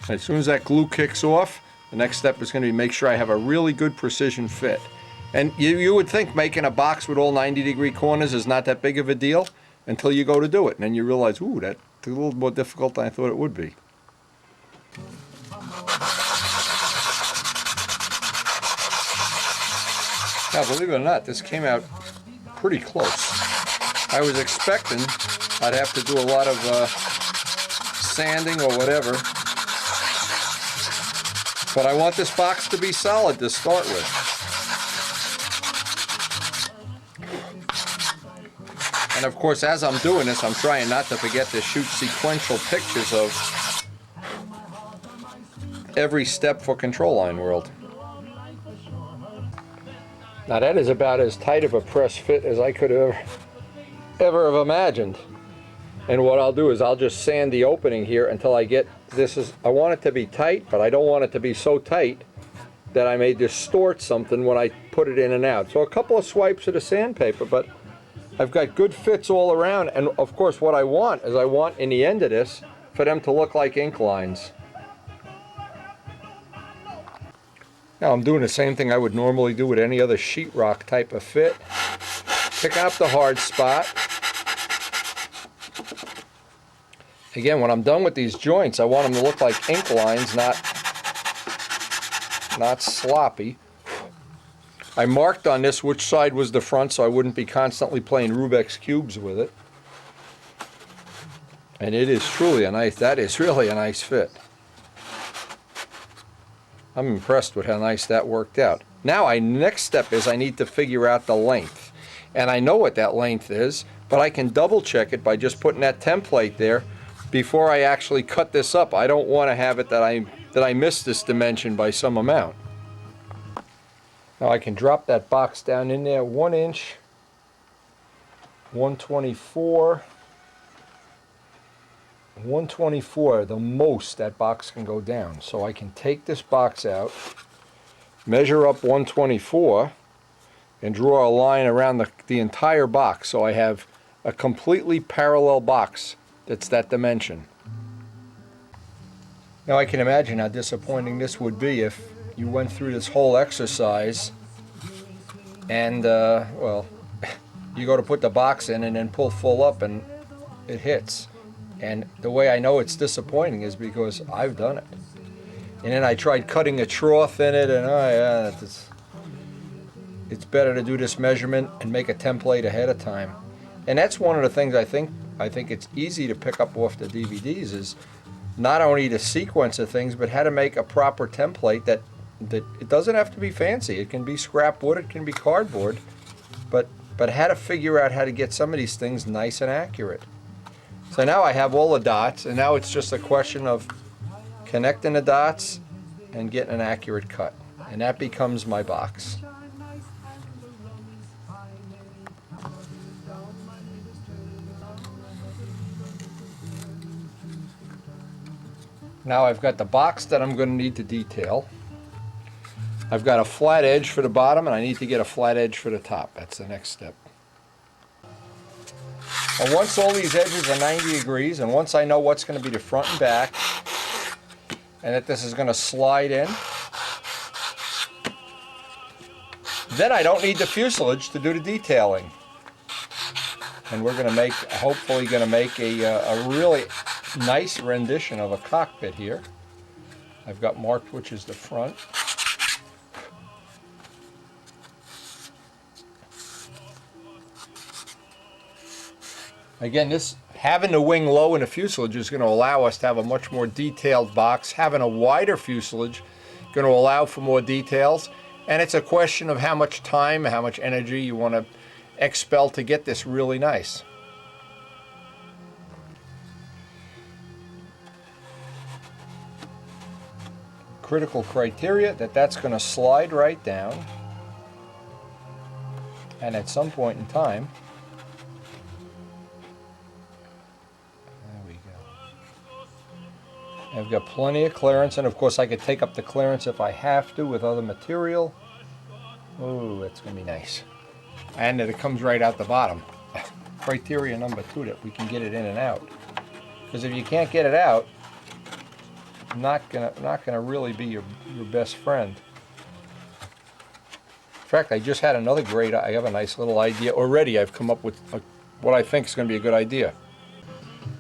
As soon as that glue kicks off, the next step is going to be make sure I have a really good precision fit. And you would think making a box with all 90-degree corners is not that big of a deal until you go to do it. And then you realize, ooh, that's a little more difficult than I thought it would be. Now, believe it or not, this came out pretty close. I was expecting I'd have to do a lot of sanding or whatever, but I want this box to be solid to start with. And of course, as I'm doing this, I'm trying not to forget to shoot sequential pictures of every step for Control Line World. Now that is about as tight of a press fit as I could ever have imagined. And what I'll do is I'll just sand the opening here until I get this. I want it to be tight, but I don't want it to be so tight that I may distort something when I put it in and out. So a couple of swipes of the sandpaper, but I've got good fits all around. And of course what I want is I want in the end of this for them to look like ink lines. Now I'm doing the same thing I would normally do with any other sheetrock type of fit. Picking up the hard spot. Again, when I'm done with these joints, I want them to look like ink lines, not sloppy. I marked on this which side was the front so I wouldn't be constantly playing Rubik's Cubes with it. And it is truly a nice, that is really a nice fit. I'm impressed with how nice that worked out. Now, next step is I need to figure out the length. And I know what that length is, but I can double check it by just putting that template there before I actually cut this up. I don't want to have it that I missed this dimension by some amount. Now I can drop that box down in there 1 inch, 124, 124, the most that box can go down. So I can take this box out, measure up 124, and draw a line around the entire box so I have a completely parallel box that's that dimension. Now I can imagine how disappointing this would be if you went through this whole exercise and, well, you go to put the box in and then pull full up and it hits. And the way I know it's disappointing is because I've done it. And then I tried cutting a trough in it, and oh yeah, it's better to do this measurement and make a template ahead of time. And that's one of the things I think it's easy to pick up off the DVDs is not only the sequence of things, but how to make a proper template that it doesn't have to be fancy. It can be scrap wood, it can be cardboard, but how to figure out how to get some of these things nice and accurate. So now I have all the dots, and now it's just a question of connecting the dots and getting an accurate cut. And that becomes my box. Now I've got the box that I'm going to need to detail. I've got a flat edge for the bottom, and I need to get a flat edge for the top. That's the next step. And once all these edges are 90 degrees, and once I know what's going to be the front and back, and that this is going to slide in, then I don't need the fuselage to do the detailing. And we're going to make, hopefully going to make a really nice rendition of a cockpit here. I've got marked which is the front. Again, this having the wing low in the fuselage is going to allow us to have a much more detailed box. Having a wider fuselage is going to allow for more details. And it's a question of how much time, how much energy you want to expel to get this really nice. Critical criteria that's going to slide right down. And at some point in time, I've got plenty of clearance, and of course I could take up the clearance if I have to with other material. Oh, that's going to be nice. And that it comes right out the bottom. Criteria number 2, that we can get it in and out. Because if you can't get it out, not gonna really be your best friend. In fact, I just had another I have a nice little idea already. I've come up with what I think is going to be a good idea.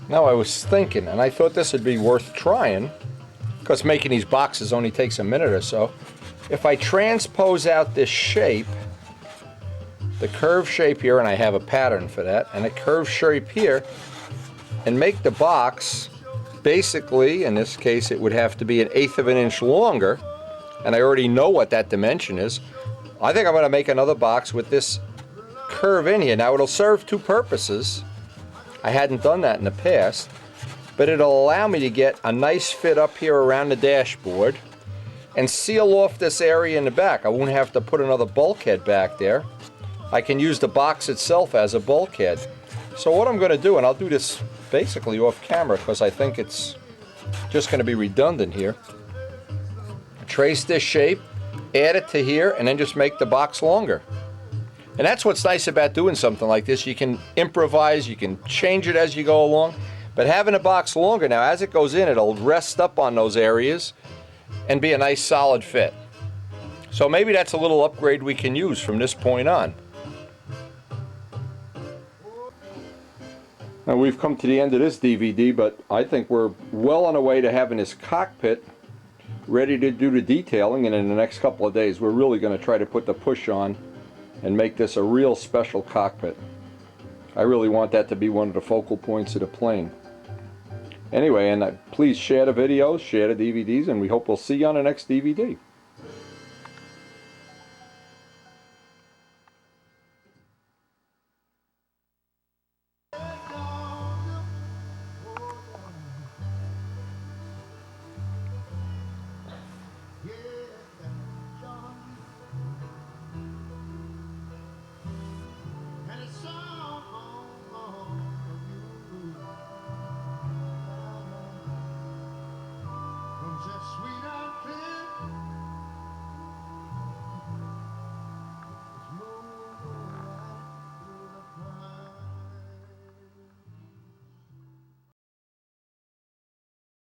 Now I was thinking, and I thought this would be worth trying, because making these boxes only takes a minute or so. If I transpose out this shape, the curved shape here, and I have a pattern for that, and a curved shape here, and make the box, basically, in this case it would have to be 1/8 of an inch longer, and I already know what that dimension is. I think I'm going to make another box with this curve in here. Now it'll serve 2 purposes. I hadn't done that in the past, but it'll allow me to get a nice fit up here around the dashboard and seal off this area in the back. I won't have to put another bulkhead back there. I can use the box itself as a bulkhead. So what I'm going to do, and I'll do this basically off camera because I think it's just going to be redundant here. Trace this shape, add it to here, and then just make the box longer. And that's what's nice about doing something like this. You can improvise, you can change it as you go along, but having a box longer now, as it goes in, it'll rest up on those areas and be a nice solid fit. So maybe that's a little upgrade we can use from this point on. Now we've come to the end of this DVD, but I think we're well on our way to having this cockpit ready to do the detailing, and in the next couple of days we're really going to try to put the push on and make this a real special cockpit. I really want that to be one of the focal points of the plane. Anyway, and please share the videos, share the DVDs, and we hope we'll see you on the next DVD.